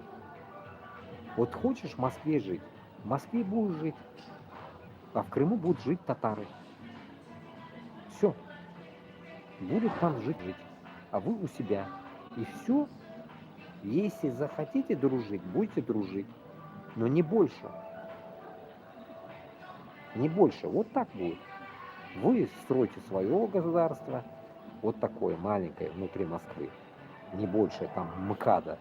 S3: Вот хочешь в Москве жить, в Москве будешь жить, а в Крыму будут жить татары. Все. Будут там жить, а вы у себя. И все. Если захотите дружить, будете дружить. Но не больше. Не больше. Вот так будет. Вы строите свое государство, вот такое маленькое, внутри Москвы. Не больше, там, МКАДа.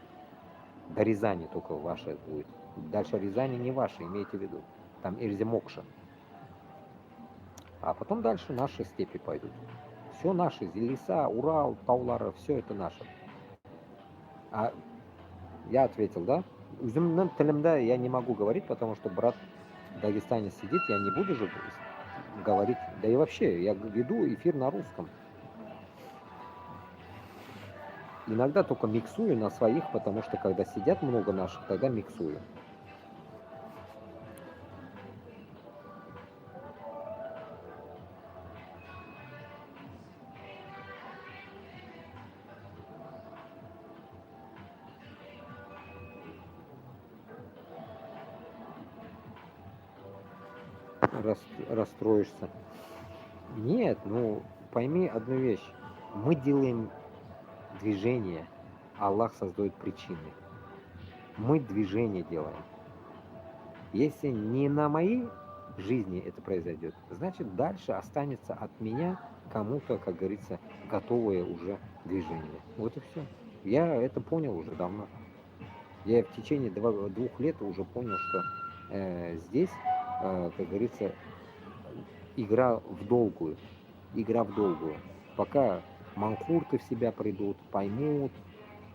S3: До Рязани только ваше будет. Дальше Рязани не ваше, имейте в виду. Там Эльзя-Мокша. А потом дальше наши степи пойдут. Все наши, леса, Урал, Таулара, все это наше. А я ответил, да? Үзімнің тілімді я не могу говорить, потому что брат в Дагестане сидит, я не буду же говорить. Да и вообще, я веду эфир на русском. Иногда только миксую на своих, потому что когда сидят много наших, тогда миксую. Расстроишься. Нет, ну пойми одну вещь. Мы делаем движение, Аллах создает причины. Мы движение делаем. Если не на моей жизни это произойдет, значит дальше останется от меня кому-то, как говорится, готовое уже движение. Вот и все. Я это понял уже давно. Я в течение 2 лет уже понял, что здесь, как говорится, игра в долгую. Игра в долгую. Пока манкурты в себя придут, поймут,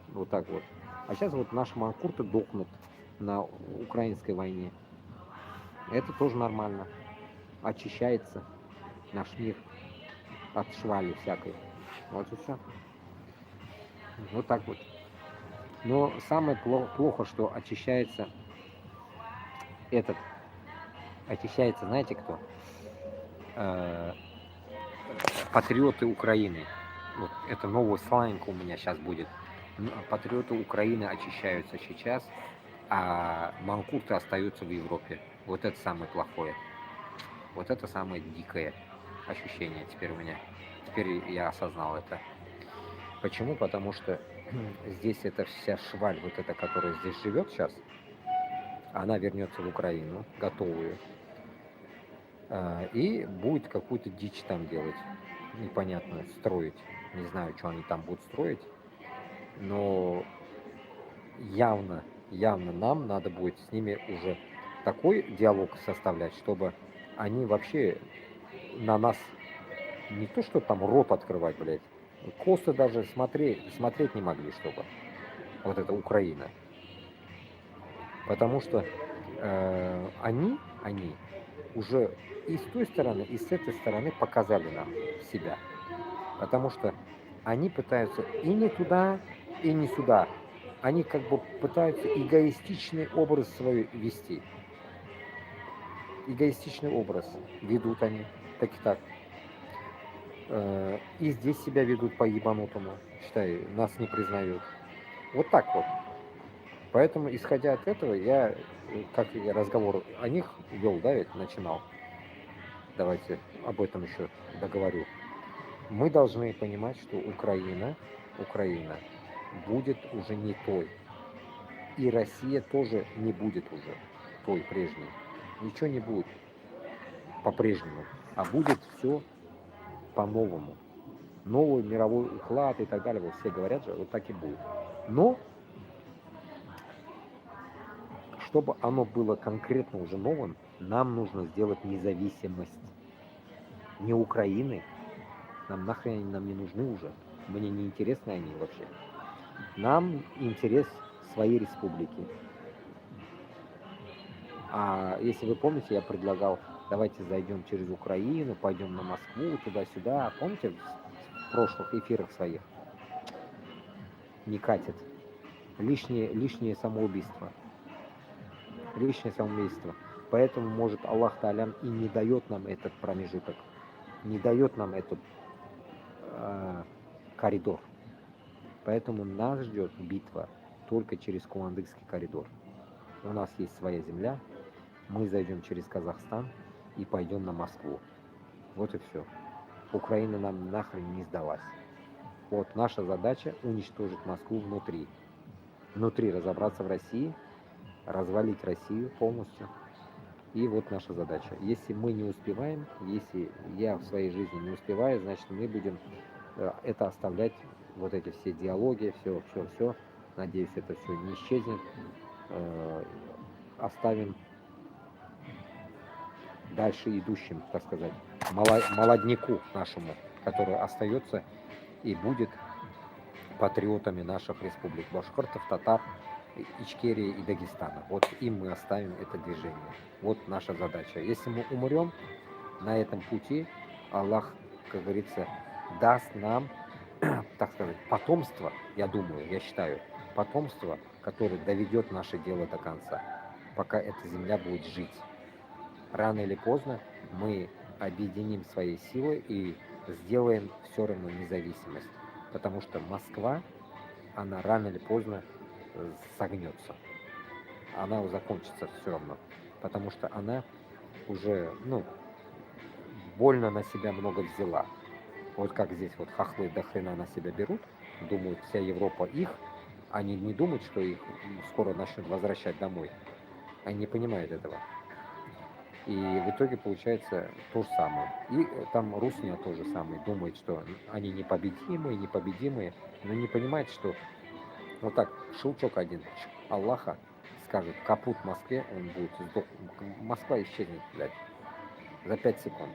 S3: вот так вот. А сейчас вот наши манкурты дохнут на украинской войне. Это тоже нормально. Очищается наш мир от швали всякой. Вот и все. Вот так вот. Но самое плохо, что очищается очищается, знаете кто? Патриоты Украины. Вот это новый сленг у меня сейчас будет. Патриоты Украины очищаются сейчас, а манкурты остаются в Европе. Вот это самое плохое. Вот это самое дикое ощущение теперь у меня. Теперь я осознал это. Почему? Потому что здесь эта вся шваль, вот эта, которая здесь живет сейчас, она вернется в Украину, готовую, и будет какую-то дичь там делать, непонятную, строить. Не знаю, что они там будут строить, но явно нам надо будет с ними уже такой диалог составлять, чтобы они вообще на нас не то, что там рот открывать, блядь, косо даже смотреть не могли, чтобы вот это Украина. Потому что они уже и с той стороны, и с этой стороны показали нам себя. Потому что они пытаются и не туда, и не сюда. Они как бы пытаются эгоистичный образ свой вести. Эгоистичный образ ведут они, так и так. И здесь себя ведут по-ебанутому. Считай, нас не признают. Вот так вот. Поэтому, исходя от этого, я, как я разговор о них вел, да, ведь начинал. Давайте об этом еще договорю. Мы должны понимать, что Украина будет уже не той. И Россия тоже не будет уже той прежней. Ничего не будет по-прежнему, а будет все по-новому. Новый мировой уклад и так далее. Вот все говорят же, вот так и будет. Но, чтобы оно было конкретно уже новым, нам нужно сделать независимость. Не Украины. Нам нахрен они нам не нужны уже. Мне не интересны они вообще. Нам интерес своей республики. А если вы помните, я предлагал, давайте зайдем через Украину, пойдем на Москву, туда-сюда. Помните в прошлых эфирах своих? Не катит. Лишнее самоубийство. Лишнее самоубийство. Поэтому, может, Аллах Та'алян и не дает нам этот промежуток, не дает нам этот коридор. Поэтому нас ждет битва только через Куландыкский коридор. У нас есть своя земля, мы зайдем через Казахстан и пойдем на Москву. Вот и все. Украина нам нахрен не сдалась. Вот наша задача уничтожить Москву внутри. Внутри разобраться в России, развалить Россию полностью. И вот наша задача. Если мы не успеваем, если я в своей жизни не успеваю, значит мы будем это оставлять, вот эти все диалоги, все. Надеюсь, это все не исчезнет. Оставим дальше идущим, так сказать, молодняку нашему, который остается и будет патриотами наших республик башкиртов, татар, Ичкерии и Дагестана. Вот им мы оставим это движение. Вот наша задача. Если мы умрем на этом пути, Аллах, как говорится, даст нам, так сказать, потомство, я думаю, я считаю, потомство, которое доведет наше дело до конца, пока эта земля будет жить. Рано или поздно мы объединим свои силы и сделаем все равно независимость. Потому что Москва, она рано или поздно согнется. Она закончится все равно. Потому что она уже, больно на себя много взяла. Вот как здесь вот хохлы до хрена на себя берут, думают, вся Европа их, они не думают, что их скоро начнут возвращать домой. Они не понимают этого. И в итоге получается то же самое. И там Русня тоже самое. Думает, что они непобедимые, но не понимает, что вот так, щелчок один Аллаха скажет, капут Москве, он будет сдох. Москва исчезнет, блядь, за 5 секунд.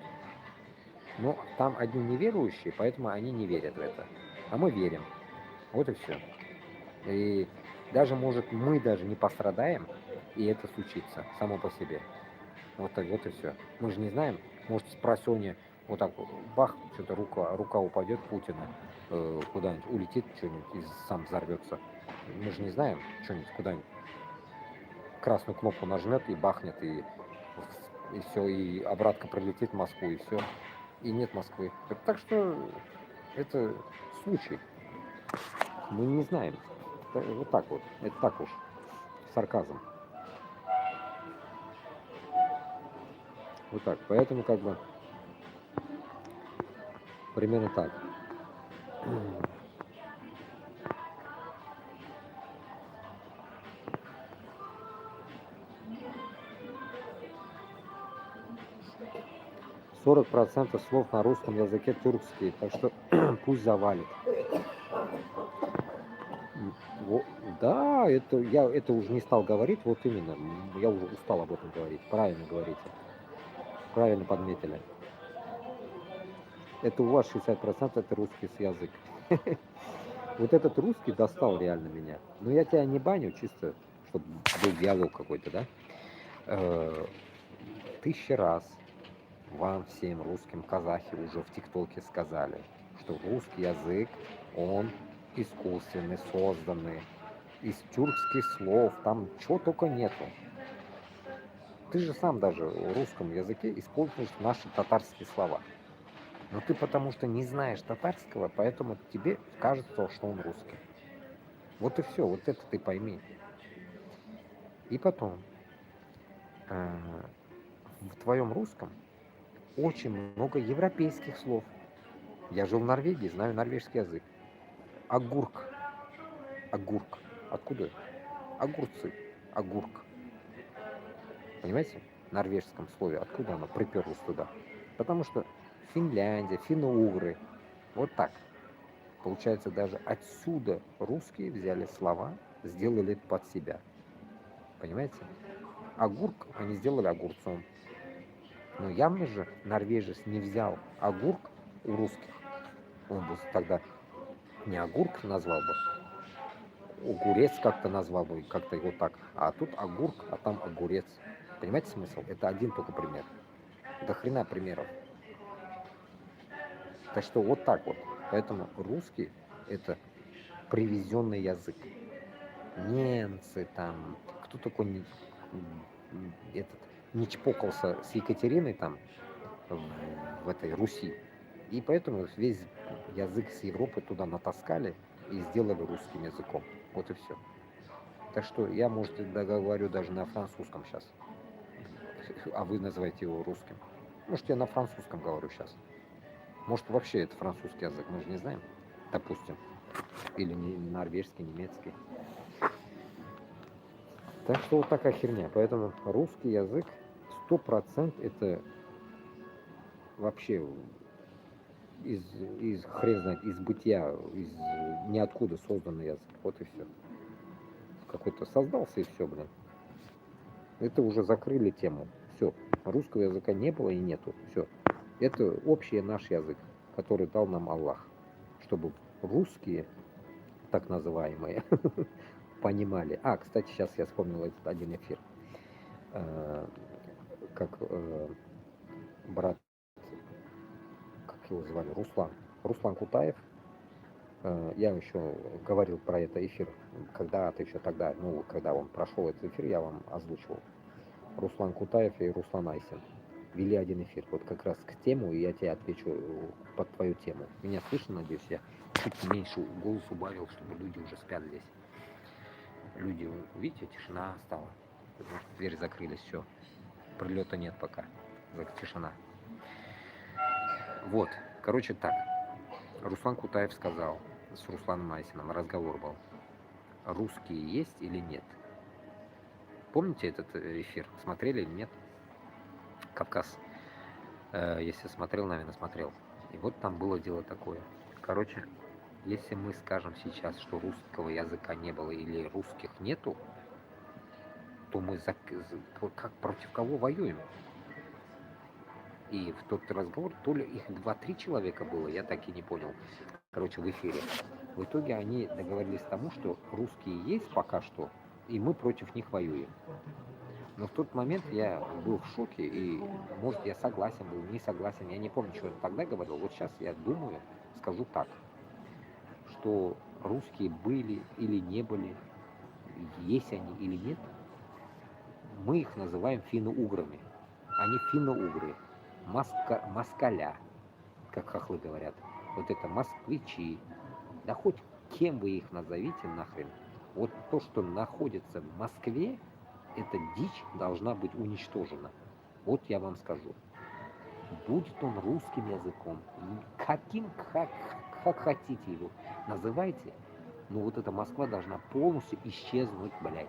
S3: Но там одни неверующие, поэтому они не верят в это. А мы верим. Вот и все. И даже, может, мы даже не пострадаем, и это случится само по себе. Вот так вот и все. Мы же не знаем, может, с просонья вот так бах, что-то рука упадет Путина, куда-нибудь улетит что-нибудь и сам взорвется. Мы же не знаем, что-нибудь куда-нибудь красную кнопку нажмет и бахнет, и все, и обратно прилетит в Москву, и все. И нет Москвы. Так что это случай. Мы не знаем. Вот так вот. Это так уж. Сарказм. Вот так. Поэтому как бы примерно так. 40% слов на русском языке тюркские, так что пусть завалит. Да, я это уже не стал говорить, вот именно, я уже устал об этом говорить. Правильно говорите, правильно подметили. Это у вас 60% это русский язык. Вот этот русский достал реально меня. Но я тебя не баню, чисто, чтобы был диалог какой-то, да? 1000 раз вам всем русским казахи уже в ТикТоке сказали, что русский язык, он искусственный, созданный, из тюркских слов, там чего только нету. Ты же сам даже в русском языке используешь наши татарские слова. Но ты потому что не знаешь татарского, поэтому тебе кажется, что он русский. Вот и все, вот это ты пойми. И потом, в твоем русском очень много европейских слов. Я жил в Норвегии, знаю норвежский язык. Огурк. Огурк. Откуда? Огурцы. Огурк. Понимаете? В норвежском слове. Откуда оно приперлось туда? Потому что Финляндия, финно-угры. Вот так. Получается, даже отсюда русские взяли слова, сделали под себя. Понимаете? Огурк они сделали огурцом. Но явно же норвежец не взял огурк у русских. Он бы тогда не огурк назвал бы, огурец как-то назвал бы, как-то его так. А тут огурк, а там огурец. Понимаете смысл? Это один только пример. До хрена примеров. Так что вот так вот. Поэтому русский это привезенный язык. Немцы там, кто такой этот не чпокался с Екатериной там в этой Руси. И поэтому весь язык с Европы туда натаскали и сделали русским языком. Вот и все. Так что я, может, говорю даже на французском сейчас, а вы называете его русским. Может, я на французском говорю сейчас. Может, вообще это французский язык, мы же не знаем, допустим. Или норвежский, немецкий. Так что вот такая херня. Поэтому русский язык 100% это вообще из хрен знает, из бытия, из ниоткуда созданный язык. Вот и все. Какой-то создался и все, блин. Это уже закрыли тему. Все. Русского языка не было и нету. Все. Это общий наш язык, который дал нам Аллах. Чтобы русские, так называемые, понимали. А, кстати, сейчас я вспомнил этот один эфир. Как брат, как его звали, Руслан Кутаев. Я еще говорил про этот эфир когда-то еще тогда, ну, когда он прошел этот эфир, я вам озвучивал. Руслан Кутаев и Руслан Айсин вели один эфир, вот как раз к тему, и я тебе отвечу под твою тему. Меня слышно, надеюсь, я чуть меньше голос убавил, чтобы люди уже спят здесь. Люди, видите, тишина стала, потому что двери закрылись, все, прилета нет пока, тишина. Вот, короче так, Руслан Кутаев сказал, с Русланом Айсином разговор был, русские есть или нет? Помните этот эфир? Смотрели или нет? Кавказ. Если смотрел, наверное, смотрел. И вот там было дело такое. Короче, если мы скажем сейчас, что русского языка не было или русских нету, то мы как против кого воюем? И в тот разговор, то ли их 2-3 человека было, я так и не понял. Короче, в эфире. В итоге они договорились к тому, что русские есть пока что, и мы против них воюем. Но в тот момент я был в шоке, и, может, я согласен был, не согласен, я не помню, что я тогда говорил. Вот сейчас я думаю, скажу так, что русские были или не были, есть они или нет, мы их называем финно-уграми. Они финно-угры, москаля, как хохлы говорят. Вот это москвичи, да хоть кем вы их назовите нахрен. Вот то, что находится в Москве, эта дичь должна быть уничтожена. Вот я вам скажу. Будет он русским языком, каким, как хотите его называйте, но вот эта Москва должна полностью исчезнуть, блядь.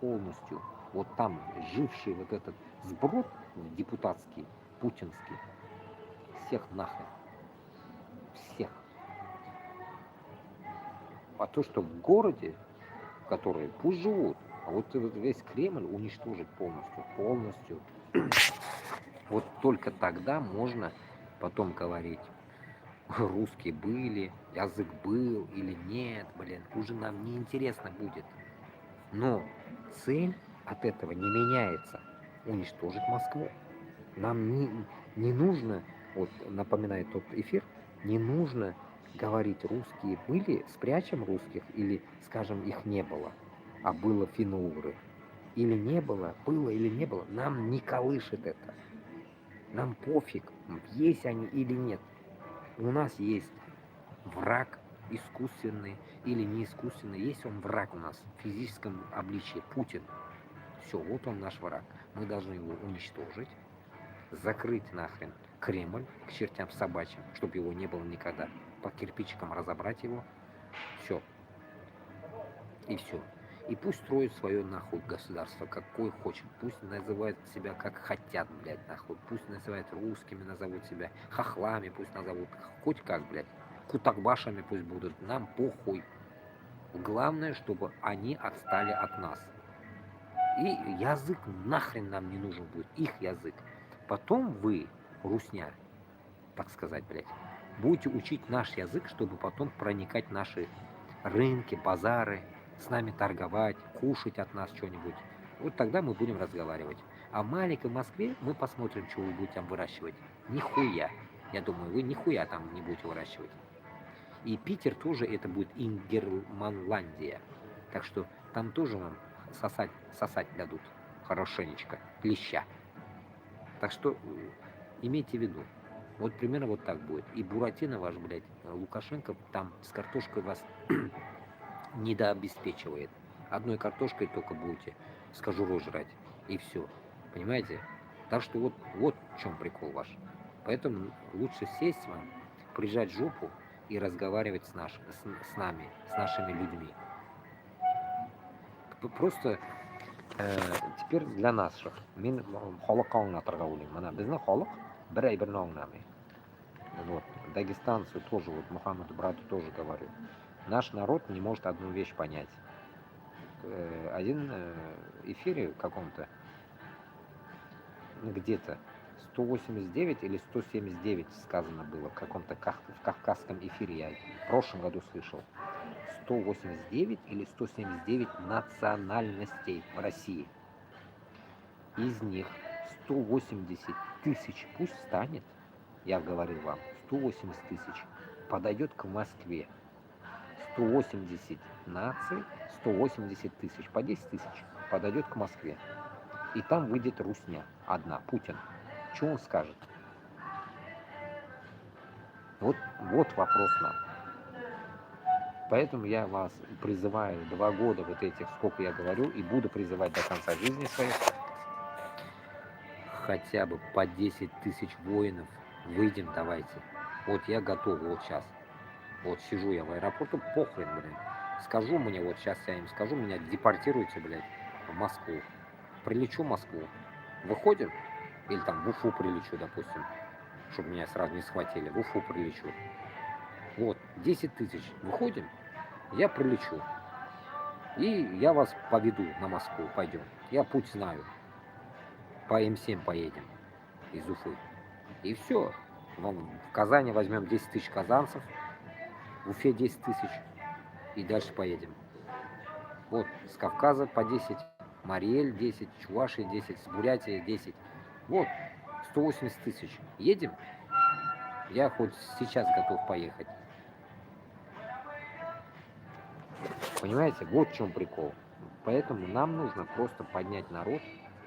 S3: Полностью. Вот там живший вот этот сброд депутатский, путинский, всех нахрен. Всех. А то, что в городе, которые пусть живут, а вот весь Кремль уничтожить полностью, полностью. Вот только тогда можно потом говорить, русские были, язык был или нет, блин, уже нам не интересно будет. Но цель от этого не меняется. Уничтожить Москву. Нам не нужно, вот напоминает тот эфир, не нужно говорить, русские были, спрячем русских, или скажем, их не было, а было финно-угры. Или не было, было или не было, нам не колышет это. Нам пофиг, есть они или нет. У нас есть враг искусственный или не искусственный. Есть он враг у нас в физическом обличии, Путин. Все, вот он наш враг. Мы должны его уничтожить, закрыть нахрен Кремль к чертям собачьим, чтобы его не было никогда. По кирпичикам разобрать его. Все. И все. И пусть строит свое нахуй государство, какое хочет. Пусть называют себя как хотят, блядь, нахуй. Пусть называют русскими, назовут себя хохлами, пусть назовут хоть как, блядь. Кутакбашами пусть будут. Нам похуй. Главное, чтобы они отстали от нас. И язык нахрен нам не нужен будет. Их язык. Потом вы, русня, так сказать, блядь, будете учить наш язык, чтобы потом проникать в наши рынки, базары, с нами торговать, кушать от нас что-нибудь. Вот тогда мы будем разговаривать. А в маленькой Москве мы посмотрим, что вы будете там выращивать. Нихуя. Я думаю, вы нихуя там не будете выращивать. И Питер тоже это будет Ингерманландия. Так что там тоже вам сосать дадут хорошенечко, клеща. Так что имейте в виду. Вот примерно вот так будет. И Буратино ваш, блядь, Лукашенко там с картошкой вас недообеспечивает. Одной картошкой только будете с кожурой жрать. И все. Понимаете? Так что вот в чем прикол ваш. Поэтому лучше сесть вам, прижать жопу и разговаривать с нами, с нашими людьми. Просто теперь для наших. Мен халыкка аңлатырга уйлыйм. Мына безнең халык бер әйберне аңламый. Вот. Дагестанцы тоже, вот Мухаммеду брату тоже говорю. Наш народ не может одну вещь понять. Один эфире каком-то, где-то 189 или 179 сказано было в каком-то в кавказском эфире, я в прошлом году слышал. 189 или 179 национальностей в России. Из них 180 тысяч, пусть станет, я говорил вам, 180 тысяч подойдет к Москве. 180 наций, 180 тысяч, по 10 тысяч подойдет к Москве. И там выйдет русня одна, Путин. Что он скажет? Вот вопрос нам. Поэтому я вас призываю 2 года вот этих, сколько я говорю, и буду призывать до конца жизни своей, хотя бы по 10 тысяч воинов выйдем, давайте. Вот я готов вот сейчас. Вот сижу я в аэропорту, похрен, блин. Скажу мне, вот сейчас я им скажу, меня депортируйте, блядь, в Москву. Прилечу в Москву. Выходим? Или там в Уфу прилечу, допустим. Чтобы меня сразу не схватили. В Уфу прилечу. Вот, 10 тысяч. Выходим? Я прилечу. И я вас поведу на Москву, пойдем. Я путь знаю. По М7 поедем из Уфы. И все. В Казани возьмем 10 тысяч казанцев. В Уфе 10 тысяч. И дальше поедем. Вот, с Кавказа по 10. Мариэль 10. Чувашия 10. С Бурятии 10. Вот, 180 тысяч. Едем? Я хоть сейчас готов поехать. Понимаете, вот в чем прикол. Поэтому нам нужно просто поднять народ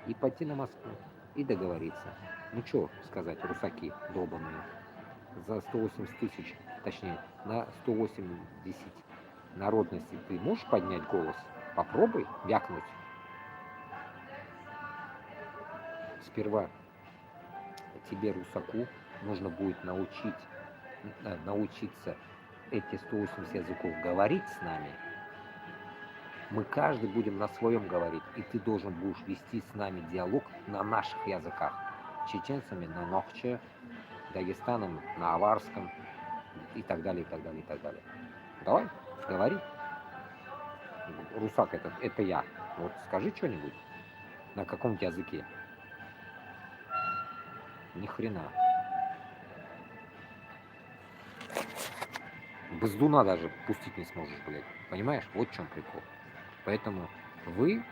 S3: и пойти на Москву. И договориться. Ну что сказать, русаки долбаные. За 180 тысяч, точнее, на 180 народностей ты можешь поднять голос? Попробуй вякнуть. Сперва тебе, русаку, нужно будет научиться эти 180 языков говорить с нами. Мы каждый будем на своем говорить, и ты должен будешь вести с нами диалог на наших языках. чеченцами на Нохче, Дагестаном на Аварском и так далее, и так далее, и так далее. Давай, говори. Русак это я. Вот скажи что-нибудь. На каком-то языке. Ни хрена. Бздуна даже пустить не сможешь, блядь. Понимаешь? Вот в чем прикол. Поэтому вы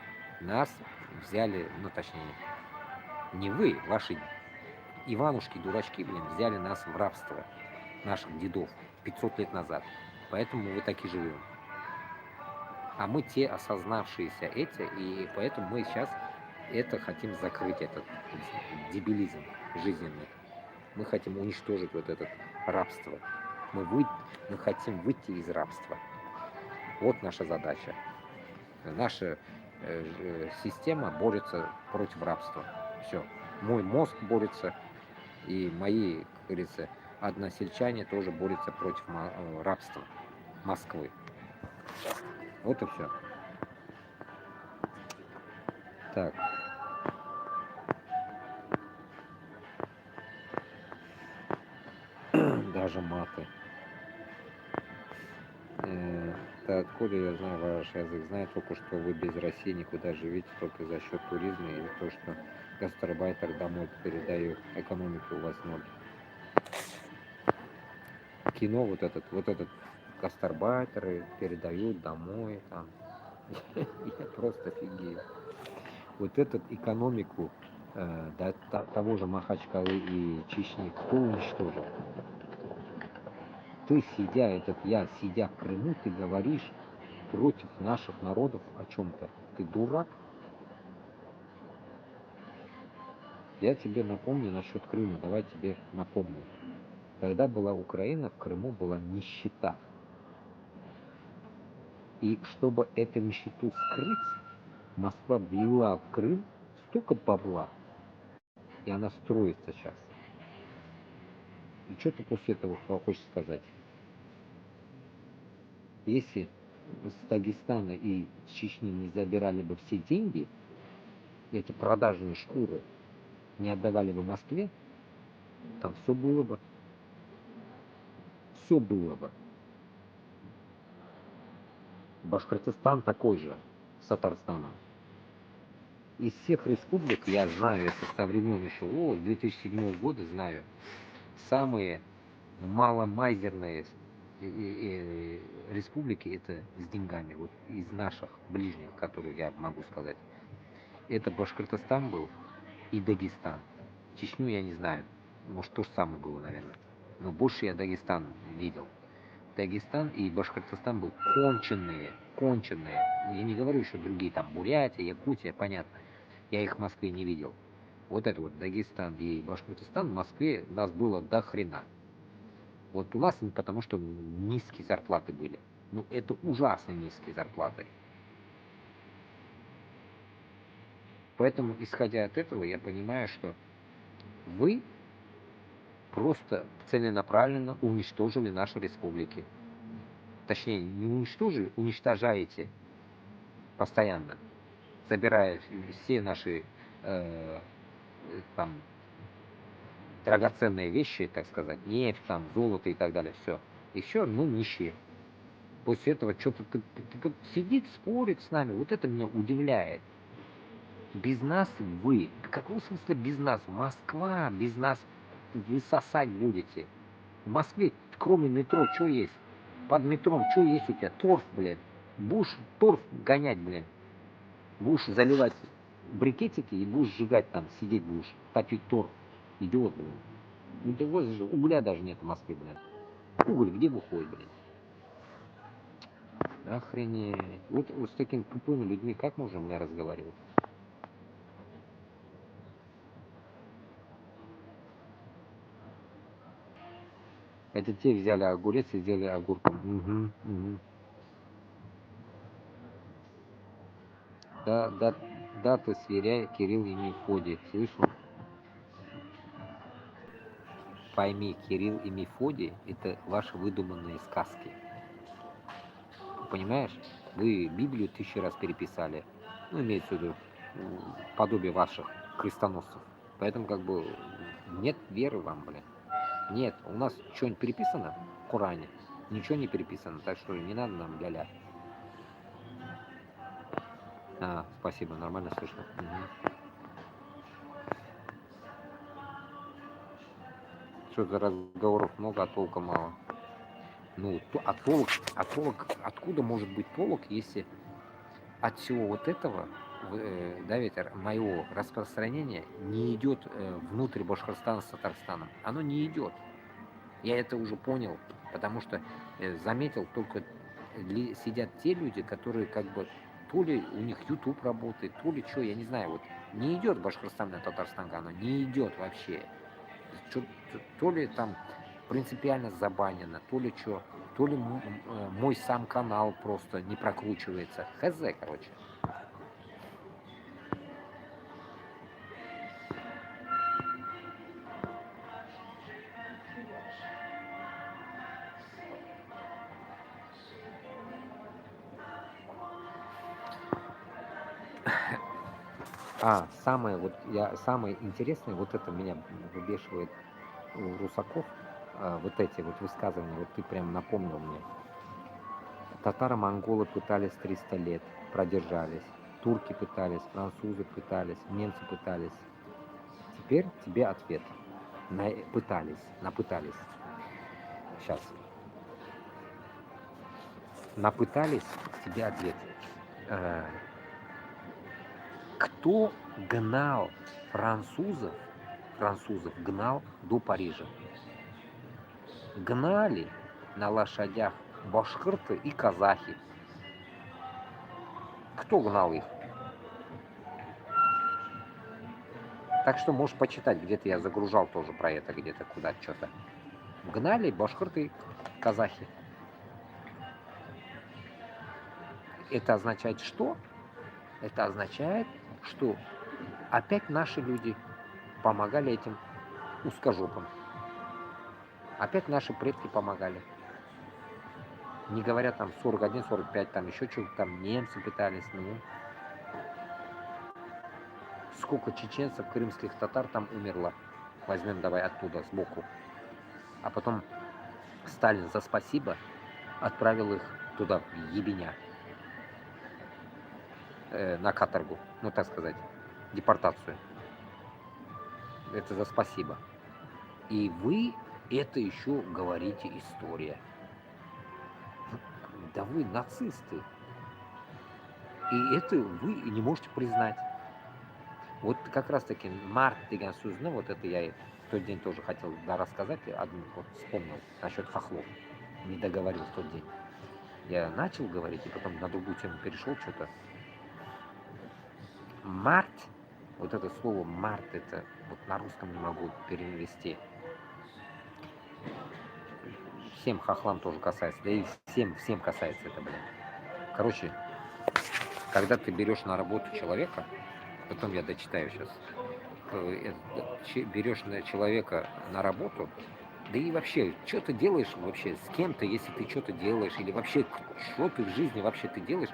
S3: нас взяли, ну точнее, не вы, ваши Иванушки, дурачки, блин, взяли нас в рабство, наших дедов, 500 лет назад. Поэтому мы так и живем. А мы те осознавшиеся эти, и поэтому мы сейчас это хотим закрыть, этот дебилизм жизненный. Мы хотим уничтожить вот это рабство. Мы хотим выйти из рабства. Вот наша задача. Наша система борется против рабства. Все. Мой мозг борется, и мои, как говорится, односельчане тоже борются против рабства Москвы. Вот и все. Так. Даже маты. Да откуда я знаю ваш язык? Знаю только, что вы без России никуда живете, только за счет туризма, и то, что гастарбайтер домой передает, экономики у вас ноль. Кино вот этот гастарбайтеры передают домой, там. Я просто офигею. Вот эту экономику до того же Махачкалы и Чечни кто уничтожил? Я сидя в Крыму, ты говоришь против наших народов о чем-то. Ты дурак? Я тебе напомню насчет Крыма, давай тебе напомню. Когда была Украина, в Крыму была нищета. И чтобы эту нищету скрыть, Москва влила в Крым столько бабла, и она строится сейчас. И что ты после этого хочешь сказать? Если с Дагестана и с Чечни не забирали бы все деньги, эти продажные шкуры, не отдавали бы Москве, там все было бы. Все было бы. Башкортостан такой же, с Татарстаном. Из всех республик, я знаю, это со времен еще, 2007 года знаю, самые маломайзерные республики это с деньгами, вот из наших ближних, которые я могу сказать. Это Башкортостан был и Дагестан. Чечню я не знаю, может то же самое было, наверное. Но больше я Дагестан видел. Дагестан и Башкортостан был конченые. Я не говорю, что другие, там Бурятия, Якутия, понятно. Я их в Москве не видел. Вот это вот Дагестан и Башкортостан в Москве нас было до хрена. Вот у нас потому что низкие зарплаты были. Ну это ужасно низкие зарплаты. Поэтому, исходя от этого, я понимаю, что вы просто целенаправленно уничтожили наши республики. Точнее, не уничтожили, уничтожаете постоянно, забирая все наши там драгоценные вещи, так сказать, нефть, там, золото и так далее, все. И все, нищие. После этого что-то ты сидит, спорит с нами, вот это меня удивляет. Без нас вы, в каком смысле без нас? Москва без нас вы сосать будете. В Москве, кроме метро, что есть? Под метром, что есть у тебя? Торф, блядь. Будешь торф гонять, блядь. Будешь заливать брикетики и будешь сжигать там, сидеть будешь, топить торф. Идиот, блядь. Ну ты возишь, угля даже нет в Москве, блядь. Уголь где выходит, блядь? Охренеть. Вот с такими тупыми людьми как можно мне разговаривать? Это те взяли огурец и сделали огурком. Угу. Да, ты сверяй, Кирилл и Мефодий. Слышал? Пойми, Кирилл и Мефодий это ваши выдуманные сказки. Понимаешь? Вы Библию 1000 раз переписали. Ну, имеется в виду подобие ваших крестоносцев. Поэтому как бы нет веры вам, блин. Нет, у нас что-нибудь переписано в Коране? Ничего не переписано, так что не надо нам ля-ля. Спасибо, нормально слышно. Мгм. Что за разговоров много, а толка мало. Ну, толк, откуда может быть толк, если от всего вот этого, да, ведь моего распространения не идет внутрь Башкортостана с Татарстаном. Оно не идет. Я это уже понял, потому что заметил, только сидят те люди, которые как бы то ли у них YouTube работает, то ли что, я не знаю, вот не идет Башкортостан на Татарстан, оно не идет вообще. То ли там принципиально забанено, то ли что, то ли мой сам канал просто не прокручивается. Хз, короче. Самое интересное, вот это меня выбешивает у русаков, вот эти вот высказывания, вот ты прям напомнил мне. Татаро-монголы пытались 300 лет, продержались. Турки пытались, французы пытались, немцы пытались. Теперь тебе ответ. Напытались. Сейчас. Напытались, тебе ответ. Кто гнал французов гнал до Парижа? Гнали на лошадях башкирты и казахи. Кто гнал их? Так что можешь почитать, где-то я загружал тоже про это, где-то куда-то что-то. Гнали башкирты и казахи. Это означает что? Это означает, что опять наши люди помогали этим узкожопам. Опять наши предки помогали. Не говоря там 41, 45, там еще что-то, там немцы пытались, ну. Сколько чеченцев, крымских татар там умерло. Возьмем давай оттуда, сбоку. А потом Сталин за спасибо отправил их туда, в ебеня. На каторгу, ну так сказать, депортацию. Это за спасибо. И вы это еще говорите история. Да вы нацисты. И это вы не можете признать. Вот как раз таки март деген сөзіні, вот это я в тот день тоже хотел рассказать, вот вспомнил насчет хохлов. Не договорил в тот день. Я начал говорить, и потом на другую тему перешел что-то. Март, вот это слово март, это вот на русском не могу перевести. Всем хохлам тоже касается, да и всем касается это, блин. Короче, когда ты берешь на работу человека, потом я дочитаю сейчас, берешь человека на работу, да и вообще, что ты делаешь вообще с кем-то, если ты что-то делаешь, или вообще, что ты в жизни вообще ты делаешь,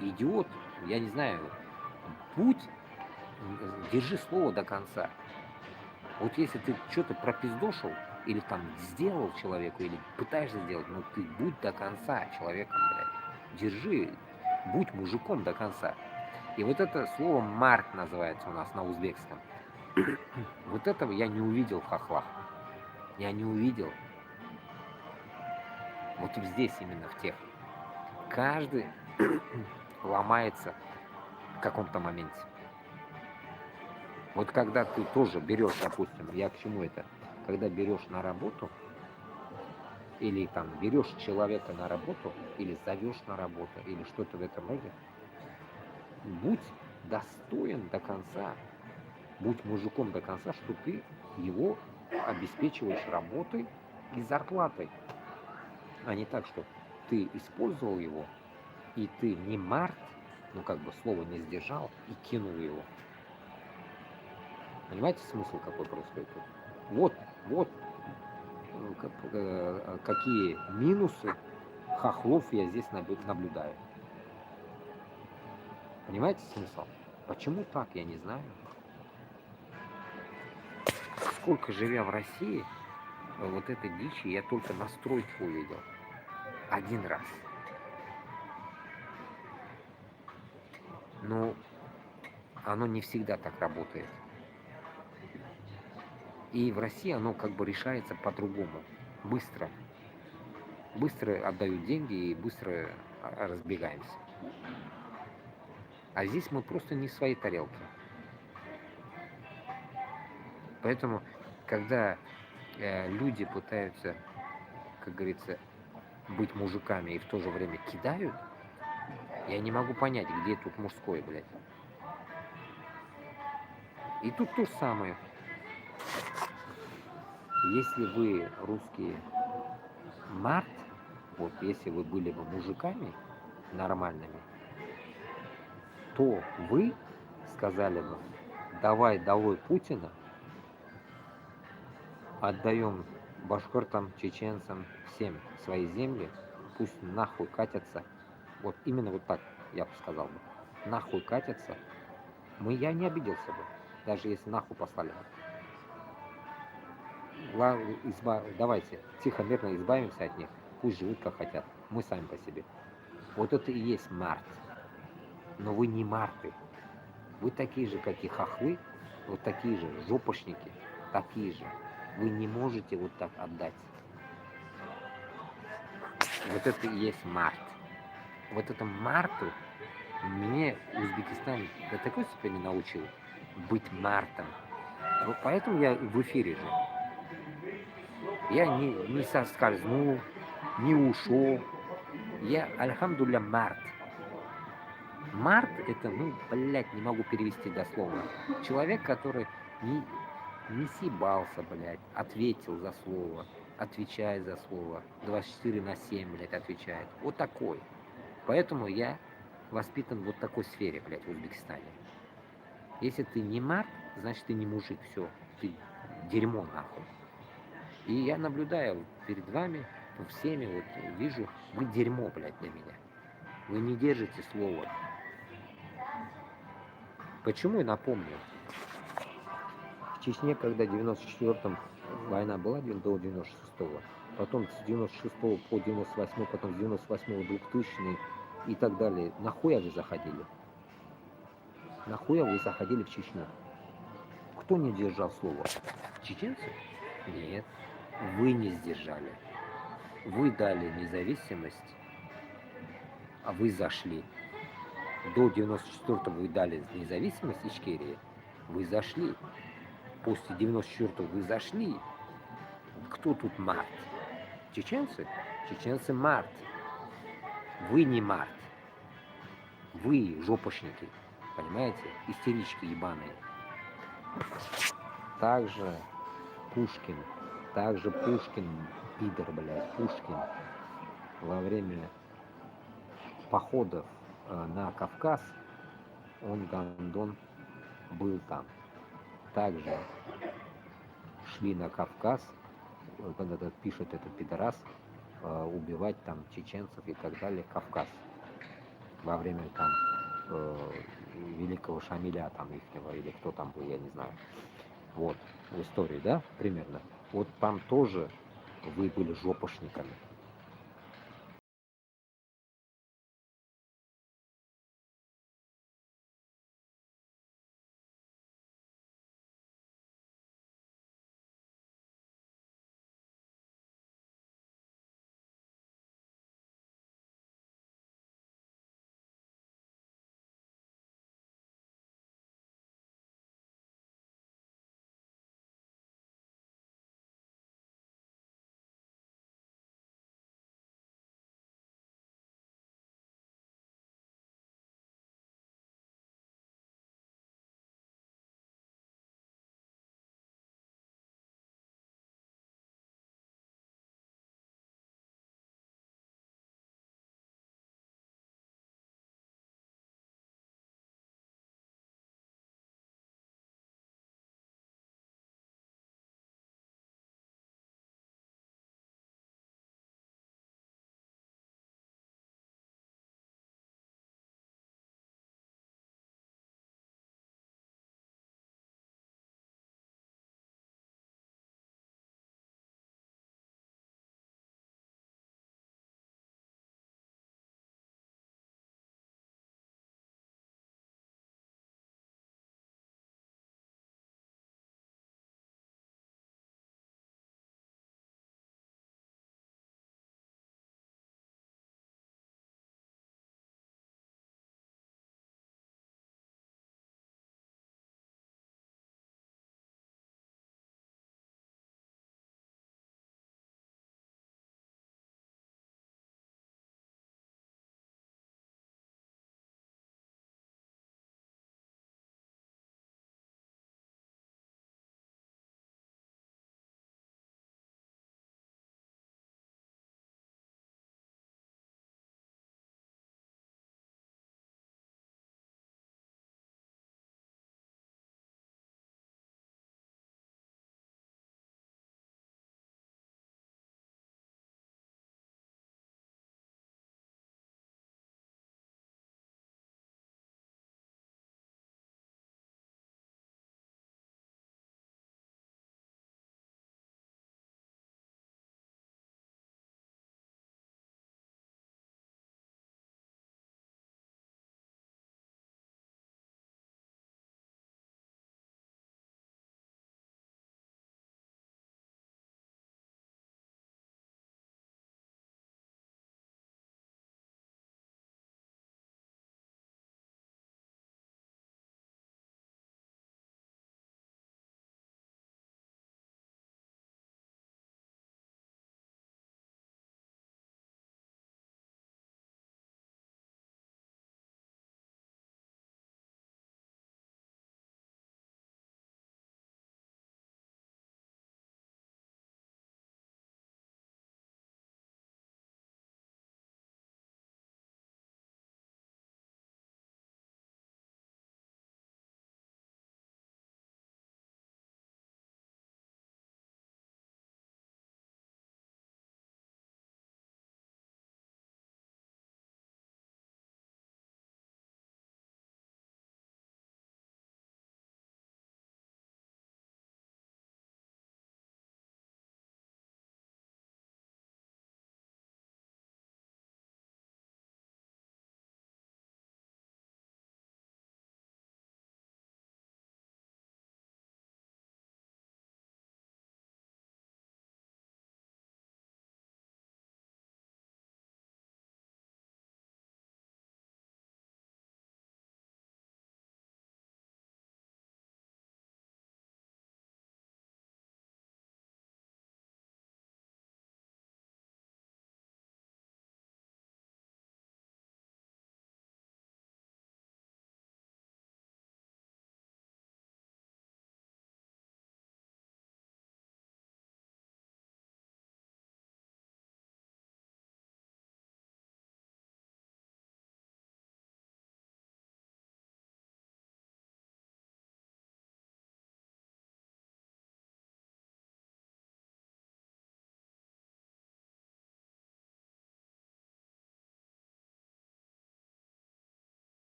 S3: идиот, я не знаю, держи слово до конца. Вот если ты что-то пропиздошил, или там сделал человеку, или пытаешься сделать, ну ты будь до конца человеком, блядь. Держи, будь мужиком до конца. И вот это слово «март» называется у нас на узбекском. Вот этого я не увидел в хохлах. Я не увидел. Вот здесь именно, в тех. Каждый ломается в каком-то моменте. Вот когда ты тоже берешь, допустим, я к чему это? Когда берешь на работу, или там берешь человека на работу, или зовешь на работу, или что-то в этом роде, будь достоин до конца, будь мужиком до конца, что ты его обеспечиваешь работой и зарплатой. А не так, что ты использовал его, и ты не март, ну как бы слово не сдержал, и кинул его. Понимаете смысл какой происходит? Вот какие минусы хохлов я здесь наблюдаю. Понимаете смысл? Почему так, я не знаю. сколько живя в России, вот этой дичи я только на стройке увидел. Один раз. Но оно не всегда так работает. И в России оно как бы решается по-другому. Быстро. Быстро отдают деньги и быстро разбегаемся. А здесь мы просто не в своей тарелке. Поэтому, когда люди пытаются, как говорится, быть мужиками и в то же время кидают, я не могу понять, где тут мужское, блядь. И тут то же самое. Если вы русские март, вот если вы были бы мужиками нормальными, то вы сказали бы, давай долой Путина, отдаем башкиртам, чеченцам, всем свои земли, пусть нахуй катятся. Вот именно вот так я бы сказал бы. Нахуй катятся. Я не обиделся бы, даже если нахуй послали бы. Давайте тихо, мирно избавимся от них. Пусть живут как хотят. Мы сами по себе. Вот это и есть март. Но вы не марты. Вы такие же, как и хохлы, вот такие же жопошники, такие же. Вы не можете вот так отдать. Вот это и есть март. Вот это марту мне Узбекистан до такой степени научил быть мартом. Вот поэтому я в эфире же. Я не соскользнул, не ушел. Я, альхамдулля, март. Март это, блядь, не могу перевести дословно. Человек, который не съебался, блядь, ответил за слово, отвечает за слово. 24/7, блядь, отвечает. Вот такой. Поэтому я воспитан вот в такой сфере, блядь, в Узбекистане. Если ты не март, значит ты не мужик, все. Ты дерьмо, нахуй. И я наблюдаю перед вами, всеми, вот вижу, вы дерьмо, блядь, для меня. Вы не держите слово. Почему я напомню? В Чечне, когда в 94-м война была до 96-го, потом с 96-го по 98-й, потом с 98-го 2000-й и так далее, нахуя вы заходили? Нахуя вы заходили в Чечню? Кто не держал слово? Чеченцы? Нет. Вы не сдержали. Вы дали независимость, а вы зашли. До 94-го вы дали независимость Ичкерии, вы зашли. После 94-го вы зашли. Кто тут март? Чеченцы? Чеченцы март. Вы не март. Вы жопошники. Понимаете? Истерички ебаные. Также Пушкин. Также Пушкин, пидор, блядь, Пушкин во время походов на Кавказ, он, гандон, был там. Также шли на Кавказ, когда пишет этот пидорас, убивать там чеченцев и так далее, Кавказ. Во время там великого Шамиля там ихнего, или кто там был, я не знаю. Вот, в истории, да, примерно. Вот там тоже вы были жопошниками.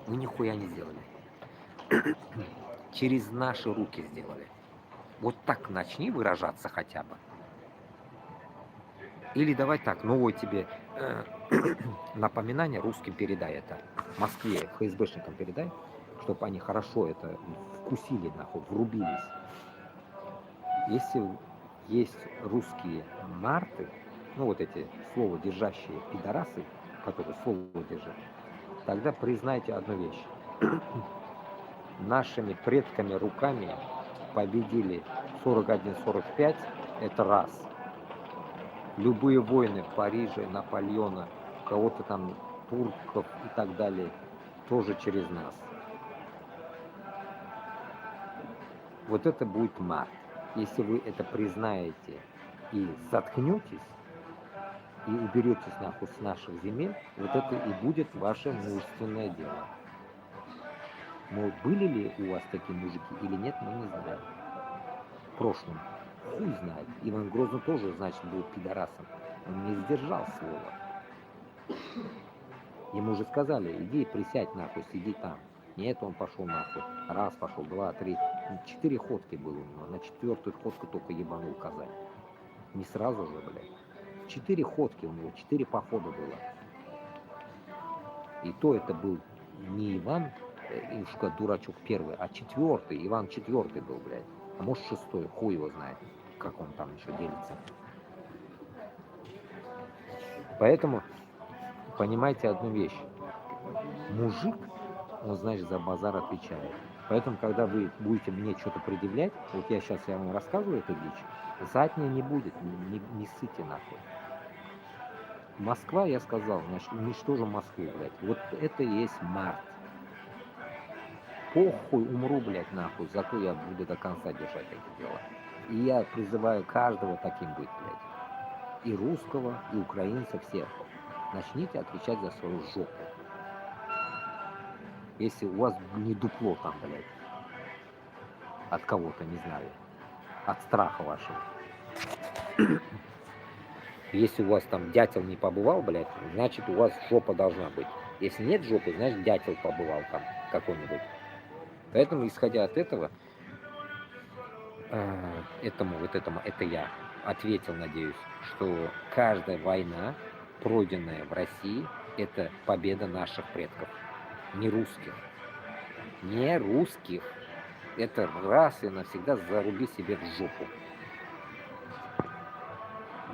S3: Вы нихуя не сделали. Через наши руки сделали. Вот так начни выражаться хотя бы. Или давай так, новое тебе напоминание русским передай это. Москве, ФСБшникам передай, чтобы они хорошо это вкусили, нахуй, врубились. Если есть русские нарты, ну вот эти слово держащие пидорасы, которые слово держат, тогда признайте одну вещь. Нашими предками руками победили 41-45, это раз. Любые войны Парижа, Наполеона, кого-то там, турков и так далее, тоже через нас. Вот это будет март. Если вы это признаете и заткнетесь, и уберетесь нахуй с наших земель, вот это и будет ваше мужественное дело. Но были ли у вас такие мужики или нет, мы не знаем. В прошлом. Хуй знает. Иван Грозный тоже, значит, был пидорасом. Он не сдержал слова. Ему же сказали, иди присядь нахуй, сиди там. Нет, он пошел нахуй. Раз пошел, два, три. 4 ходки было у него. На 4-ю ходку только ебанул казать. Не сразу же, блядь. 4 ходки у него, 4 похода было. И то это был не Иван, Ившка, дурачок первый, а 4-й, Иван 4-й был, блядь. А может 6-й, хуй его знает, как он там еще делится. Поэтому понимайте одну вещь. Мужик, он, значит, за базар отвечает. Поэтому, когда вы будете мне что-то предъявлять, вот я вам рассказываю эту дичь, задней не будет, не ссыте нахуй. Москва, я сказал, значит, уничтожим Москву, блядь. Вот это и есть март. Похуй, умру, блядь, нахуй, зато я буду до конца держать это дело. И я призываю каждого таким быть, блядь. И русского, и украинца, всех. Начните отвечать за свою жопу. Если у вас не дупло там, блядь, от кого-то, не знаю, от страха вашего. Если у вас там дятел не побывал, блядь, значит у вас жопа должна быть. Если нет жопы, значит дятел побывал там какой-нибудь. Поэтому, исходя от этого, это я ответил, надеюсь, что каждая война, пройденная в России, это победа наших предков, не русских. Не русских. Это раз и навсегда заруби себе в жопу.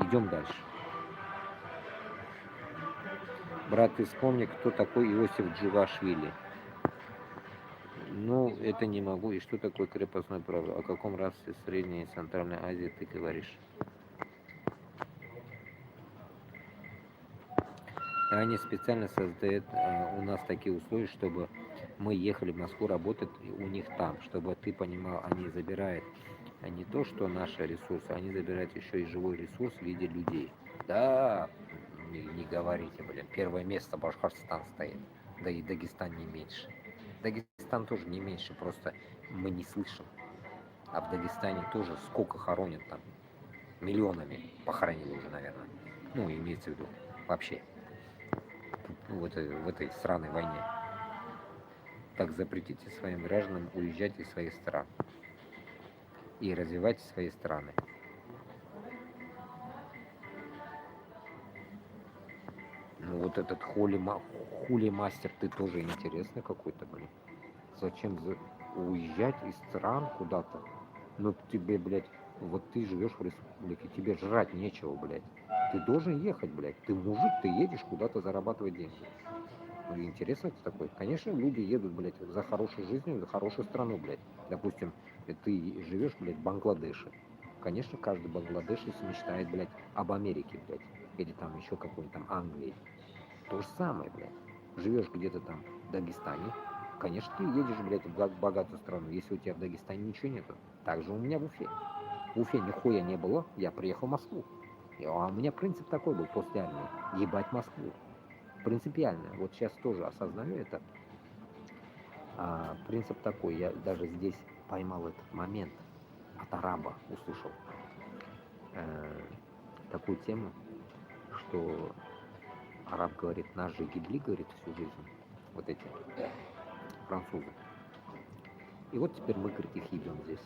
S3: Идем дальше. Брат, ты вспомни, кто такой Иосиф Джугашвили. Ну, это не могу. И что такое крепостное право? О каком расе Средней и Центральной Азии ты говоришь? Они специально создают у нас такие условия, чтобы мы ехали в Москву работать у них там, чтобы ты понимал, они забирают не то, что наши ресурсы, они забирают еще и живой ресурс в виде людей. Да, не говорите, блин, первое место Башкортостан стоит, да и Дагестан не меньше. Дагестан тоже не меньше, просто мы не слышим. А в Дагестане тоже сколько хоронят там, миллионами похоронили уже, наверное. Ну, имеется в виду, вообще. В этой сраной войне. Так запретите своим гражданам уезжать из своих стран и развивать свои страны. Ну вот этот хули-мастер, ты тоже интересный какой-то, блин. Зачем уезжать из стран куда-то? Ну тебе, блядь, вот ты живешь в республике, тебе жрать нечего, блядь. Ты должен ехать, блядь. Ты мужик, ты едешь куда-то зарабатывать деньги. Ну, интересно это такое. Конечно, люди едут, блядь, за хорошей жизнью, за хорошую страну, блядь. Допустим, ты живешь, блядь, в Бангладеше. Конечно, каждый бангладешец мечтает, блядь, об Америке, блядь. Или там еще какой-нибудь там Англии. То же самое, блядь. Живешь где-то там в Дагестане. Конечно, ты едешь, блядь, в богатую страну, если у тебя в Дагестане ничего нету. Так же у меня в Уфе. В Уфе нихуя не было, я приехал в Москву. А у меня принцип такой был после армии. Ебать Москву. Принципиально. Вот сейчас тоже осознаю это. Принцип такой. Я даже здесь поймал этот момент. От араба услышал. Такую тему, что араб говорит, нас же гибли, говорит, всю жизнь. вот эти французы. И вот теперь мы, говорит, их ебем здесь.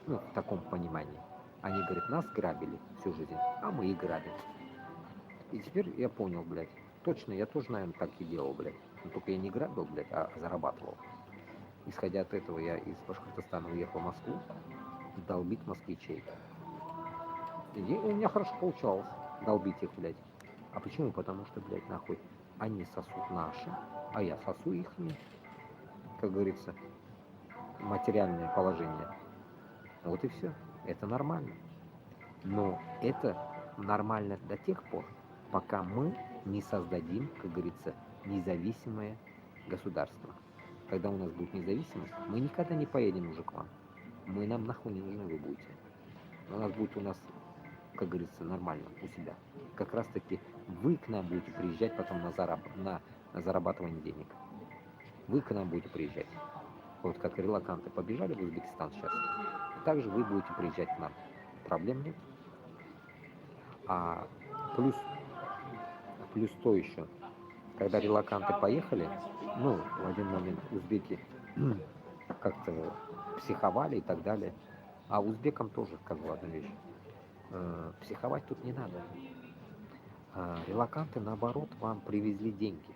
S3: Ну, в таком понимании. Они, говорят, нас грабили всю жизнь, а мы их грабим. И теперь я понял, блядь. Точно, я тоже, наверное, так и делал, блядь. Но только я не грабил, блядь, а зарабатывал. Исходя от этого, я из Башкортостана уехал в Москву долбить москвичей. И у меня хорошо получалось долбить их, блядь. А почему? Потому что, блядь, нахуй, они сосут наши, а я сосу их, как говорится, материальное положение. Вот и все. Это нормально. Но это нормально до тех пор, пока мы не создадим, как говорится, независимое государство. Когда у нас будет независимость, мы никогда не поедем уже к вам. Мы нам нахуй не нужны, вы будете. У нас будет как говорится, нормально у себя. Как раз таки вы к нам будете приезжать потом на зарабатывание денег. Вы к нам будете приезжать. Вот как релаканты побежали в Узбекистан сейчас. И также вы будете приезжать к нам. Проблем нет. А плюс то еще, когда релаканты поехали, ну, в один момент узбеки как-то психовали и так далее. А узбекам тоже, как бы, одна вещь. Психовать тут не надо. Релаканты, наоборот, вам привезли деньги.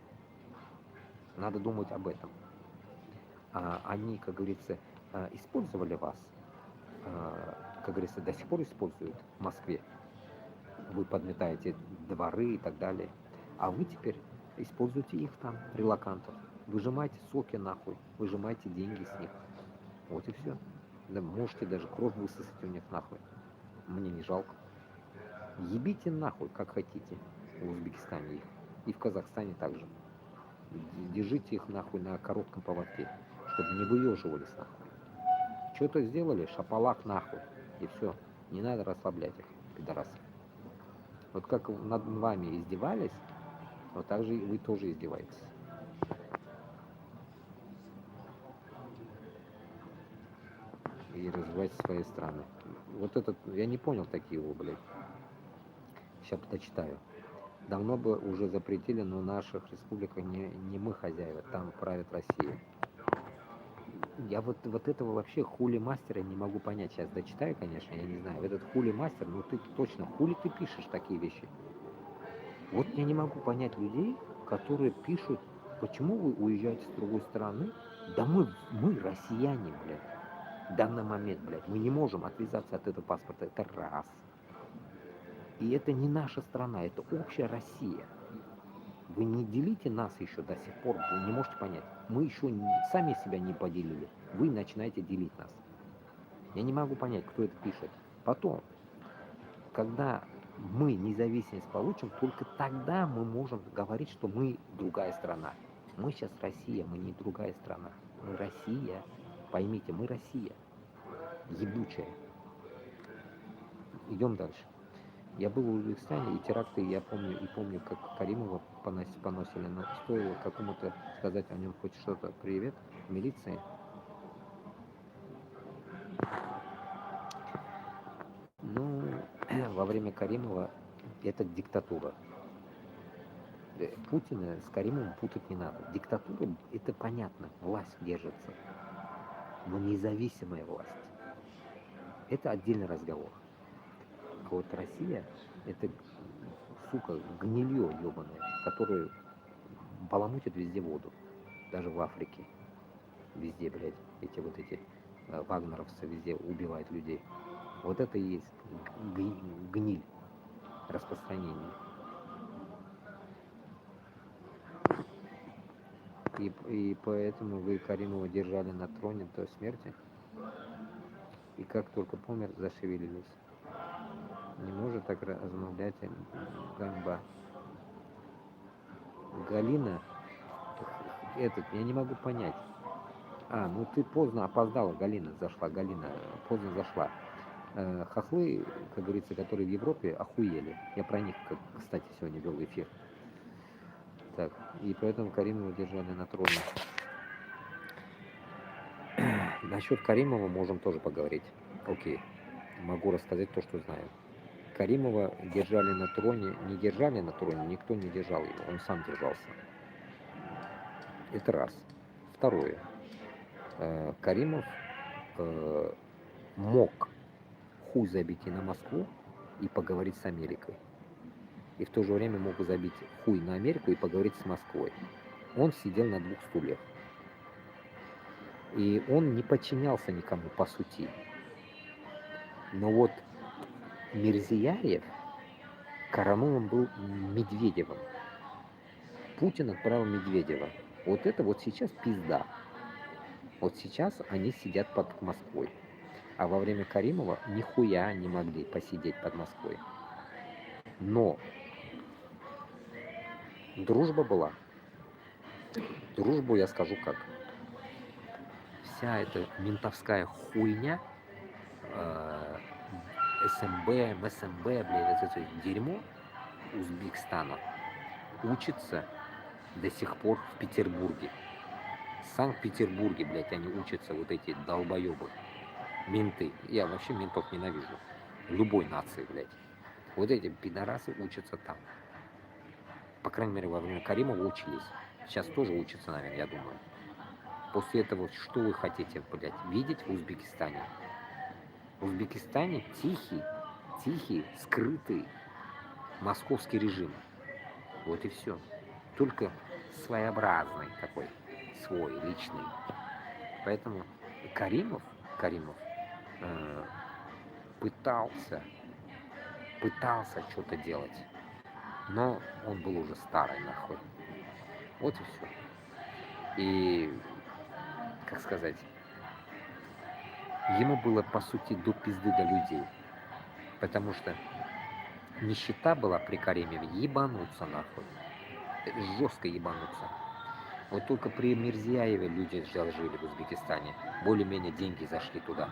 S3: Надо думать об этом. Они, как говорится, использовали вас. Как говорится, до сих пор используют в Москве. Вы подметаете дворы и так далее. А вы теперь используйте их там, релакантов. Выжимайте соки нахуй, выжимайте деньги с них. Вот и все. Да можете даже кровь высосать у них нахуй. Мне не жалко. Ебите нахуй, как хотите, в Узбекистане их. И в Казахстане также. Держите их нахуй на коротком поводке, чтобы не выеживались нахуй. Что-то сделали, шапалак нахуй. И все. Не надо расслаблять их, пидорасы. Вот как над вами издевались, вот так же и вы тоже издеваетесь. И развивайте свои страны. Вот этот, я не понял такие его, блядь. Сейчас дочитаю. Давно бы уже запретили, но в наших республиках не мы хозяева, там правит Россия. Я вот этого вообще хули-мастера не могу понять. Сейчас дочитаю, конечно, я не знаю. Этот хули-мастер, ну ты точно, хули ты пишешь такие вещи? Вот я не могу понять людей, которые пишут, почему вы уезжаете с другой стороны? Да мы россияне, блядь. В данный момент, блядь, мы не можем отвязаться от этого паспорта. Это раз. И это не наша страна, это общая Россия. Вы не делите нас еще до сих пор, вы не можете понять. Мы еще сами себя не поделили. Вы начинаете делить нас. Я не могу понять, кто это пишет. Потом, когда мы независимость получим, только тогда мы можем говорить, что мы другая страна. Мы сейчас Россия, мы не другая страна. Мы Россия. Поймите, мы Россия. Ебучая. Идем дальше. Я был в Узбекистане, и теракты, я помню, как Каримова поносили, но стоило какому-то сказать о нем хоть что-то, привет, милиции. Ну, во время Каримова это диктатура. Путина с Каримовым путать не надо. Диктатура, это понятно, власть держится. Но независимая власть. Это отдельный разговор. А вот Россия, это, сука, гнилье ебаное, которое баламутит везде воду. Даже в Африке. Везде, блядь, эти вагнеровцы везде убивают людей. Вот это и есть гниль распространения. И поэтому вы Каримова держали на троне до смерти. И как только помер, зашевелились. Не может так размовлять ганьба. Галина, я не могу понять. Ну ты поздно опоздала, Галина, поздно зашла. Хохлы, как говорится, которые в Европе, охуели. Я про них, кстати, сегодня вел эфир. Так, и поэтому Каримова держали на троне. Насчет Каримова можем тоже поговорить. Окей, могу рассказать то, что знаю. Каримова держали на троне, не держали на троне, никто не держал его, он сам держался. Это раз. Второе. Каримов мог хуй забить и на Москву и поговорить с Америкой. И в то же время мог забить хуй на Америку и поговорить с Москвой. Он сидел на двух стульях. И он не подчинялся никому по сути. Но вот Мирзияев коронован был Медведевым. Путин отправил Медведева. Вот это вот сейчас пизда. Вот сейчас они сидят под Москвой. А во время Каримова нихуя не могли посидеть под Москвой. Но дружба была. Дружбу я скажу как. Вся эта ментовская хуйня, СМБ, МСМБ, блядь, вот это дерьмо Узбекистана учится до сих пор в Петербурге. В Санкт-Петербурге, блядь, они учатся, вот эти долбоебы, менты. Я вообще ментов ненавижу. Любой нации, блядь. Вот эти пидорасы учатся там. По крайней мере, во время Каримова учились. Сейчас тоже учатся, наверное, я думаю. После этого, что вы хотите, блядь, видеть в Узбекистане? В Узбекистане тихий, скрытый московский режим. Вот и все. Только своеобразный такой, свой, личный. Поэтому Каримов пытался что-то делать, но он был уже старый, нахуй. Вот и все. И, как сказать, ему было, по сути, до пизды до людей. Потому что нищета была при Каримове ебануться, нахуй. Жестко ебануться. Вот только при Мирзияеве люди жили в Узбекистане. Более-менее деньги зашли туда.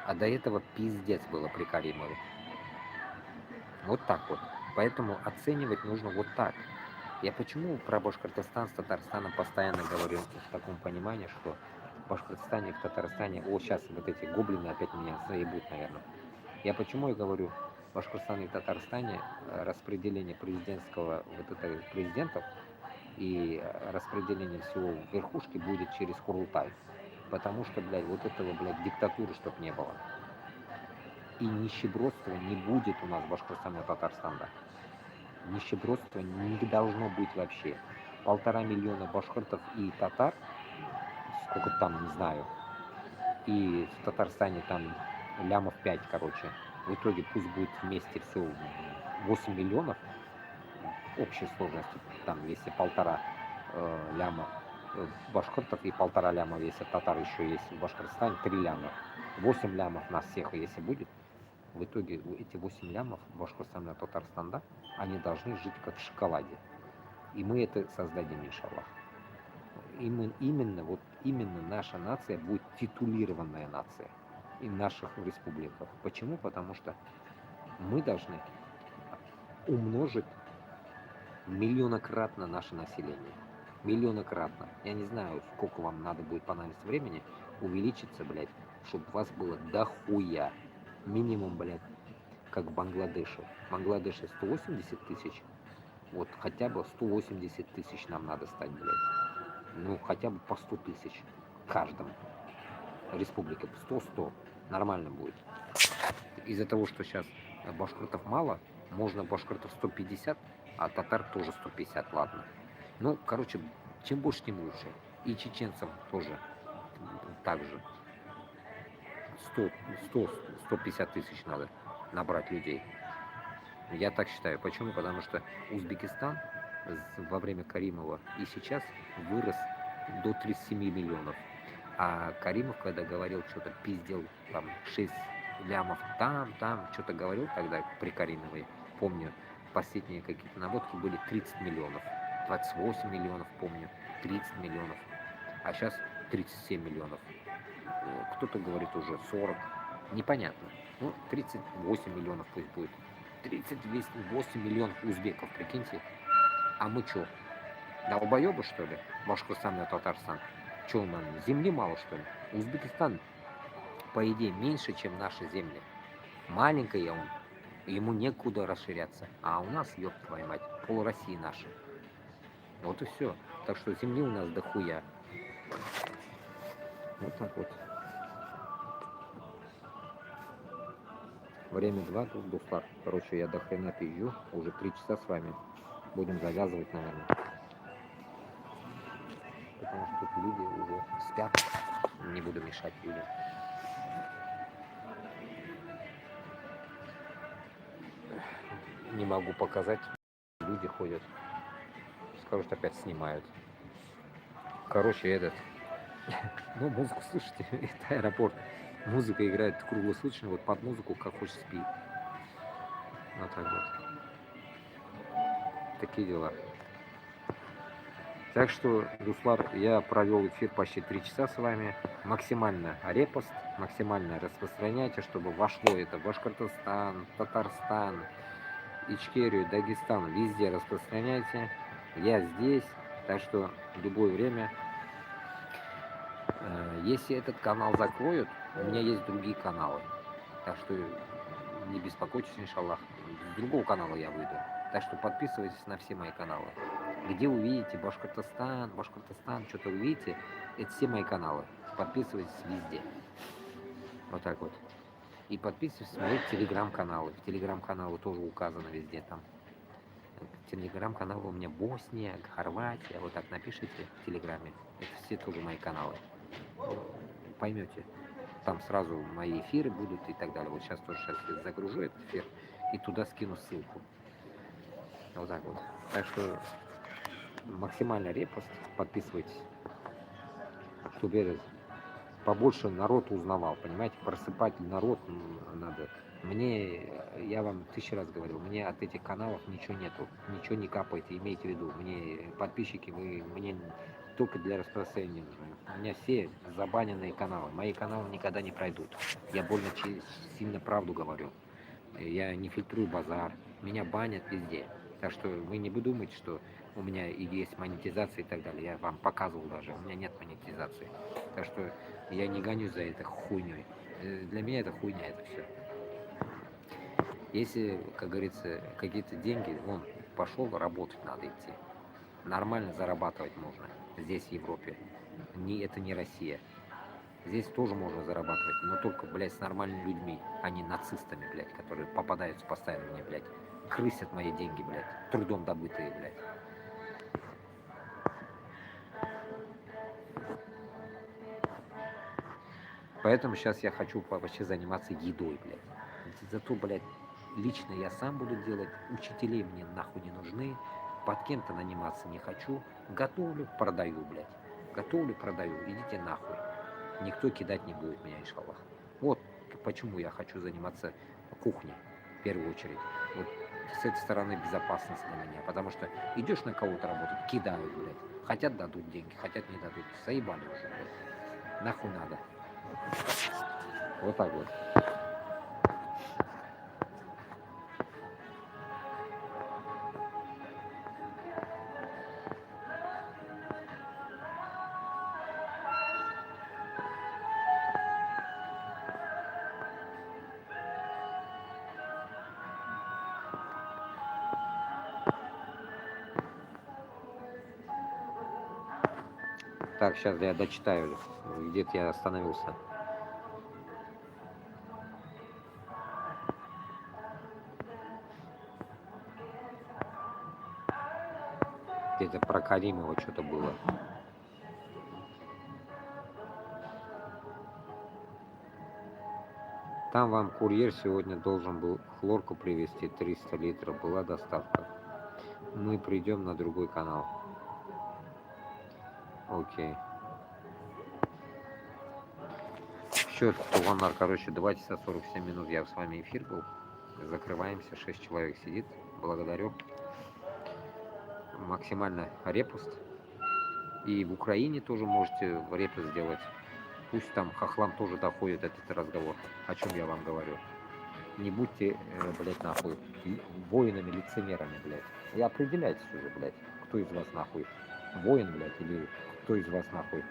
S3: А до этого пиздец было при Каримове. Вот так вот. Поэтому оценивать нужно вот так. Я почему про Башкортостан с Татарстаном постоянно говорю в таком понимании, что в Башкортостане, в Татарстане, сейчас вот эти гоблины опять меня заебут, наверное. Я почему и говорю, в Башкортостане и Татарстане распределение президентского, вот это президентов и распределение всего в верхушке будет через Курултай. Потому что, блядь, вот этого, блядь, диктатуры чтоб не было. И нищебродства не будет у нас в Башкортостане и Татарстане. Нищебродства не должно быть вообще. 1,5 миллиона башкиртов и татар, сколько там, не знаю, и в Татарстане там лямов 5, короче. В итоге пусть будет вместе все 8 миллионов общей сложности, там если 1,5 ляма башкиртов и 1,5 ляма, если татар еще есть в Башкортостане, 3 ляма. 8 лямов нас всех, если будет, в итоге эти 8 лямов Башкортостана и Татарстана, они должны жить как в шоколаде. И мы это создадим, иншаллах. Именно наша нация будет титулированная нация и в наших республиках. Почему? Потому что мы должны умножить миллионократно наше население. Миллионократно. Я не знаю, сколько вам надо будет понадобиться времени увеличиться, блядь, чтобы вас было дохуя. Минимум, блядь, как в Бангладеше. В Бангладеше 180 тысяч. Вот хотя бы 180 тысяч нам надо стать, блядь. Ну, хотя бы по 100 тысяч каждому. Республика 100-100. Нормально будет. Из-за того, что сейчас башкиртов мало, можно башкиртов 150, а татар тоже 150, ладно. Ну, короче, чем больше, тем лучше. И чеченцам тоже так же. 100-150 тысяч надо набрать людей. Я так считаю. Почему? Потому что Узбекистан во время Каримова и сейчас вырос до 37 миллионов. А Каримов, когда говорил, что-то пиздел, там 6 лямов там, что-то говорил тогда при Каримовой, помню, последние какие-то наводки были 30 миллионов, 28 миллионов, помню, 30 миллионов, а сейчас 37 миллионов. Кто-то говорит уже 40, непонятно. Ну, 38 миллионов пусть будет. 38 миллионов узбеков, прикиньте. А мы что, долбоебы, что ли? Башкортостан и Татарстан. Что, нам земли мало, что ли? Узбекистан, по идее, меньше, чем наши земли. Маленький он, ему некуда расширяться. А у нас, ёб твою мать, пол России наши. Вот и все. Так что земли у нас дохуя. Вот так вот. Время 2 тут Дуслар. Короче, я до хрена пизжу. Уже 3 часа с вами. Будем завязывать, наверное. Потому что тут люди уже спят. Не буду мешать людям. Не могу показать. Люди ходят. Скажут, опять снимают. Короче, этот... Ну, музыку слышите, это аэропорт. Музыка играет круглосуточно, вот под музыку, как хочешь спи. Вот так вот. Такие дела. Так что, Дуслар, я провел эфир почти 3 часа с вами. Максимально репост, максимально распространяйте, чтобы вошло это в Башкортостан, Татарстан, Ичкерию, Дагестан. Везде распространяйте. Я здесь. Так что в любое время. Если этот канал закроют, у меня есть другие каналы. Так что не беспокойтесь, иншаллах. С другого канала я выйду. Так что подписывайтесь на все мои каналы. Где увидите Башкортостан, что-то увидите, это все мои каналы. Подписывайтесь везде. Вот так вот. И подписывайтесь на мои телеграм-каналы. Телеграм-каналы тоже указаны везде там. Телеграм-каналы у меня Босния, Хорватия. Вот так напишите в Телеграме. Это все тоже мои каналы. Поймете. Там сразу мои эфиры будут и так далее. Вот сейчас я загружу этот эфир и туда скину ссылку. Вот так вот. Так что максимально репост. Подписывайтесь. Чтобы побольше народ узнавал. Понимаете, просыпать народ надо. Я вам 1000 раз говорил, мне от этих каналов ничего нету, ничего не капаете, имейте в виду. Мне подписчики, мне только для распространения нужны. У меня все забаненные каналы, мои каналы никогда не пройдут. Я больно сильно правду говорю. Я не фильтрую базар, меня банят везде. Так что вы не думайте, что у меня и есть монетизация и так далее. Я вам показывал даже, у меня нет монетизации. Так что я не гонюсь за этой хуйней. Для меня это хуйня, это все. Если, как говорится, какие-то деньги, вон, пошел, работать надо идти. Нормально зарабатывать можно здесь, в Европе. Это не Россия. Здесь тоже можно зарабатывать, но только, блядь, с нормальными людьми, а не нацистами, блядь, которые попадаются постоянно мне, блядь. Крысят мои деньги, блядь, трудом добытые, блядь. Поэтому сейчас я хочу вообще заниматься едой, блядь. Зато, блядь, лично я сам буду делать, учителей мне нахуй не нужны, под кем-то наниматься не хочу, готовлю, продаю, блядь. Готовлю, продаю, идите нахуй. Никто кидать не будет меня, иншаллах. Вот почему я хочу заниматься кухней, в первую очередь. Вот с этой стороны безопасность для меня, потому что идешь на кого-то работать, кидают, блядь. Хотят дадут деньги, хотят не дадут. Заебали уже, блядь. Нахуй надо. Вот так вот. Так, сейчас я дочитаю, где-то я остановился. Где-то про Каримова что-то было. Там вам курьер сегодня должен был хлорку привезти, 300 литров, была доставка. Мы придем на другой канал. Окей. Счет Туванар, короче, 2 часа 47 минут я с вами эфир был. Закрываемся, 6 человек сидит. Благодарю. Максимально репост. И в Украине тоже можете репост сделать. Пусть там хохлам тоже доходит этот разговор. О чем я вам говорю. Не будьте, блядь, нахуй, воинами, лицемерами, блядь. И определяйтесь уже, блядь, кто из вас нахуй воин, блядь, или кто из вас нахуй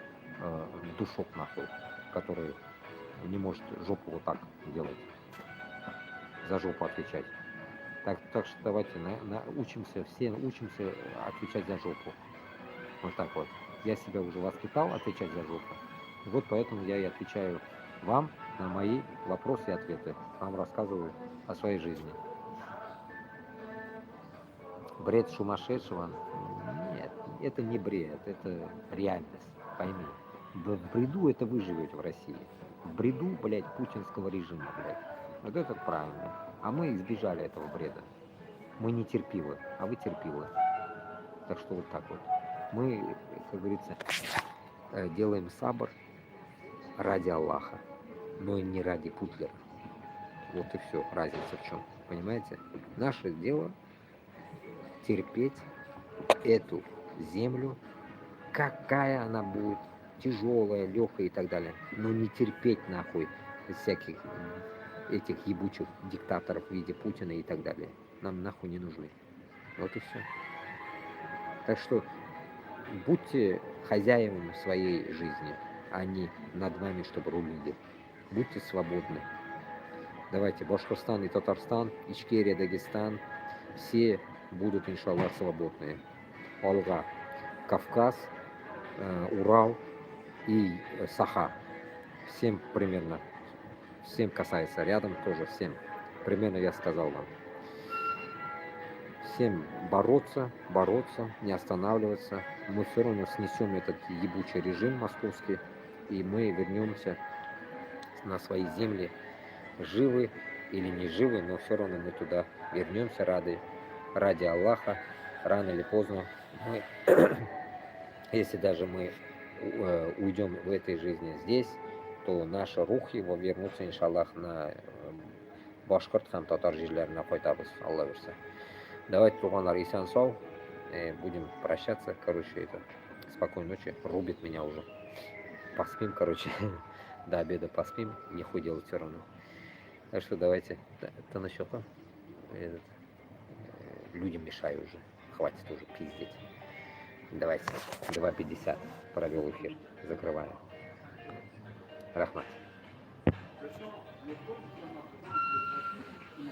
S3: душок нахуй, который не может жопу вот так делать, за жопу отвечать. Так что давайте учимся, все учимся отвечать за жопу. Вот так вот. Я себя уже воспитал отвечать за жопу. Вот поэтому я и отвечаю вам на мои вопросы и ответы. Вам рассказываю о своей жизни. Бред сумасшедшего? Нет, это не бред, это реальность. Пойми. В бреду это вы живете в России. В бреду, блядь, путинского режима, блядь. Вот это правильно. А мы избежали этого бреда. Мы не терпилы, а вы терпилы. Так что вот так вот. Мы, как говорится, делаем сабр ради Аллаха, но не ради Путлера. Вот и все, разница в чем. Понимаете? Наше дело терпеть эту землю, какая она будет, тяжелая, легкая и так далее. Но не терпеть нахуй всяких этих ебучих диктаторов в виде Путина и так далее. Нам нахуй не нужны. Вот и все. Так что будьте хозяевами своей жизни, а не над вами, чтобы рулили. Будьте свободны. Давайте, Башкортостан и Татарстан, Ичкерия, Дагестан, все будут, иншаллах, свободные. Алга, Кавказ, Урал и Саха. Всем примерно, всем касается. Рядом тоже всем. Примерно я сказал вам. Всем бороться, не останавливаться. Мы все равно снесем этот ебучий режим московский, и мы вернемся на свои земли, живы или не живы, но все равно мы туда вернемся ради Аллаха, рано или поздно. Мы, если даже мы уйдем в этой жизни здесь, то наши рухи его вернутся, иншаллах, на башқұрт һәм татар жерлеріне қайтабыз, Алла берсе. Давайте, туғандар, исән сау, будем прощаться, короче, это, спокойной ночи, рубит меня уже, поспим, короче, до обеда поспим, нихуй делать все равно. Так что давайте, это насчет, людям мешаю уже, хватит уже пиздеть. Давайте, 2:50 провел эфир, закрываю. Рахмат.